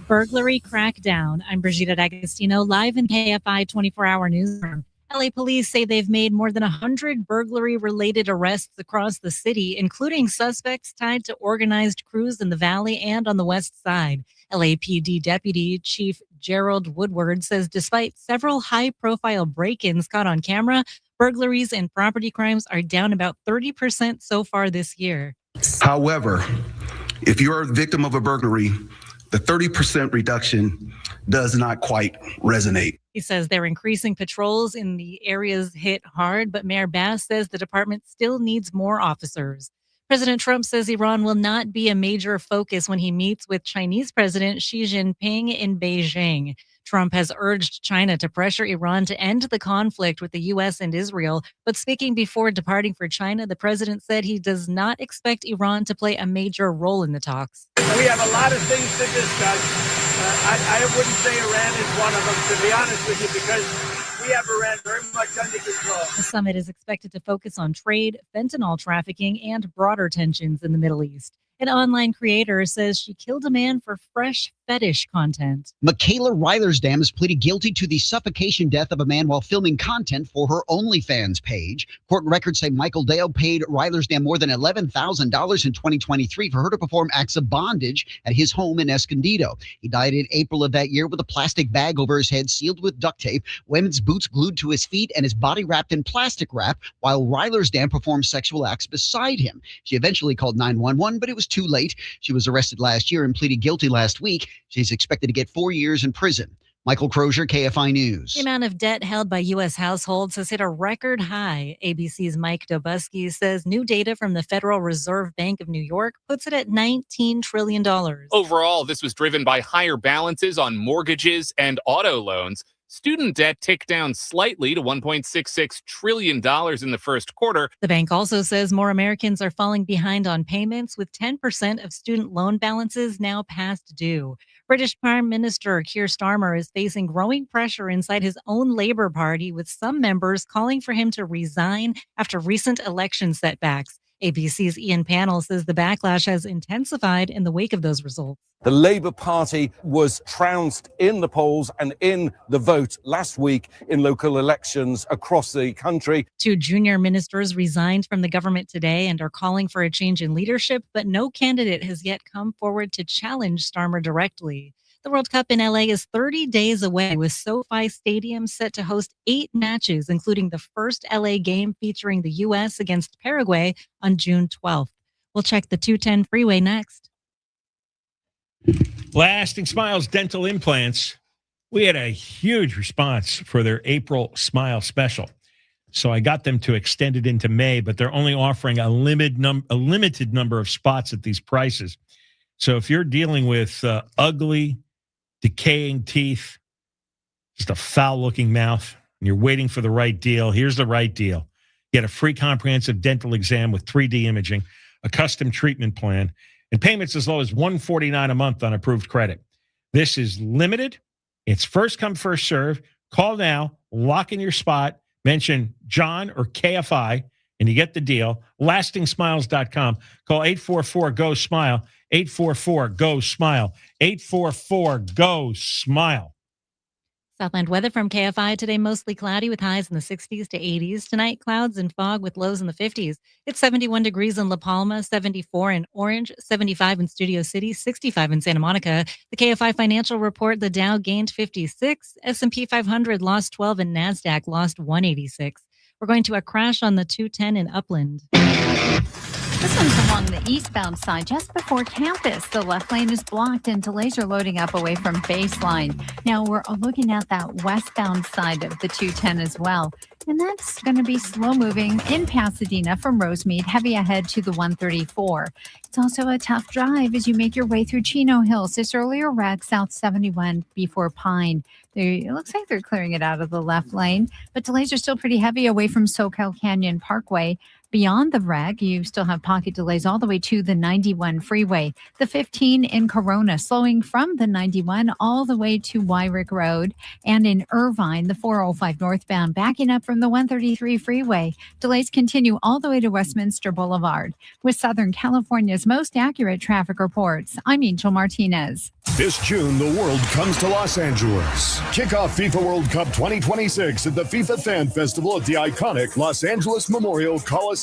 Burglary crackdown. I'm Brigida D'Agostino, live in KFI 24-hour newsroom. LA police say they've made more than 100 burglary-related arrests across the city, including suspects tied to organized crews in the Valley and on the West Side. LAPD Deputy Chief Gerald Woodward says despite several high-profile break-ins caught on camera, burglaries and property crimes are down about 30% so far this year. However, if you're a victim of a burglary, the 30% reduction does not quite resonate. He says they're increasing patrols in the areas hit hard, but Mayor Bass says the department still needs more officers. President Trump says Iran will not be a major focus when he meets with Chinese President Xi Jinping in Beijing. Trump has urged China to pressure Iran to end the conflict with the U.S. and Israel. But speaking before departing for China, the president said he does not expect Iran to play a major role in the talks. We have a lot of things to discuss. I wouldn't say Iran is one of them, to be honest with you, because we have Iran very much under control. The summit is expected to focus on trade, fentanyl trafficking, and broader tensions in the Middle East. An online creator says she killed a man for fresh fetish content. Michaela Reilersdam has pleaded guilty to the suffocation death of a man while filming content for her OnlyFans page. Court records say Michael Dale paid Reilersdam more than $11,000 in 2023 for her to perform acts of bondage at his home in Escondido. He died in April of that year with a plastic bag over his head sealed with duct tape, women's boots glued to his feet, and his body wrapped in plastic wrap while Reilersdam performed sexual acts beside him. She eventually called 911, but it was too late. She was arrested last year and pleaded guilty last week. She's expected to get 4 years in prison. Michael Crozier, KFI News. The amount of debt held by U.S. households has hit a record high. ABC's Mike Dobusky says new data from the Federal Reserve Bank of New York puts it at $19 trillion. Overall, this was driven by higher balances on mortgages and auto loans. Student debt ticked down slightly to $1.66 trillion in the first quarter. The bank also says more Americans are falling behind on payments, with 10% of student loan balances now past due. British Prime Minister Keir Starmer is facing growing pressure inside his own Labour Party, with some members calling for him to resign after recent election setbacks. ABC's Ian Pannell says the backlash has intensified in the wake of those results. The Labour Party was trounced in the polls and in the vote last week in local elections across the country. 2 junior ministers resigned from the government today and are calling for a change in leadership, but no candidate has yet come forward to challenge Starmer directly. The World Cup in LA is 30 days away, with SoFi Stadium set to host 8 matches, including the first LA game featuring the U.S. against Paraguay on June 12th. We'll check the 210 freeway next. Lasting Smiles Dental Implants. We had a huge response for their April Smile special. So I got them to extend it into May, but they're only offering a limited number of spots at these prices. So if you're dealing with ugly, decaying teeth, just a foul-looking mouth, and you're waiting for the right deal, here's the right deal. Get a free comprehensive dental exam with 3D imaging, a custom treatment plan, and payments as low as $149 a month on approved credit. This is limited. It's first come, first serve. Call now, lock in your spot, mention John or KFI, and you get the deal. LastingSmiles.com. Call 844-GO-SMILE, 844-GO-SMILE, 844-GO-SMILE. Southland weather from KFI today, mostly cloudy with highs in the 60s to 80s. Tonight, clouds and fog with lows in the 50s. It's 71 degrees in La Palma, 74 in Orange, 75 in Studio City, 65 in Santa Monica. The KFI financial report, the Dow gained 56, S&P 500 lost 12, and NASDAQ lost 186. We're going to a crash on the 210 in Upland. This one's along the eastbound side, just before campus. The left lane is blocked and delays are loading up away from Baseline. Now we're looking at that westbound side of the 210 as well. And that's going to be slow moving in Pasadena from Rosemead, heavy ahead to the 134. It's also a tough drive as you make your way through Chino Hills. This earlier wreck, South 71 before Pine. It looks like they're clearing it out of the left lane, but delays are still pretty heavy away from Soquel Canyon Parkway. Beyond the wreck, you still have pocket delays all the way to the 91 freeway. The 15 in Corona, slowing from the 91 all the way to Wyrick Road. And in Irvine, the 405 northbound, backing up from the 133 freeway. Delays continue all the way to Westminster Boulevard. With Southern California's most accurate traffic reports, I'm Angel Martinez. This June, the world comes to Los Angeles. Kick off FIFA World Cup 2026 at the FIFA Fan Festival at the iconic Los Angeles Memorial Coliseum.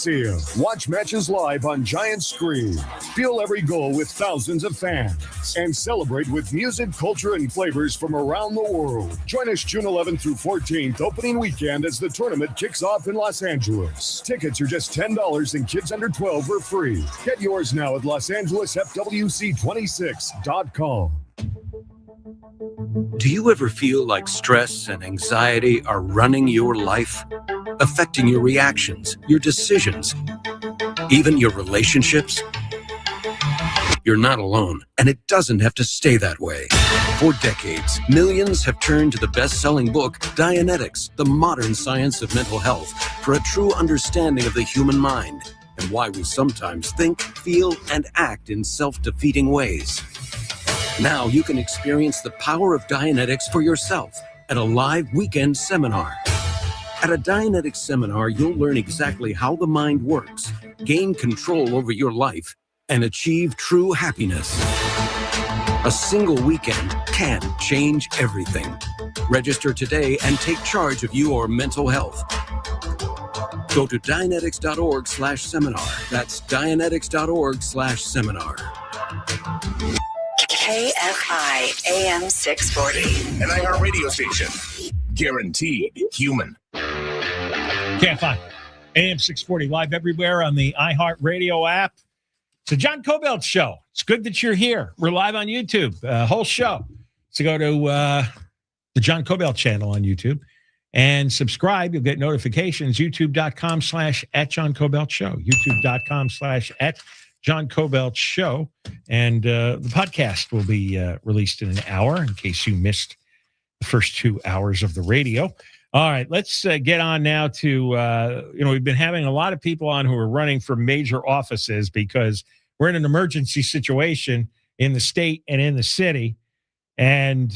Watch matches live on giant screens. Feel every goal with thousands of fans. And celebrate with music, culture, and flavors from around the world. Join us June 11th through 14th, opening weekend, as the tournament kicks off in Los Angeles. Tickets are just $10 and kids under 12 are free. Get yours now at LosAngelesFWC26.com. Do you ever feel like stress and anxiety are running your life, affecting your reactions, your decisions, even your relationships? You're not alone, and it doesn't have to stay that way. For decades, millions have turned to the best-selling book, Dianetics, The Modern Science of Mental Health, for a true understanding of the human mind and why we sometimes think, feel, and act in self-defeating ways. Now you can experience the power of Dianetics for yourself at a live weekend seminar. At a Dianetics seminar, you'll learn exactly how the mind works, gain control over your life, and achieve true happiness. A single weekend can change everything. Register today and take charge of your mental health. Go to Dianetics.org/seminar. That's Dianetics.org/seminar. KFI AM 640. An iHeart radio station. Guaranteed human. KFI AM 640 live everywhere on the iHeart Radio app. It's the John Kobylt Show. It's good that you're here. We're live on YouTube, whole show. So go to the John Kobylt channel on YouTube and subscribe. You'll get notifications. YouTube.com/@John Kobylt Show. YouTube.com/@John Kobylt Show. And the podcast will be released in an hour in case you missed the first 2 hours of the radio. All right, let's get on now to, we've been having a lot of people on who are running for major offices because we're in an emergency situation in the state and in the city. And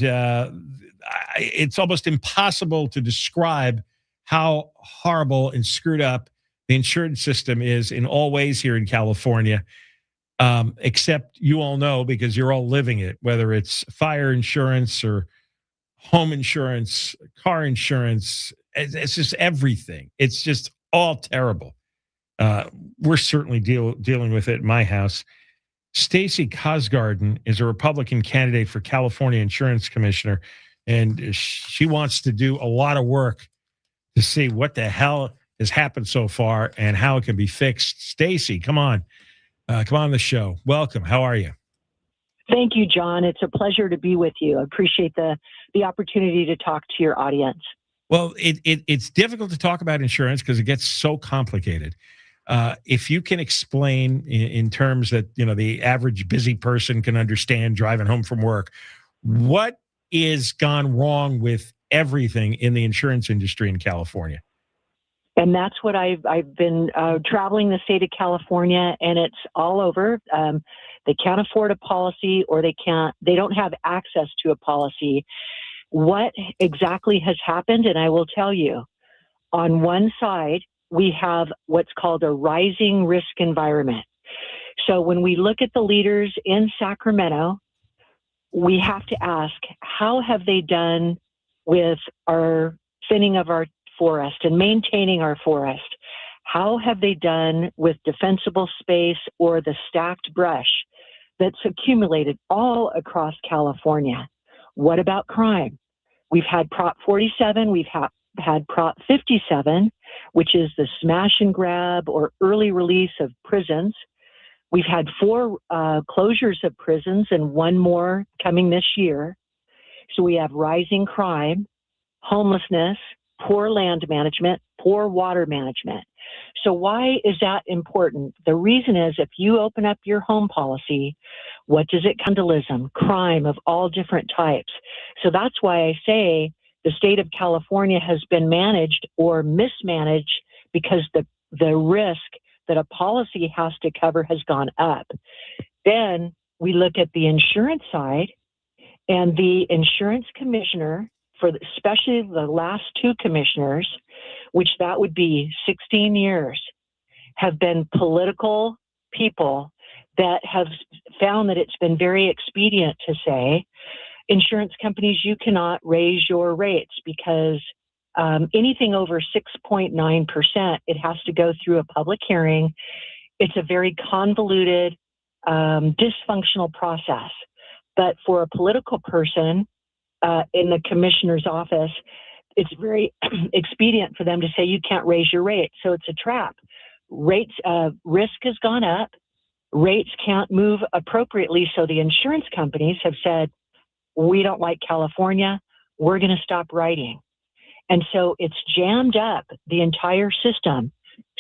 it's almost impossible to describe how horrible and screwed up the insurance system is in all ways here in California, except you all know because you're all living it, whether it's fire insurance or home insurance, car insurance. It's just everything. It's just all terrible. We're certainly dealing with it in my house. Stacey Cosgarden is a Republican candidate for California Insurance Commissioner, and she wants to do a lot of work to see what the hell has happened so far and how it can be fixed. Stacey, come on the show. Welcome. How are you? Thank you, John. It's a pleasure to be with you. I appreciate the opportunity to talk to your audience. Well, it's difficult to talk about insurance because it gets so complicated. If you can explain in terms that, the average busy person can understand driving home from work, what is gone wrong with everything in the insurance industry in California? And that's what I've been traveling the state of California, and it's all over. They can't afford a policy, or they don't have access to a policy. What exactly has happened? And I will tell you, on one side, we have what's called a rising risk environment. So when we look at the leaders in Sacramento, we have to ask, how have they done with our thinning of our forest and maintaining our forest? How have they done with defensible space or the stacked brush that's accumulated all across California? What about crime? We've had Prop 47, we've had Prop 57, which is the smash and grab or early release of prisons. We've had 4 closures of prisons and 1 more coming this year. So we have rising crime, homelessness, poor land management, poor water management. So why is that important? The reason is if you open up your home policy, what does it vandalism, crime of all different types. So that's why I say the state of California has been managed or mismanaged because the risk that a policy has to cover has gone up. Then we look at the insurance side, and the insurance commissioner, for especially the last 2 commissioners, which that would be 16 years, have been political people that have found that it's been very expedient to say, insurance companies, you cannot raise your rates because anything over 6.9%, it has to go through a public hearing. It's a very convoluted, dysfunctional process. But for a political person in the commissioner's office, it's very expedient for them to say you can't raise your rate. So it's a trap. Rates, risk has gone up. Rates can't move appropriately. So the insurance companies have said, we don't like California. We're going to stop writing. And so it's jammed up the entire system.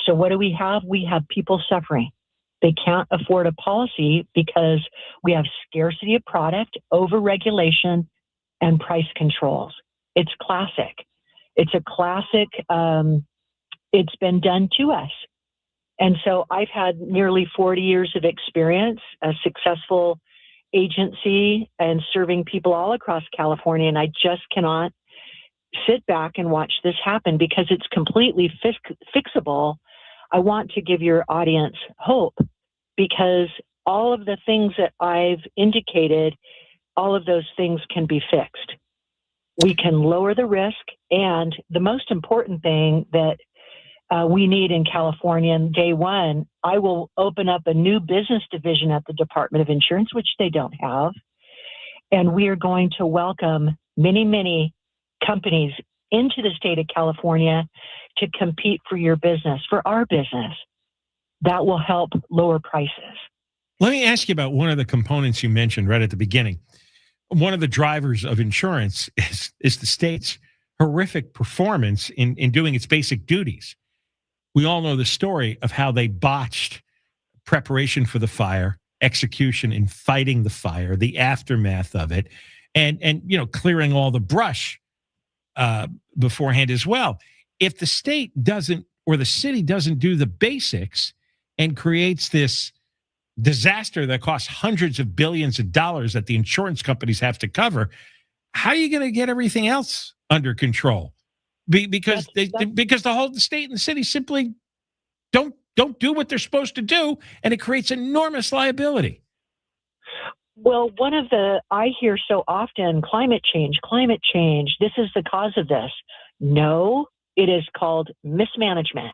So what do we have? We have people suffering. They can't afford a policy because we have scarcity of product, overregulation, and price controls. It's classic. It's a classic. It's been done to us. And so I've had nearly 40 years of experience, a successful agency, and serving people all across California. And I just cannot sit back and watch this happen because it's completely fixable. I want to give your audience hope because all of the things that I've indicated all of those things can be fixed. We can lower the risk, and the most important thing that we need in California, and day one, I will open up a new business division at the Department of Insurance, which they don't have, and we are going to welcome many, many companies into the state of California to compete for your business, for our business. That will help lower prices. Let me ask you about one of the components you mentioned right at the beginning. One of the drivers of insurance is the state's horrific performance in doing its basic duties. We all know the story of how they botched preparation for the fire, execution in fighting the fire, the aftermath of it, and clearing all the brush beforehand as well. If the state doesn't, or the city doesn't do the basics and creates this disaster that costs hundreds of billions of dollars that the insurance companies have to cover, how are you going to get everything else under control? Because the state and the city simply don't do what they're supposed to do, and it creates enormous liability. Well, I hear so often, climate change, this is the cause of this. No, it is called mismanagement.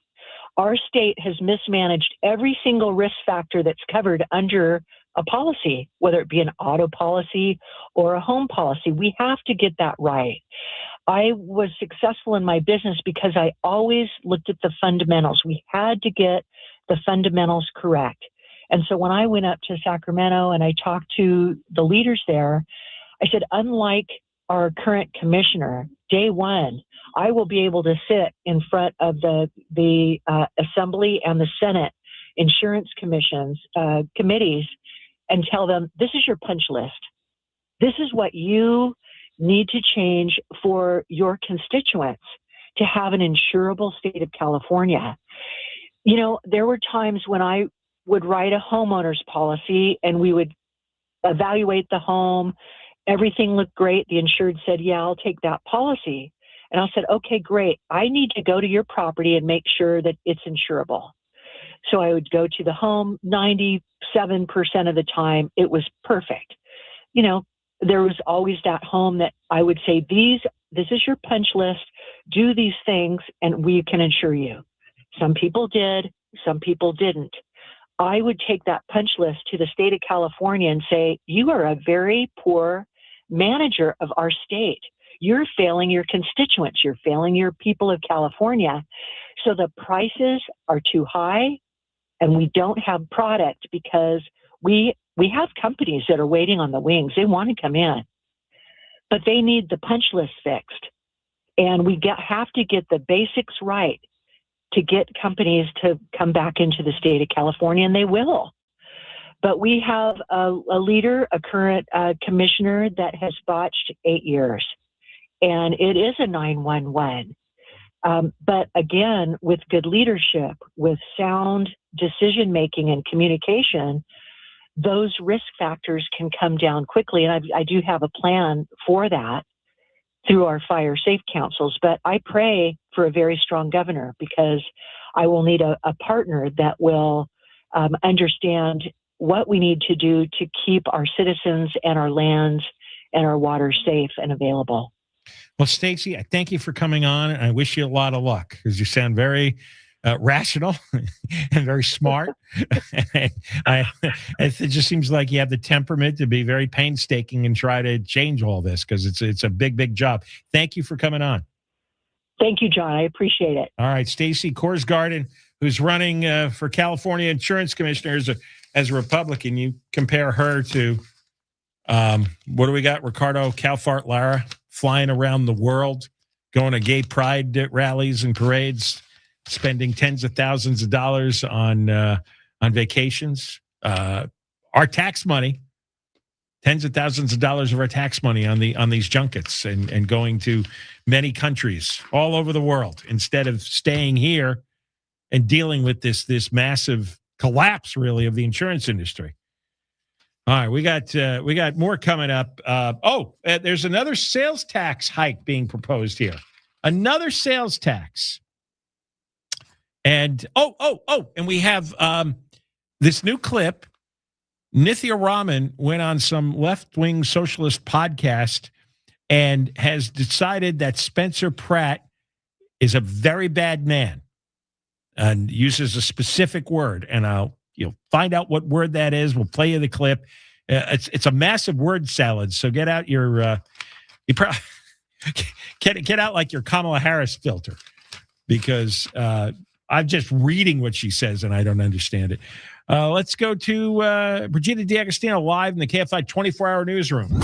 Our state has mismanaged every single risk factor that's covered under a policy, whether it be an auto policy or a home policy. We have to get that right. I was successful in my business because I always looked at the fundamentals. We had to get the fundamentals correct. And so when I went up to Sacramento and I talked to the leaders there, I said, unlike our current commissioner, day one, I will be able to sit in front of the Assembly and the Senate insurance committees and tell them, this is your punch list. This is what you need to change for your constituents to have an insurable state of California. There were times when I would write a homeowner's policy and we would evaluate the home. Everything looked great. The insured said, yeah, I'll take that policy. And I said, okay, great. I need to go to your property and make sure that it's insurable. So I would go to the home. 97% of the time, it was perfect. There was always that home that I would say, this is your punch list. Do these things and we can insure you. Some people did, some people didn't. I would take that punch list to the state of California and say, you are a very poor manager of our state. You're failing your constituents. You're failing your people of California. So the prices are too high and we don't have product because we have companies that are waiting on the wings. They want to come in, but they need the punch list fixed. And we have to get the basics right to get companies to come back into the state of California, and they will. But we have a leader, a current commissioner that has botched 8 years, and it is a 911. But again, with good leadership, with sound decision-making and communication, those risk factors can come down quickly. And I do have a plan for that through our fire safe councils. But I pray for a very strong governor because I will need a partner that will understand what we need to do to keep our citizens and our lands and our water safe and available. Well, Stacey, I thank you for coming on, and I wish you a lot of luck because you sound very rational and very smart. It just seems like you have the temperament to be very painstaking and try to change all this because it's a big, big job. Thank you for coming on. Thank you, John. I appreciate it. All right, Stacey Korsgarden, who's running for California Insurance Commissioner as a Republican. You compare her to, what do we got? Ricardo Calfart Lara flying around the world, going to gay pride rallies and parades, spending tens of thousands of dollars on vacations. Our tax money, tens of thousands of dollars of our tax money on these junkets and going to many countries all over the world instead of staying here and dealing with this massive collapse, really, of the insurance industry. All right, we got more coming up. There's another sales tax hike being proposed here. Another sales tax. And and we have this new clip. Nithya Raman went on some left-wing socialist podcast and has decided that Spencer Pratt is a very bad man and uses a specific word. And I'll find out what word that is. We'll play you the clip. It's a massive word salad. So get out your get out like your Kamala Harris filter, because I'm just reading what she says and I don't understand it. Let's go to Brigida D'Agostino live in the KFI 24-hour newsroom.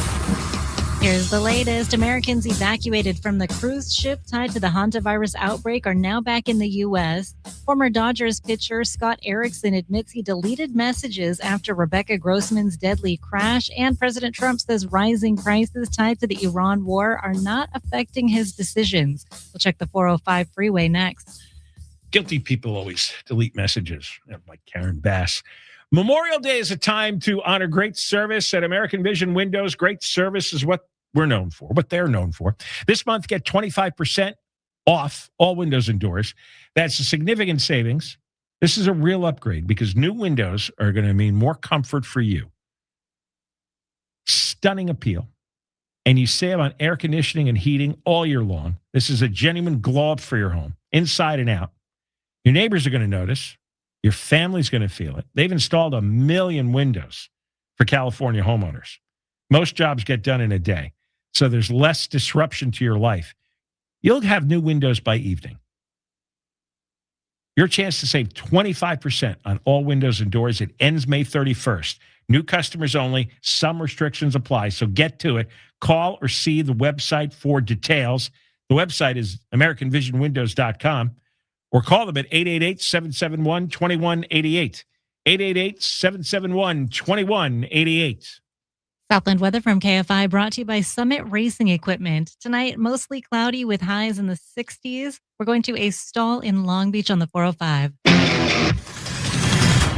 Here's the latest. Americans evacuated from the cruise ship tied to the hantavirus outbreak are now back in the U.S. Former Dodgers pitcher Scott Erickson admits he deleted messages after Rebecca Grossman's deadly crash, and President Trump says rising prices tied to the Iran war are not affecting his decisions. We'll check the 405 freeway next. Guilty people always delete messages, like Karen Bass. Memorial Day is a time to honor great service at American Vision Windows. Great service is what we're known for, what they're known for. This month, get 25% off all windows and doors. That's a significant savings. This is a real upgrade because new windows are going to mean more comfort for you. Stunning appeal. And you save on air conditioning and heating all year long. This is a genuine glow up for your home, inside and out. Your neighbors are going to notice. Your family's going to feel it. They've installed 1 million windows for California homeowners. Most jobs get done in a day, so there's less disruption to your life. You'll have new windows by evening. Your chance to save 25% on all windows and doors. It ends May 31st. New customers only. Some restrictions apply, so get to it. Call or see the website for details. The website is AmericanVisionWindows.com. Or call them at 888-771-2188. 888-771-2188. Southland weather from KFI brought to you by Summit Racing Equipment. Tonight, mostly cloudy with highs in the 60s. We're going to a stall in Long Beach on the 405.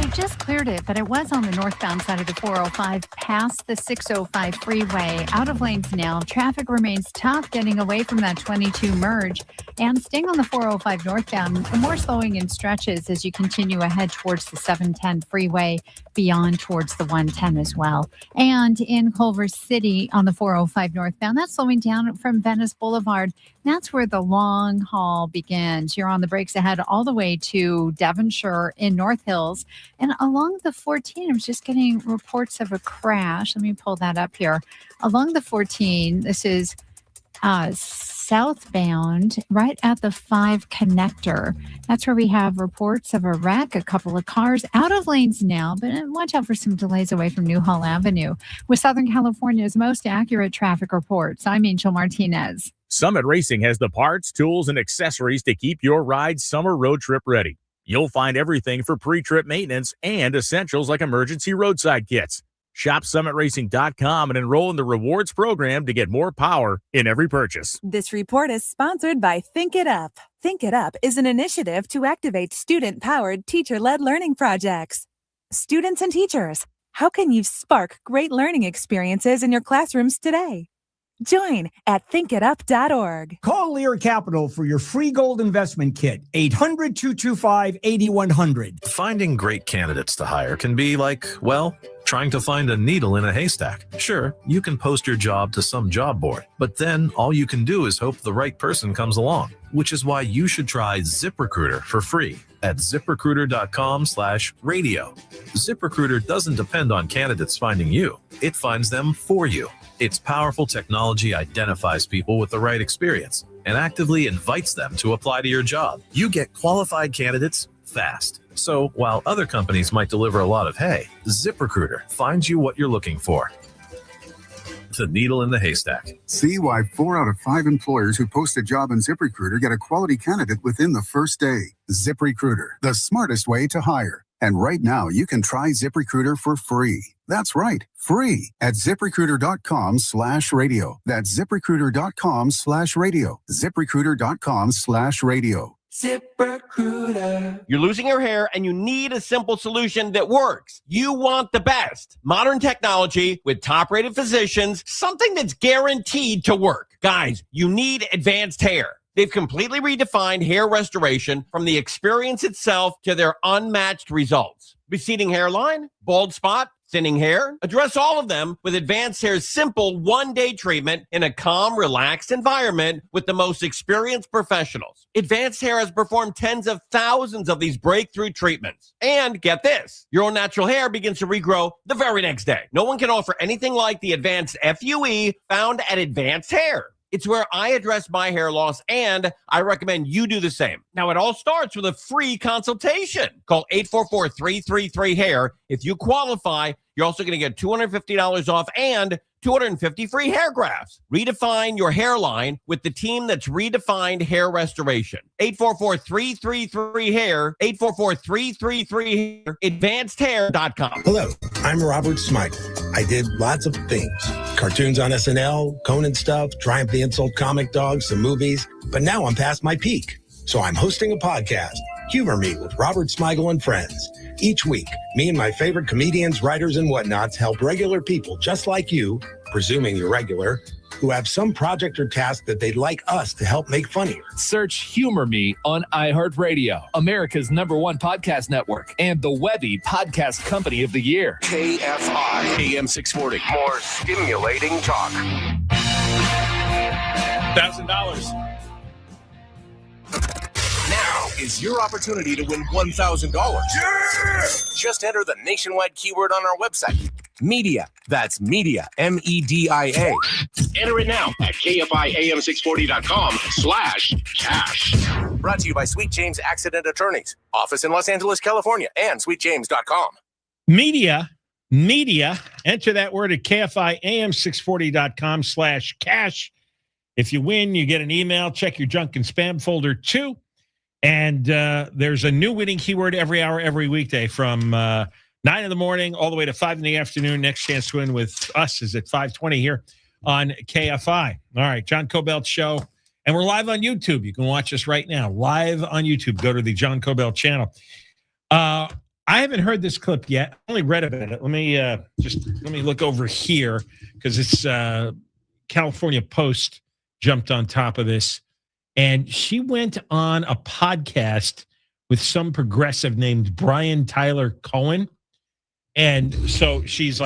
They just cleared it, but it was on the northbound side of the 405 past the 605 freeway. Out of lanes now. Traffic remains tough getting away from that 22 merge. And staying on the 405 northbound, more slowing in stretches as you continue ahead towards the 710 freeway, beyond towards the 110 as well. And in Culver City on the 405 northbound, that's slowing down from Venice Boulevard. That's where the long haul begins. You're on the brakes ahead all the way to Devonshire in North Hills. And along the 14, I was just getting reports of a crash. Let me pull that up here. Along the 14, this is southbound, right at the 5 connector. That's where we have reports of a wreck, a couple of cars out of lanes now, but watch out for some delays away from Newhall Avenue. With Southern California's most accurate traffic reports, I'm Angel Martinez. Summit Racing has the parts, tools, and accessories to keep your ride summer road trip ready. You'll find everything for pre-trip maintenance and essentials like emergency roadside kits. Shop summitracing.com and enroll in the rewards program to get more power in every purchase. This report is sponsored by Think It Up. Think It Up is an initiative to activate student-powered, teacher-led learning projects. Students and teachers, how can you spark great learning experiences in your classrooms today? Join at thinkitup.org. Call Lear Capital for your free gold investment kit. 800-225-8100. Finding great candidates to hire can be like, well, trying to find a needle in a haystack. Sure, you can post your job to some job board, but then all you can do is hope the right person comes along, which is why you should try ZipRecruiter for free at ZipRecruiter.com/radio. ZipRecruiter doesn't depend on candidates finding you. It finds them for you. Its powerful technology identifies people with the right experience and actively invites them to apply to your job. You get qualified candidates fast. So while other companies might deliver a lot of hay, ZipRecruiter finds you what you're looking for. The needle in the haystack. See why 4 out of 5 employers who post a job on ZipRecruiter get a quality candidate within the first day. ZipRecruiter, the smartest way to hire. And right now, you can try ZipRecruiter for free. That's right, free at ZipRecruiter.com/radio. That's ZipRecruiter.com/radio. ZipRecruiter.com/radio. ZipRecruiter. You're losing your hair and you need a simple solution that works. You want the best. Modern technology with top-rated physicians, something that's guaranteed to work. Guys, you need advanced hair. They've completely redefined hair restoration from the experience itself to their unmatched results. Receding hairline, bald spot, Thinning hair? Address all of them with Advanced Hair's simple one-day treatment in a calm, relaxed environment with the most experienced professionals. Advanced Hair has performed tens of thousands of these breakthrough treatments. And get this, your own natural hair begins to regrow the very next day. No one can offer anything like the Advanced FUE found at Advanced Hair. It's where I address my hair loss, and I recommend you do the same. Now, it all starts with a free consultation. Call 844-333-HAIR. If you qualify, you're also going to get $250 off and 250 free hair grafts. Redefine your hairline with the team that's redefined hair restoration. 844-333-HAIR. 844-333-HAIR. AdvancedHair.com. Hello, I'm Robert Smigel. I did lots of things. Cartoons on SNL, Conan stuff, Triumph the Insult Comic Dogs, some movies. But now I'm past my peak. So I'm hosting a podcast, Humor Me with Robert Smigel and Friends. Each week, me and my favorite comedians, writers, and whatnots help regular people just like you, presuming you're regular, who have some project or task that they'd like us to help make funnier. Search Humor Me on iHeartRadio, America's #1 podcast network, and the Webby Podcast Company of the Year. KFI AM 640. More stimulating talk. $1,000. Now is your opportunity to win $1,000. Yeah! Just enter the nationwide keyword on our website. Media. That's media. MEDIA. Enter it now at KFIAM640.com/cash. Brought to you by Sweet James Accident Attorneys. Office in Los Angeles, California, and sweetjames.com. Media. Enter that word at KFIAM640.com/cash. If you win, you get an email. Check your junk and spam folder too. And there's a new winning keyword every hour, every weekday from 9 in the morning all the way to 5 in the afternoon. Next chance to win with us is at 5:20 here on KFI. All right, John Kobylt Show. And we're live on YouTube. You can watch us right now, live on YouTube. Go to the John Kobylt channel. I haven't heard this clip yet. I only read about it. Let me look over here because it's California Post jumped on top of this. And she went on a podcast with some progressive named Brian Tyler Cohen. And so she's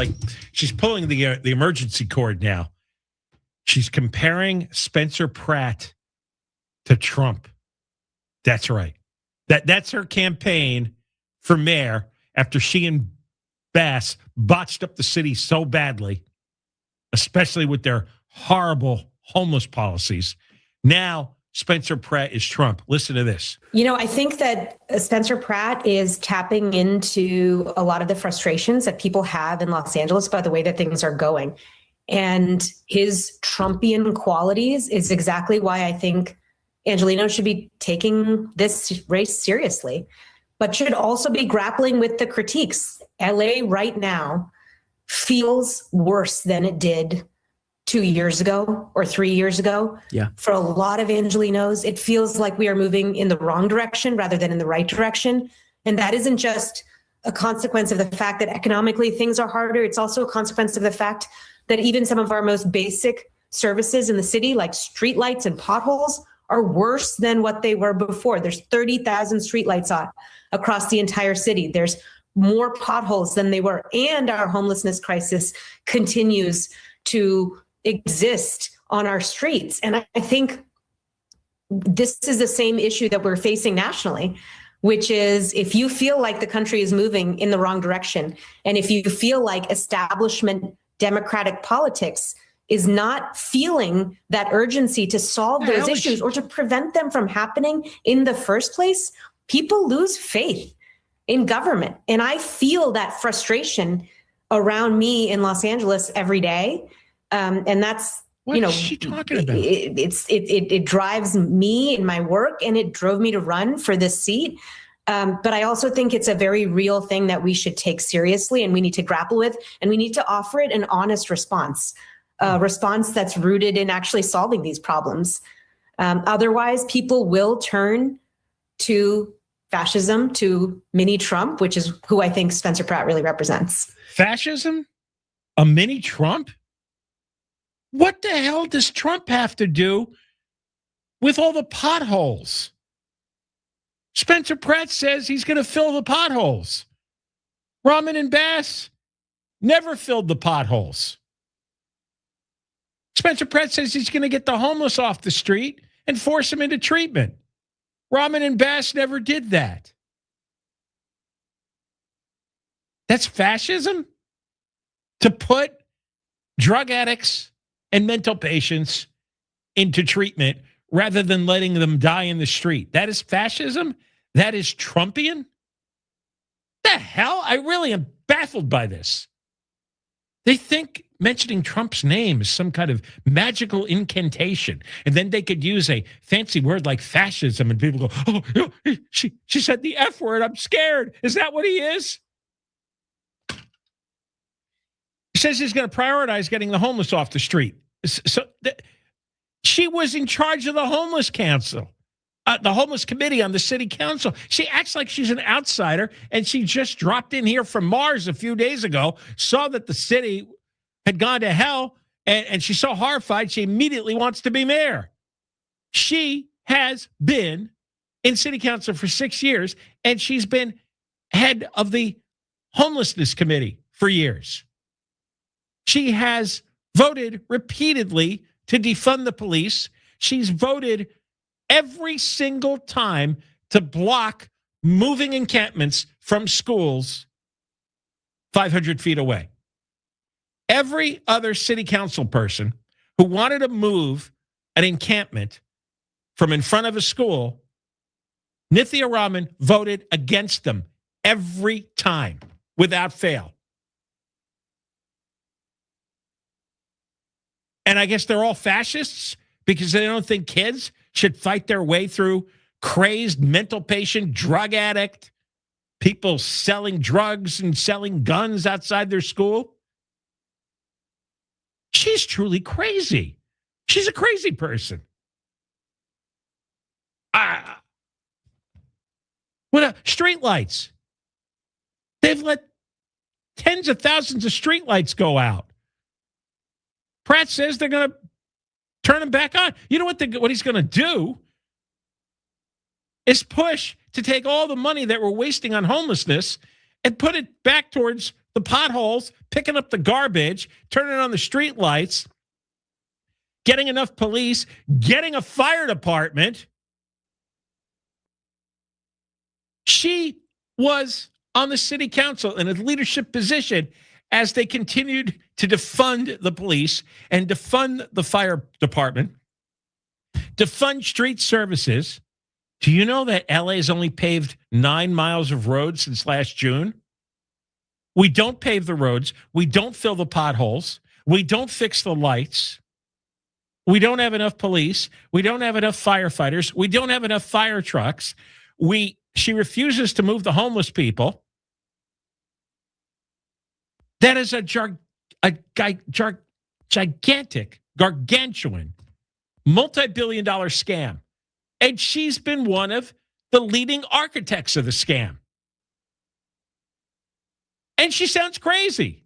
pulling the emergency cord now. She's comparing Spencer Pratt to Trump. That's right. That's her campaign for mayor after she and Bass botched up the city so badly, especially with their horrible homeless policies. Now, Spencer Pratt is Trump. Listen to this. You know, I think that Spencer Pratt is tapping into a lot of the frustrations that people have in Los Angeles by the way that things are going. And his Trumpian qualities is exactly why I think Angelino should be taking this race seriously, but should also be grappling with the critiques. LA right now feels worse than it did 2 years ago or 3 years ago. Yeah. For a lot of Angelinos, it feels like we are moving in the wrong direction rather than in the right direction. And that isn't just a consequence of the fact that economically things are harder. It's also a consequence of the fact that even some of our most basic services in the city, like streetlights and potholes, are worse than what they were before. There's 30,000 streetlights on across the entire city. There's more potholes than they were. And our homelessness crisis continues to exist on our streets. And I think this is the same issue that we're facing nationally, which is if you feel like the country is moving in the wrong direction, and if you feel like establishment democratic politics is not feeling that urgency to solve those issues or to prevent them from happening in the first place, people lose faith in government. And I feel that frustration around me in Los Angeles every day. And that's, what is she talking about? It drives me in my work, and it drove me to run for this seat. But I also think it's a very real thing that we should take seriously, and we need to grapple with, and we need to offer it an honest response, a response that's rooted in actually solving these problems. Otherwise, people will turn to fascism, to mini Trump, which is who I think Spencer Pratt really represents. Fascism? A mini Trump? What the hell does Trump have to do with all the potholes? Spencer Pratt says he's going to fill the potholes. Rahman and Bass, never filled the potholes. Spencer Pratt says he's going to get the homeless off the street and force them into treatment. Rahman and Bass never did that. That's fascism? To put drug addicts and mental patients into treatment rather than letting them die in the street. That is fascism? That is Trumpian? The hell? I really am baffled by this. They think mentioning Trump's name is some kind of magical incantation, and then they could use a fancy word like fascism, and people go, oh, she said the F word, I'm scared. Is that what he is? He says he's going to prioritize getting the homeless off the street. She was in charge of the homeless council, the homeless committee on the city council. She acts like she's an outsider, and she just dropped in here from Mars a few days ago, saw that the city had gone to hell, and she's so horrified she immediately wants to be mayor. She has been in city council for 6 years, and she's been head of the homelessness committee for years. She has voted repeatedly to defund the police. She's voted every single time to block moving encampments from schools 500 feet away. Every other city council person who wanted to move an encampment from in front of a school, Nithya Raman voted against them every time without fail. And I guess they're all fascists because they don't think kids should fight their way through crazed mental patient, drug addict, people selling drugs and selling guns outside their school. She's truly crazy. She's a crazy person. Streetlights. They've let tens of thousands of streetlights go out. Pratt says they're going to turn them back on. You know what he's going to do is push to take all the money that we're wasting on homelessness and put it back towards the potholes, picking up the garbage, turning on the street lights, getting enough police, getting a fire department. She was on the city council in a leadership position as they continued to defund the police and defund the fire department, defund street services. Do you know that LA has only paved 9 miles of road since last June? We don't pave the roads. We don't fill the potholes. We don't fix the lights. We don't have enough police. We don't have enough firefighters. We don't have enough fire trucks. She refuses to move the homeless people. That is a gigantic, gargantuan, multi-billion-dollar scam. And she's been one of the leading architects of the scam. And she sounds crazy.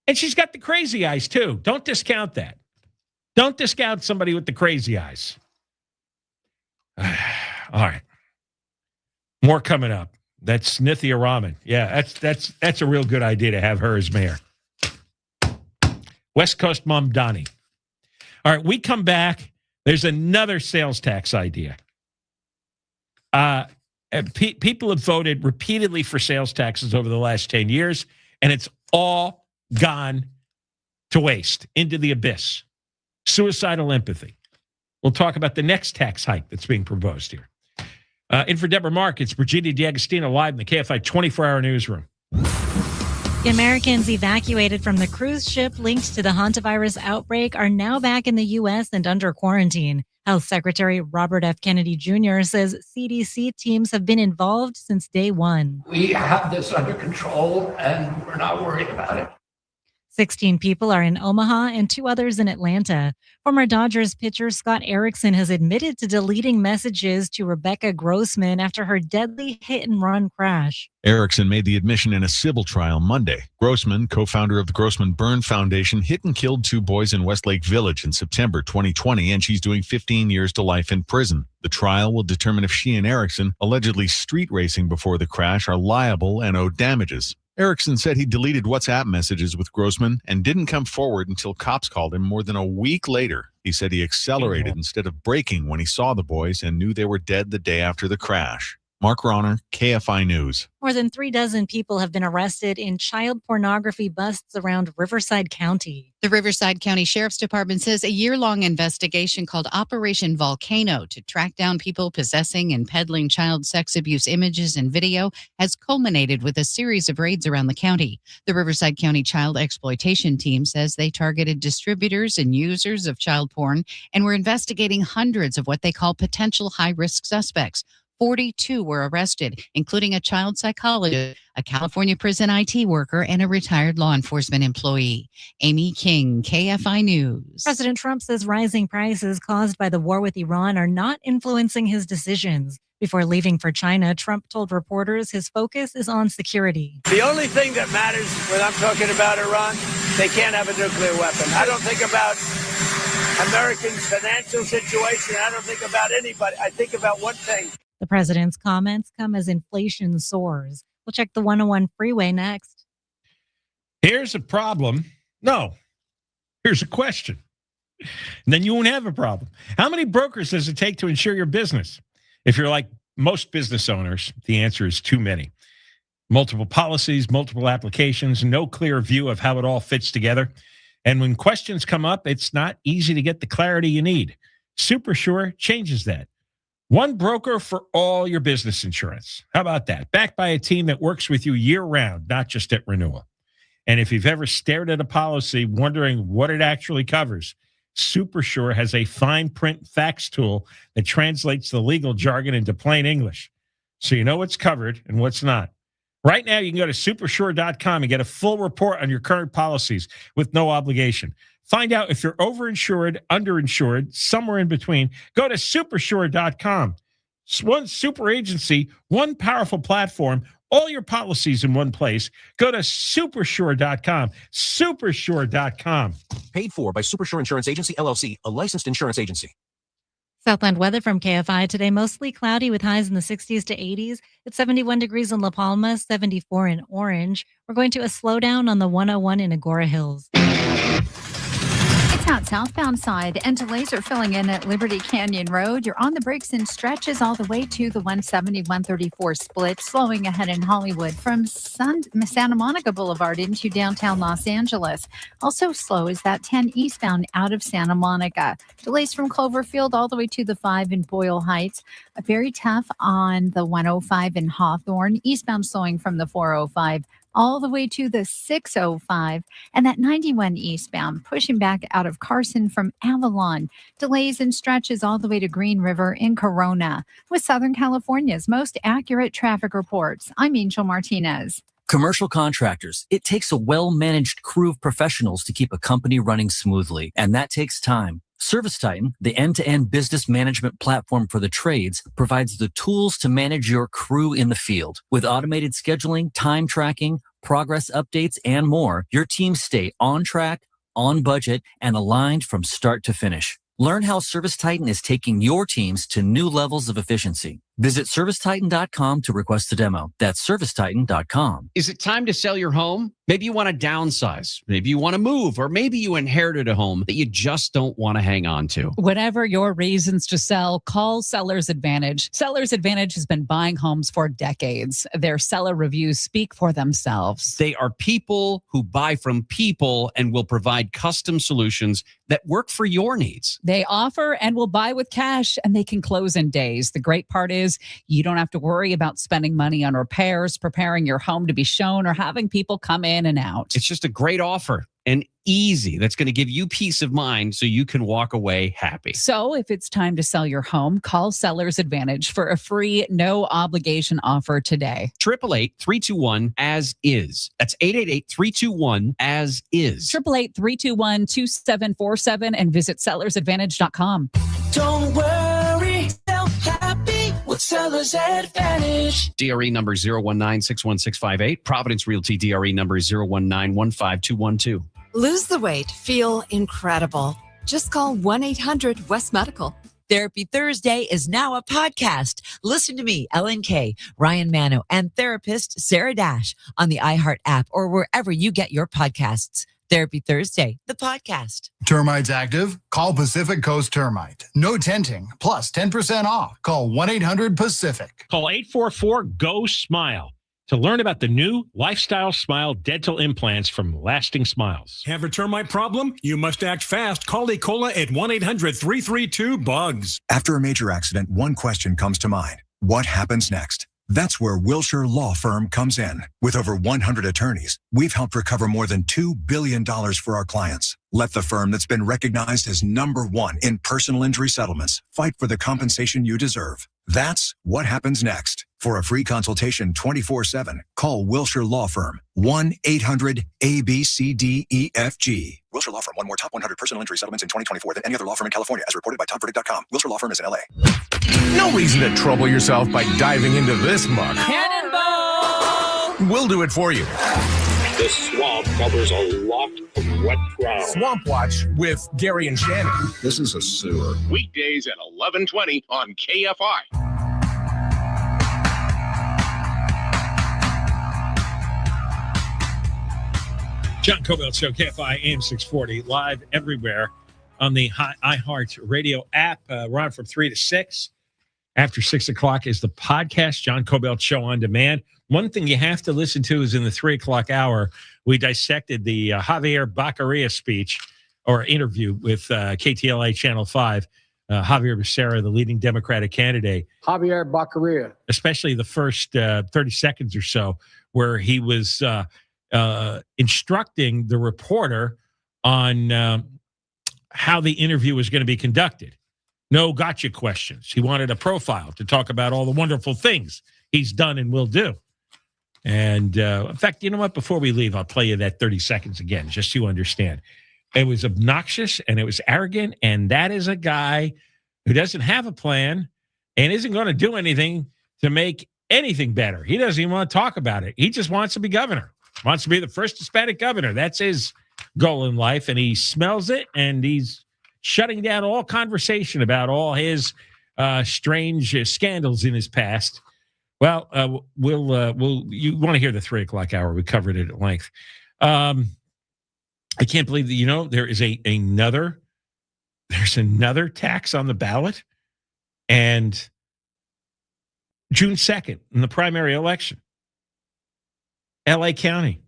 And she's got the crazy eyes, too. Don't discount that. Don't discount somebody with the crazy eyes. All right. More coming up. That's Nithya Raman. Yeah, that's a real good idea to have her as mayor. West Coast Mamdani. All right, we come back. There's another sales tax idea. People have voted repeatedly for sales taxes over the last 10 years, and it's all gone to waste, into the abyss. Suicidal empathy. We'll talk about the next tax hike that's being proposed here. In for Deborah Mark, it's Virginia D'Agostino live in the KFI 24-hour newsroom. Americans evacuated from the cruise ship linked to the hantavirus outbreak are now back in the U.S. and under quarantine. Health Secretary Robert F. Kennedy Jr. says CDC teams have been involved since day one. We have this under control, and we're not worried about it. 16 people are in Omaha and 2 others in Atlanta. Former Dodgers pitcher Scott Erickson has admitted to deleting messages to Rebecca Grossman after her deadly hit-and-run crash. Erickson made the admission in a civil trial Monday. Grossman, co-founder of the Grossman Burn Foundation, hit and killed 2 boys in Westlake Village in September 2020, and she's doing 15 years to life in prison. The trial will determine if she and Erickson, allegedly street racing before the crash, are liable and owe damages. Erickson said he deleted WhatsApp messages with Grossman and didn't come forward until cops called him more than a week later. He said he accelerated instead of braking when he saw the boys and knew they were dead the day after the crash. Mark Ronner, KFI News. More than 36 people have been arrested in child pornography busts around Riverside County. The Riverside County Sheriff's Department says a year-long investigation called Operation Volcano to track down people possessing and peddling child sex abuse images and video has culminated with a series of raids around the county. The Riverside County Child Exploitation Team says they targeted distributors and users of child porn and were investigating hundreds of what they call potential high-risk suspects. 42 were arrested, including a child psychologist, a California prison IT worker, and a retired law enforcement employee. Amy King, KFI News. President Trump says rising prices caused by the war with Iran are not influencing his decisions. Before leaving for China, Trump told reporters his focus is on security. The only thing that matters when I'm talking about Iran, they can't have a nuclear weapon. I don't think about Americans' financial situation. I don't think about anybody. I think about one thing. The president's comments come as inflation soars. We'll check the 101 freeway next. Here's a problem. No, here's a question. And then you won't have a problem. How many brokers does it take to insure your business? If you're like most business owners, the answer is too many. Multiple policies, multiple applications, no clear view of how it all fits together. And when questions come up, it's not easy to get the clarity you need. SuperSure changes that. One broker for all your business insurance. How about that? Backed by a team that works with you year-round, not just at renewal. And if you've ever stared at a policy wondering what it actually covers, SuperSure has a fine print facts tool that translates the legal jargon into plain English, so you know what's covered and what's not. Right now, you can go to supersure.com and get a full report on your current policies with no obligation. Find out if you're overinsured, underinsured, somewhere in between. Go to supersure.com. One super agency, one powerful platform, all your policies in one place. Go to supersure.com. Supersure.com. Paid for by Supersure Insurance Agency, LLC, a licensed insurance agency. Southland weather from KFI today, mostly cloudy with highs in the 60s to 80s. It's 71 degrees in La Palma, 74 in Orange. We're going to a slowdown on the 101 in Agora Hills. It's out southbound side, and delays are filling in at Liberty Canyon Road. You're on the brakes and stretches all the way to the 170-134 split, slowing ahead in Hollywood from Santa Monica Boulevard into downtown Los Angeles. Also slow is that 10 eastbound out of Santa Monica. Delays from Cloverfield all the way to the 5 in Boyle Heights. Very tough on the 105 in Hawthorne. Eastbound slowing from the 405 all the way to the 605, and that 91 eastbound pushing back out of Carson from Avalon. Delays and stretches all the way to Green River in Corona. With Southern California's most accurate traffic reports, I'm Angel Martinez. Commercial contractors, it takes a well-managed crew of professionals to keep a company running smoothly, and that takes time. ServiceTitan, the end-to-end business management platform for the trades, provides the tools to manage your crew in the field. With automated scheduling, time tracking, progress updates, and more, your teams stay on track, on budget, and aligned from start to finish. Learn how ServiceTitan is taking your teams to new levels of efficiency. Visit ServiceTitan.com to request a demo. That's ServiceTitan.com. Is it time to sell your home? Maybe you want to downsize. Maybe you want to move, or maybe you inherited a home that you just don't want to hang on to. Whatever your reasons to sell, call Sellers Advantage. Sellers Advantage has been buying homes for decades. Their seller reviews speak for themselves. They are people who buy from people and will provide custom solutions that work for your needs. They offer and will buy with cash, and they can close in days. The great part is you don't have to worry about spending money on repairs, preparing your home to be shown, or having people come in and out. It's just a great offer and easy that's going to give you peace of mind so you can walk away happy. So if it's time to sell your home, call Sellers Advantage for a free, no obligation offer today. 888-321-AS-IS. That's 888-321-AS-IS. 888-321-2747 and visit sellersadvantage.com. Don't worry, so happy with Sellers Advantage. DRE number 019-61658. Providence Realty DRE number 019-15212. Lose the weight, feel incredible. Just call 1-800-WEST-MEDICAL. Therapy Thursday is now a podcast. Listen to me, Ellen Kay, Ryan Mano, and therapist Sarah Dash on the iHeart app or wherever you get your podcasts. Therapy Thursday, the podcast. Termites active? Call Pacific Coast Termite. No tenting, plus 10% off. Call 1-800-PACIFIC. Call 844-GO-SMILE to learn about the new Lifestyle Smile dental implants from Lasting Smiles. Have a termite problem? You must act fast. Call Ecola at 1-800-332-BUGS. After a major accident, one question comes to mind. What happens next? That's where Wilshire Law Firm comes in. With over 100 attorneys, we've helped recover more than $2 billion for our clients. Let the firm that's been recognized as #1 in personal injury settlements fight for the compensation you deserve. That's what happens next. For a free consultation 24/7, call Wilshire Law Firm, 1-800-ABCDEFG. Wilshire Law Firm won more top 100 personal injury settlements in 2024 than any other law firm in California, as reported by TopVerdict.com. Wilshire Law Firm is in L.A. No reason to trouble yourself by diving into this muck. Cannonball! We'll do it for you. This swamp covers a lot of wet ground. Swamp Watch with Gary and Shannon. This is a sewer. Weekdays at 11:20 on KFI. John Kobylt Show, KFI AM 640, live everywhere on the iHeart Radio app. We're on from 3 to 6. After 6 o'clock is the podcast, John Kobylt Show on Demand. One thing you have to listen to is in the 3 o'clock hour, we dissected the Xavier Becerra speech or interview with KTLA Channel 5, Xavier Becerra, the leading Democratic candidate. Xavier Becerra. Especially the first 30 seconds or so, where he was instructing the reporter on how the interview was going to be conducted. No gotcha questions. He wanted a profile to talk about all the wonderful things he's done and will do. And in fact, you know what? Before we leave, I'll play you that 30 seconds again, just so you understand. It was obnoxious and it was arrogant. And that is a guy who doesn't have a plan and isn't going to do anything to make anything better. He doesn't even want to talk about it. He just wants to be governor, wants to be the first Hispanic governor. That's his goal in life. And he smells it, and he's shutting down all conversation about all his strange scandals in his past. Well, you want to hear the 3 o'clock hour. We covered it at length. I can't believe that, there is another tax on the ballot, and June 2nd in the primary election, LA County.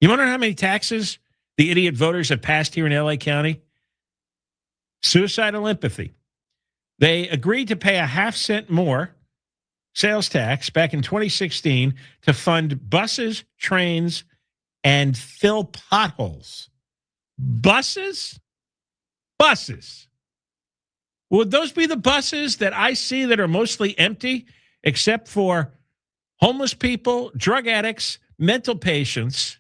You want to know how many taxes the idiot voters have passed here in LA County? Suicidal empathy. They agreed to pay a half-cent more sales tax back in 2016 to fund buses, trains, and fill potholes. Buses? Buses. Would those be the buses that I see that are mostly empty, except for homeless people, drug addicts, mental patients,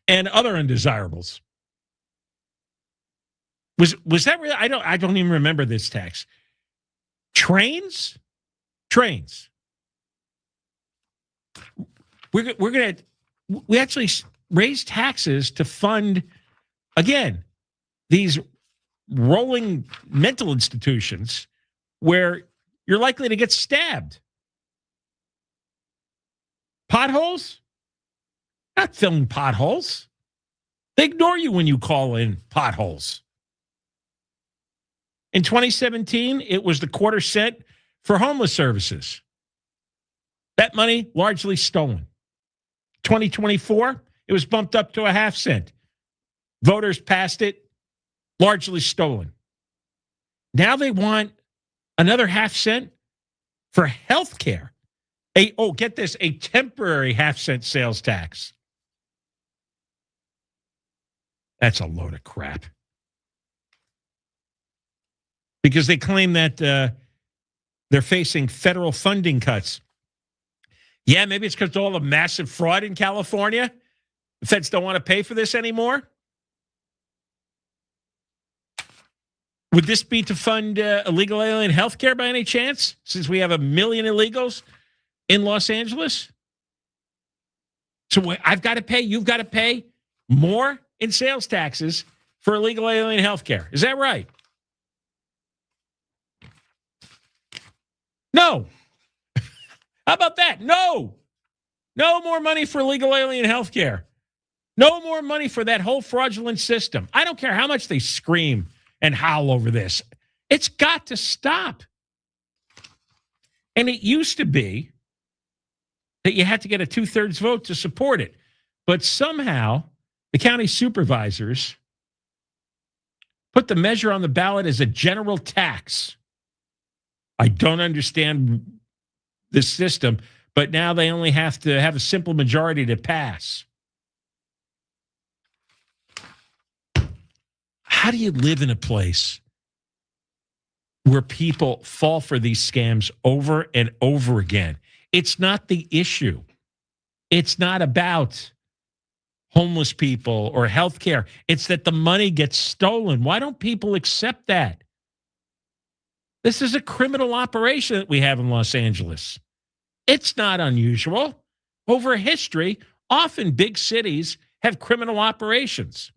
and other undesirables? Was that really? I don't even remember this tax. Trains. We actually raise taxes to fund, again, these rolling mental institutions where you're likely to get stabbed. Potholes? Not filling potholes. They ignore you when you call in potholes. In 2017, it was the quarter cent for homeless services. That money largely stolen. 2024, it was bumped up to a half cent. Voters passed it, largely stolen. Now they want another half cent for health care. Get this, a temporary half-cent sales tax. That's a load of crap. Because they claim that they're facing federal funding cuts. Yeah, maybe it's because of all the massive fraud in California. The feds don't want to pay for this anymore. Would this be to fund illegal alien health care by any chance, since we have 1 million illegals in Los Angeles? So I've got to pay, you've got to pay more in sales taxes for illegal alien health care. Is that right? No. How about that? No. No more money for illegal alien health care. No more money for that whole fraudulent system. I don't care how much they scream and howl over this. It's got to stop. And it used to be that you had to get a 2/3 vote to support it. But somehow the county supervisors put the measure on the ballot as a general tax. I don't understand this system, but now they only have to have a simple majority to pass. How do you live in a place where people fall for these scams over and over again? It's not the issue. It's not about homeless people or health care. It's that the money gets stolen. Why don't people accept that? This is a criminal operation that we have in Los Angeles. It's not unusual. Over history, often big cities have criminal operations.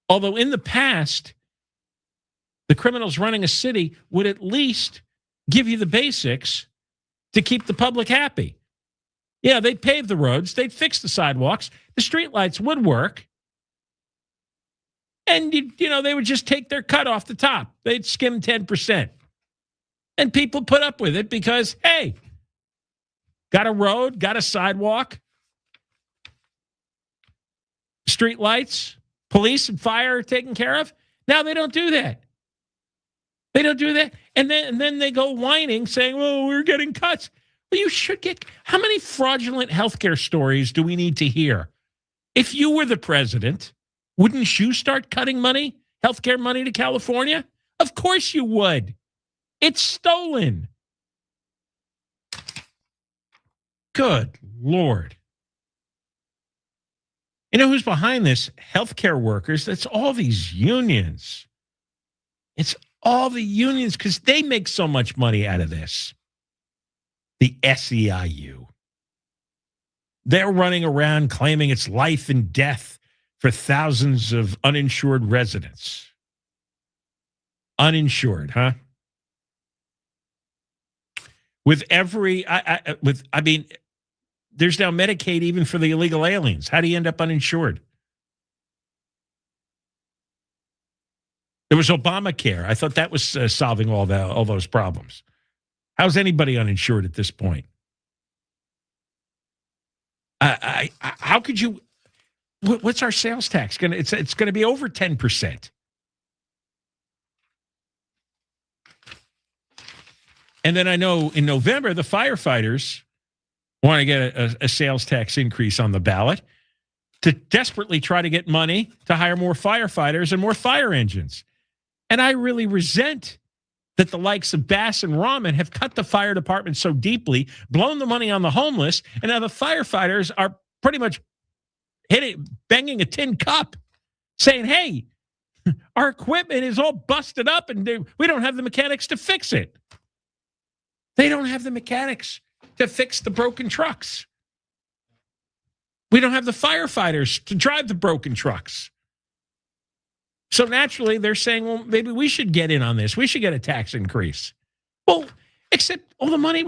Although in the past, the criminals running a city would at least give you the basics to keep the public happy. Yeah, they'd pave the roads, they'd fix the sidewalks, the streetlights would work, and they would just take their cut off the top. They'd skim 10%. And people put up with it because, hey, got a road, got a sidewalk, streetlights, police and fire are taken care of. Now they don't do that. They don't do that. And then they go whining, saying, well, we're getting cuts. Well, you should get. How many fraudulent healthcare stories do we need to hear? If you were the president, wouldn't you start cutting money, healthcare money to California? Of course you would. It's stolen. Good Lord. You know who's behind this? Healthcare workers. That's all these unions. It's all the unions because they make so much money out of this. The SEIU. They're running around claiming it's life and death for thousands of uninsured residents. Uninsured, huh? With every, there's now Medicaid even for the illegal aliens. How do you end up uninsured? There was Obamacare. I thought that was solving all those problems. How's anybody uninsured at this point? How could you? What's our sales tax going to? It's going to be over 10%. And then I know in November the firefighters want to get a sales tax increase on the ballot to desperately try to get money to hire more firefighters and more fire engines. And I really resent that the likes of Bass and Rahman have cut the fire department so deeply, blown the money on the homeless, and now the firefighters are pretty much banging a tin cup, saying, hey, our equipment is all busted up and we don't have the mechanics to fix it. They don't have the mechanics to fix the broken trucks. We don't have the firefighters to drive the broken trucks. So naturally, they're saying, well, maybe we should get in on this. We should get a tax increase. Well, except all the money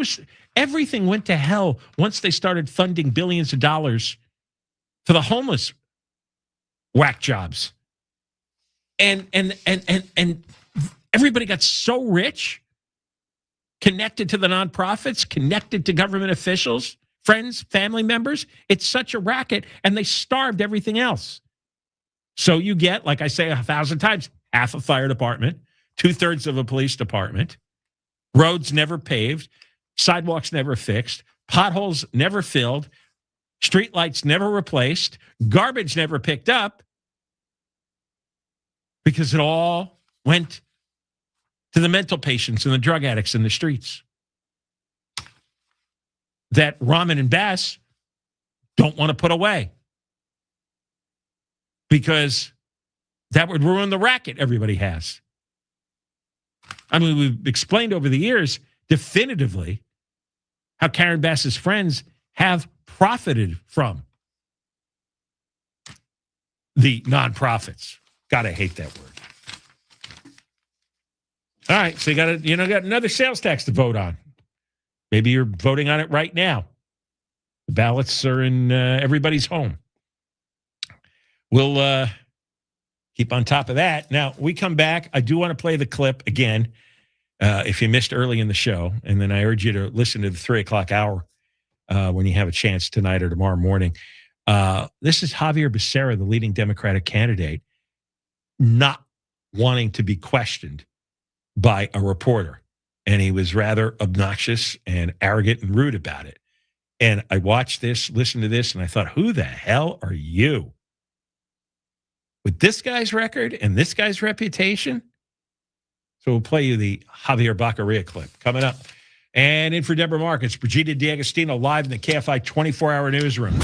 everything went to hell once they started funding billions of dollars for the homeless whack jobs. And everybody got so rich, connected to the nonprofits, connected to government officials, friends, family members. It's such a racket, and they starved everything else. So you get, like I say 1,000 times, half a fire department, 2/3 of a police department, roads never paved, sidewalks never fixed, potholes never filled, streetlights never replaced, garbage never picked up, because it all went to the mental patients and the drug addicts in the streets that Rahman and Bass don't want to put away, because that would ruin the racket everybody has. I mean, we've explained over the years definitively how Karen Bass's friends have profited from the nonprofits. God, I hate that word. All right, so you got another sales tax to vote on. Maybe you're voting on it right now. The ballots are in everybody's home. We'll keep on top of that. Now, we come back. I do want to play the clip again if you missed early in the show. And then I urge you to listen to the 3 o'clock hour when you have a chance tonight or tomorrow morning. This is Xavier Becerra, the leading Democratic candidate, not wanting to be questioned by a reporter. And he was rather obnoxious and arrogant and rude about it. And I watched this, listened to this, and I thought, who the hell are you? With this guy's record and this guy's reputation? So we'll play you the Javier Becerra clip coming up. And in for Deborah Marcus, Brigida D'Agostino live in the KFI 24-hour newsroom.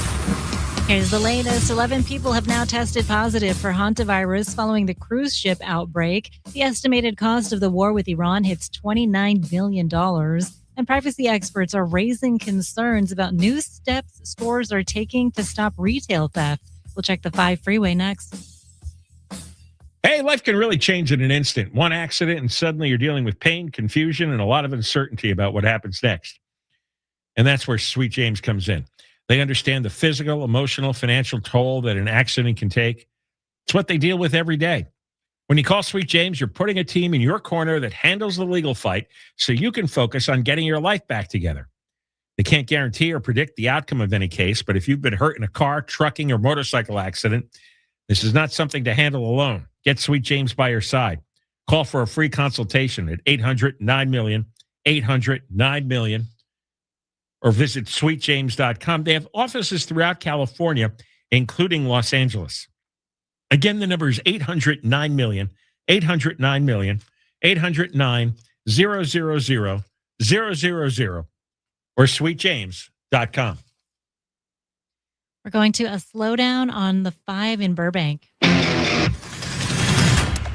Here's the latest. 11 people have now tested positive for hantavirus following the cruise ship outbreak. The estimated cost of the war with Iran hits $29 billion. And privacy experts are raising concerns about new steps stores are taking to stop retail theft. We'll check the 5 freeway next. Hey, life can really change in an instant. One accident and suddenly you're dealing with pain, confusion, and a lot of uncertainty about what happens next. And that's where Sweet James comes in. They understand the physical, emotional, financial toll that an accident can take. It's what they deal with every day. When you call Sweet James, you're putting a team in your corner that handles the legal fight so you can focus on getting your life back together. They can't guarantee or predict the outcome of any case, but if you've been hurt in a car, trucking, or motorcycle accident, this is not something to handle alone. Get Sweet James by your side. Call for a free consultation at 800-9-MILLION, 800-9-MILLION, or visit sweetjames.com. They have offices throughout California, including Los Angeles. Again, the number is 800-9-MILLION, 800-9-MILLION, 800-9-000-000, or sweetjames.com. We're going to a slowdown on the 5 in Burbank.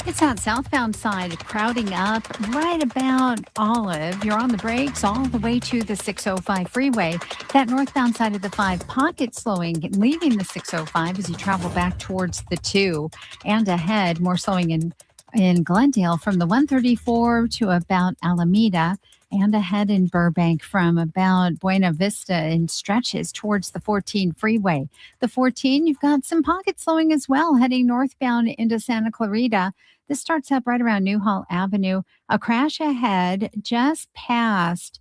It's that southbound side crowding up right about Olive. You're on the brakes all the way to the 605 freeway. That northbound side of the 5, pocket slowing, leaving the 605 as you travel back towards the 2. And ahead, more slowing in Glendale from the 134 to about Alameda. And ahead in Burbank from about Buena Vista and stretches towards the 14 freeway. The 14, you've got some pocket slowing as well, heading northbound into Santa Clarita. This starts up right around Newhall Avenue. A crash ahead just past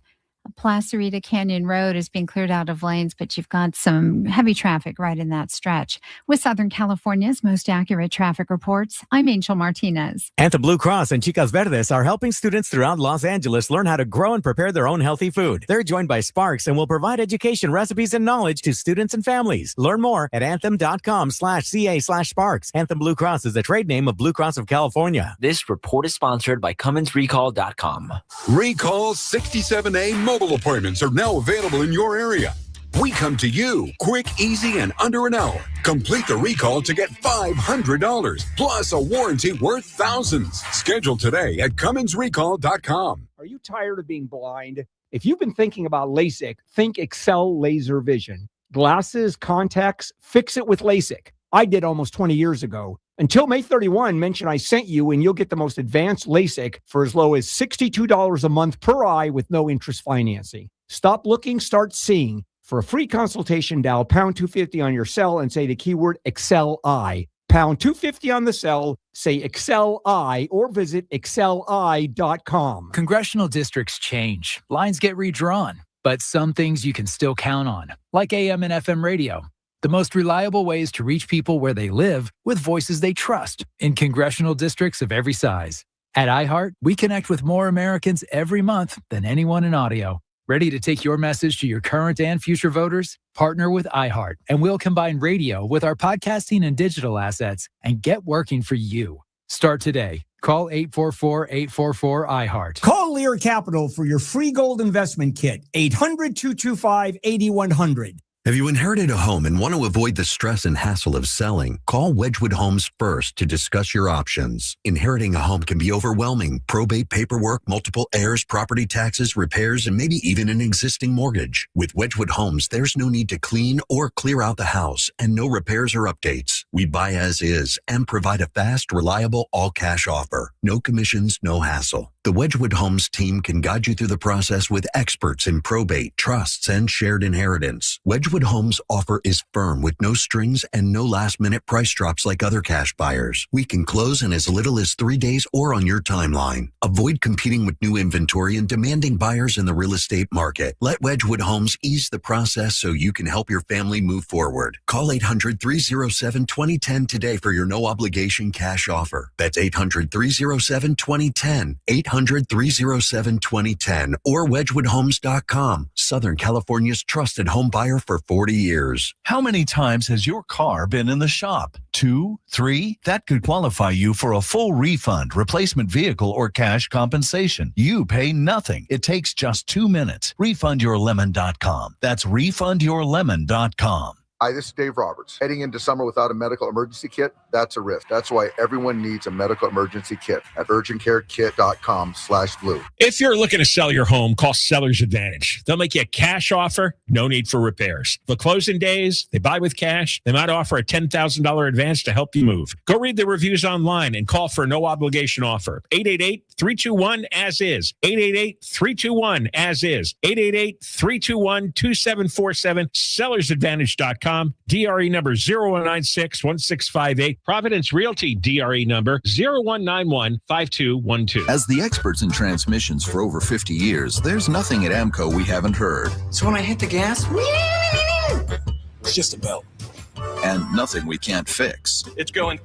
Placerita Canyon Road is being cleared out of lanes, but you've got some heavy traffic right in that stretch. With Southern California's most accurate traffic reports, I'm Angel Martinez. Anthem Blue Cross and Chicas Verdes are helping students throughout Los Angeles learn how to grow and prepare their own healthy food. They're joined by Sparks and will provide education, recipes, and knowledge to students and families. Learn more at anthem.com/CA/Sparks. Anthem Blue Cross is the trade name of Blue Cross of California. This report is sponsored by CummonsRecall.com. Recall 67A mobile appointments are now available in your area. We come to you quick, easy, and under an hour. Complete the recall to get $500 plus a warranty worth thousands. Schedule today at CummonsRecall.com. Are you tired of being blind? If you've been thinking about LASIK, think Excel Laser Vision. Glasses, contacts, fix it with LASIK. I did almost 20 years ago. Until May 31, mention I sent you and you'll get the most advanced LASIK for as low as $62 a month per eye with no interest financing. Stop looking, start seeing. For a free consultation, dial pound 250 on your cell and say the keyword Excel Eye. Pound 250 on the cell, say Excel Eye, or visit exceli.com. Congressional districts change. Lines get redrawn. But some things you can still count on, like AM and FM radio. The most reliable ways to reach people where they live with voices they trust in congressional districts of every size. At iHeart, we connect with more Americans every month than anyone in audio. Ready to take your message to your current and future voters? Partner with iHeart, and we'll combine radio with our podcasting and digital assets and get working for you. Start today. Call 844-844-iHeart. Call Lear Capital for your free gold investment kit, 800-225-8100. Have you inherited a home and want to avoid the stress and hassle of selling? Call Wedgwood Homes first to discuss your options. Inheriting a home can be overwhelming. Probate paperwork, multiple heirs, property taxes, repairs, and maybe even an existing mortgage. With Wedgwood Homes, there's no need to clean or clear out the house and no repairs or updates. We buy as is and provide a fast, reliable, all-cash offer. No commissions, no hassle. The Wedgwood Homes team can guide you through the process with experts in probate, trusts, and shared inheritance. Wedgwood Homes' offer is firm with no strings and no last-minute price drops like other cash buyers. We can close in as little as 3 days or on your timeline. Avoid competing with new inventory and demanding buyers in the real estate market. Let Wedgwood Homes ease the process so you can help your family move forward. Call 800-307-2010 today for your no-obligation cash offer. That's 800-307-2010. 800-307-2010 or wedgwoodhomes.com. Southern California's trusted home buyer for 40 years. How many times has your car been in the shop? 2, 3? That could qualify you for a full refund, replacement vehicle, or cash compensation. You pay nothing. It takes just 2 minutes. Refundyourlemon.com. That's refundyourlemon.com. Hi, this is Dave Roberts. Heading into summer without a medical emergency kit, that's a risk. That's why everyone needs a medical emergency kit at urgentcarekit.com/blue. If you're looking to sell your home, call Seller's Advantage. They'll make you a cash offer, no need for repairs. For closing days, they buy with cash. They might offer a $10,000 advance to help you move. Go read the reviews online and call for a no-obligation offer. 888-321-AS-IS. 888-321-AS-IS. 888-321-2747. SellersAdvantage.com. DRE number 0196-1658. Providence Realty DRE number 0191-5212. As the experts in transmissions for over 50 years, there's nothing at AMCO we haven't heard. So when I hit the gas, It's just a belt. And nothing we can't fix. it's going.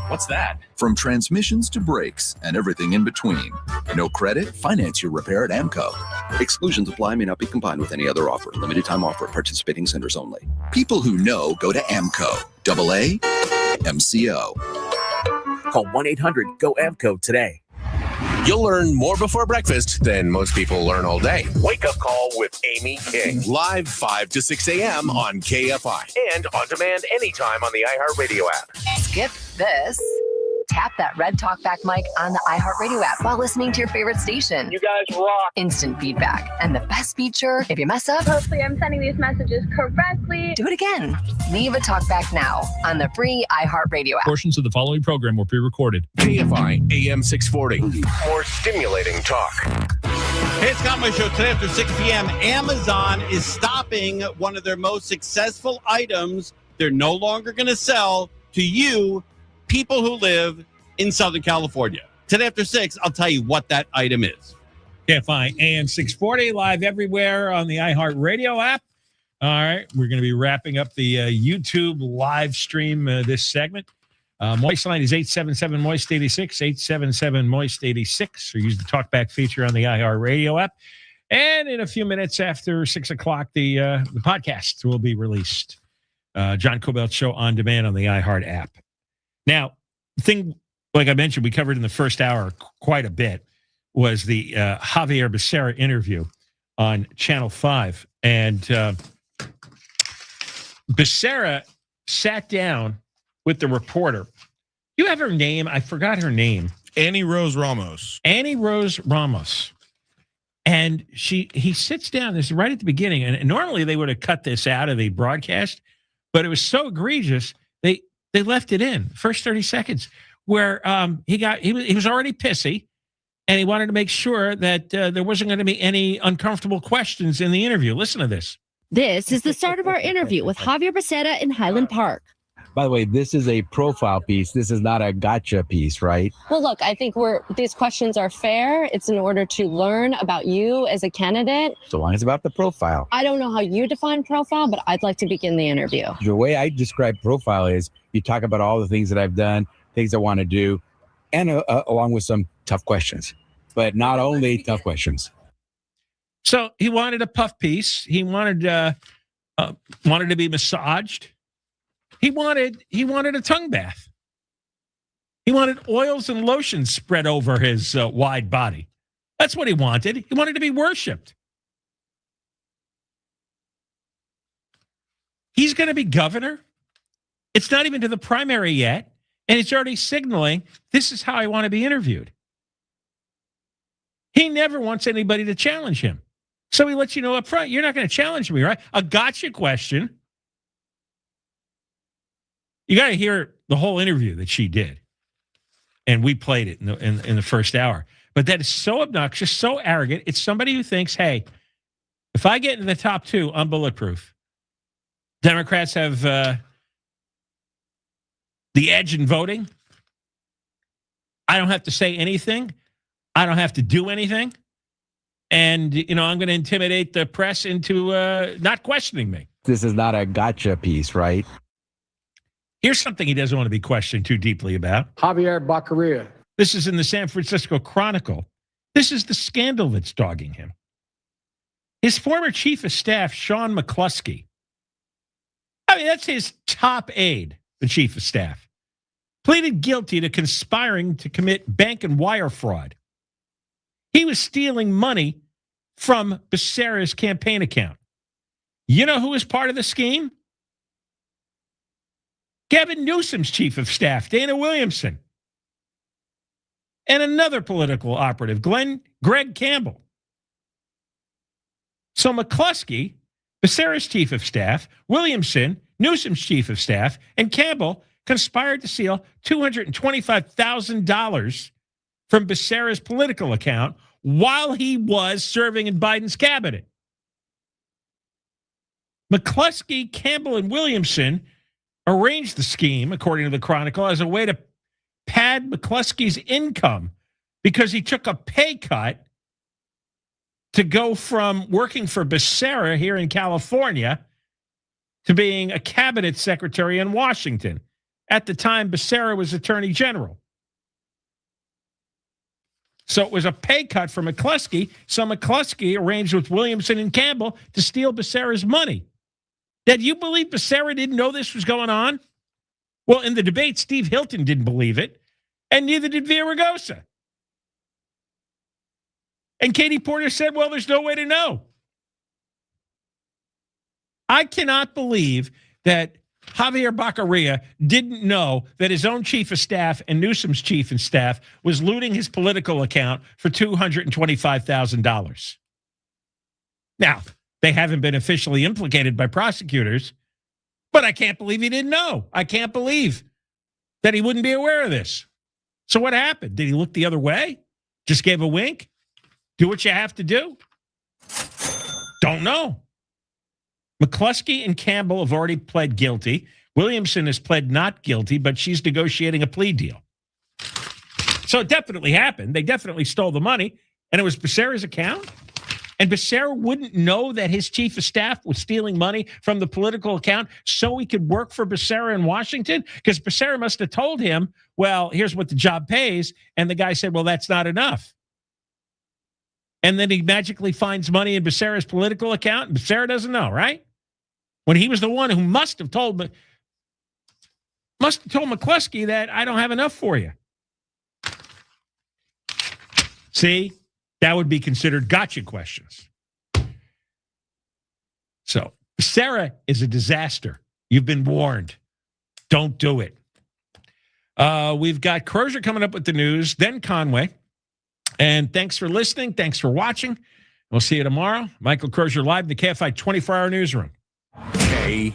What's that? From transmissions to brakes and everything in between. No credit? Finance your repair at AMCO. Exclusions apply, may not be combined with any other offer. Limited time offer at participating centers only. People who know go to AMCO. AA MCO. Call 1-800-GO-AMCO today. You'll learn more before breakfast than most people learn all day. Wake Up Call with Amy King. Live 5 to 6 a.m. on KFI. And on demand anytime on the iHeartRadio app. Skip this. Tap that red talkback mic on the iHeartRadio app while listening to your favorite station. You guys rock. Instant feedback. And the best feature, if you mess up, hopefully I'm sending these messages correctly. Do it again. Leave a talkback now on the free iHeartRadio app. Portions of the following program will be recorded. KFI AM 640. More stimulating talk. Hey, it's Scott My Show. Today after 6 p.m., Amazon is stopping one of their most successful items they're no longer going to sell to you, people who live in Southern California. Today after 6, I'll tell you what that item is. KFI AM 640, live everywhere on the iHeartRadio app. All right, we're going to be wrapping up the YouTube live stream this segment. Moist line is 877-MOIST-86, 877-MOIST-86, or use the talkback feature on the iHeartRadio app. And in a few minutes after 6 o'clock, the podcast will be released. John Kobylt Show on demand on the iHeart app. Now, the thing, like I mentioned, we covered in the first hour quite a bit, was the Xavier Becerra interview on Channel 5. And Becerra sat down with the reporter. You have her name? I forgot her name. Annie Rose Ramos. Annie Rose Ramos. And he sits down, this is right at the beginning, and normally they would have cut this out of the broadcast, but it was so egregious, they left it in, first 30 seconds, where he was already pissy, and he wanted to make sure that there wasn't going to be any uncomfortable questions in the interview. Listen to this. This is the start of our interview with Xavier Becerra in Highland Park. By the way, this is a profile piece. This is not a gotcha piece, right? Well, look, I think these questions are fair. It's in order to learn about you as a candidate. So long as it's about the profile. I don't know how you define profile, but I'd like to begin the interview. The way I describe profile is you talk about all the things that I've done, things I want to do, and along with some tough questions, but not only tough questions. So he wanted a puff piece. He wanted to be massaged. He wanted a tongue bath. He wanted oils and lotions spread over his wide body. That's what he wanted. He wanted to be worshipped. He's going to be governor. It's not even to the primary yet. And it's already signaling, this is how I want to be interviewed. He never wants anybody to challenge him. So he lets you know up front, you're not going to challenge me, right? A gotcha question. You got to hear the whole interview that she did. And we played it in the first hour. But that is so obnoxious, so arrogant. It's somebody who thinks, hey, if I get into the top 2, I'm bulletproof. Democrats have the edge in voting. I don't have to say anything. I don't have to do anything. And, I'm going to intimidate the press into not questioning me. This is not a gotcha piece, right? Here's something he doesn't want to be questioned too deeply about. Xavier Becerra. This is in the San Francisco Chronicle. This is the scandal that's dogging him. His former chief of staff, Sean McCluskey. That's his top aide, the chief of staff. Pleaded guilty to conspiring to commit bank and wire fraud. He was stealing money from Becerra's campaign account. You know who was part of the scheme? Gavin Newsom's chief of staff, Dana Williamson. And another political operative, Greg Campbell. So McCluskey, Becerra's chief of staff, Williamson, Newsom's chief of staff, and Campbell conspired to steal $225,000 from Becerra's political account while he was serving in Biden's cabinet. McCluskey, Campbell, and Williamson arranged the scheme, according to the Chronicle, as a way to pad McCluskey's income because he took a pay cut to go from working for Becerra here in California to being a cabinet secretary in Washington. At the time, Becerra was attorney general. So it was a pay cut for McCluskey. So McCluskey arranged with Williamson and Campbell to steal Becerra's money. Did you believe Becerra didn't know this was going on? Well, in the debate, Steve Hilton didn't believe it, and neither did Villaraigosa. And Katie Porter said, well, there's no way to know. I cannot believe that Xavier Becerra didn't know that his own chief of staff and Newsom's chief of staff was looting his political account for $225,000. Now, they haven't been officially implicated by prosecutors, but I can't believe he didn't know. I can't believe that he wouldn't be aware of this. So what happened? Did he look the other way? Just gave a wink? Do what you have to do? Don't know. McCluskey and Campbell have already pled guilty. Williamson has pled not guilty, but she's negotiating a plea deal. So it definitely happened. They definitely stole the money, and it was Becerra's account. And Becerra wouldn't know that his chief of staff was stealing money from the political account so he could work for Becerra in Washington? Because Becerra must have told him, well, here's what the job pays. And the guy said, well, that's not enough. And then he magically finds money in Becerra's political account, and Becerra doesn't know, right? When he was the one who must have told McCluskey that I don't have enough for you. See? That would be considered gotcha questions. So, Becerra is a disaster. You've been warned. Don't do it. We've got Crozier coming up with the news, then Conway. And thanks for listening. Thanks for watching. We'll see you tomorrow. Michael Crozier live in the KFI 24-hour newsroom. KFI.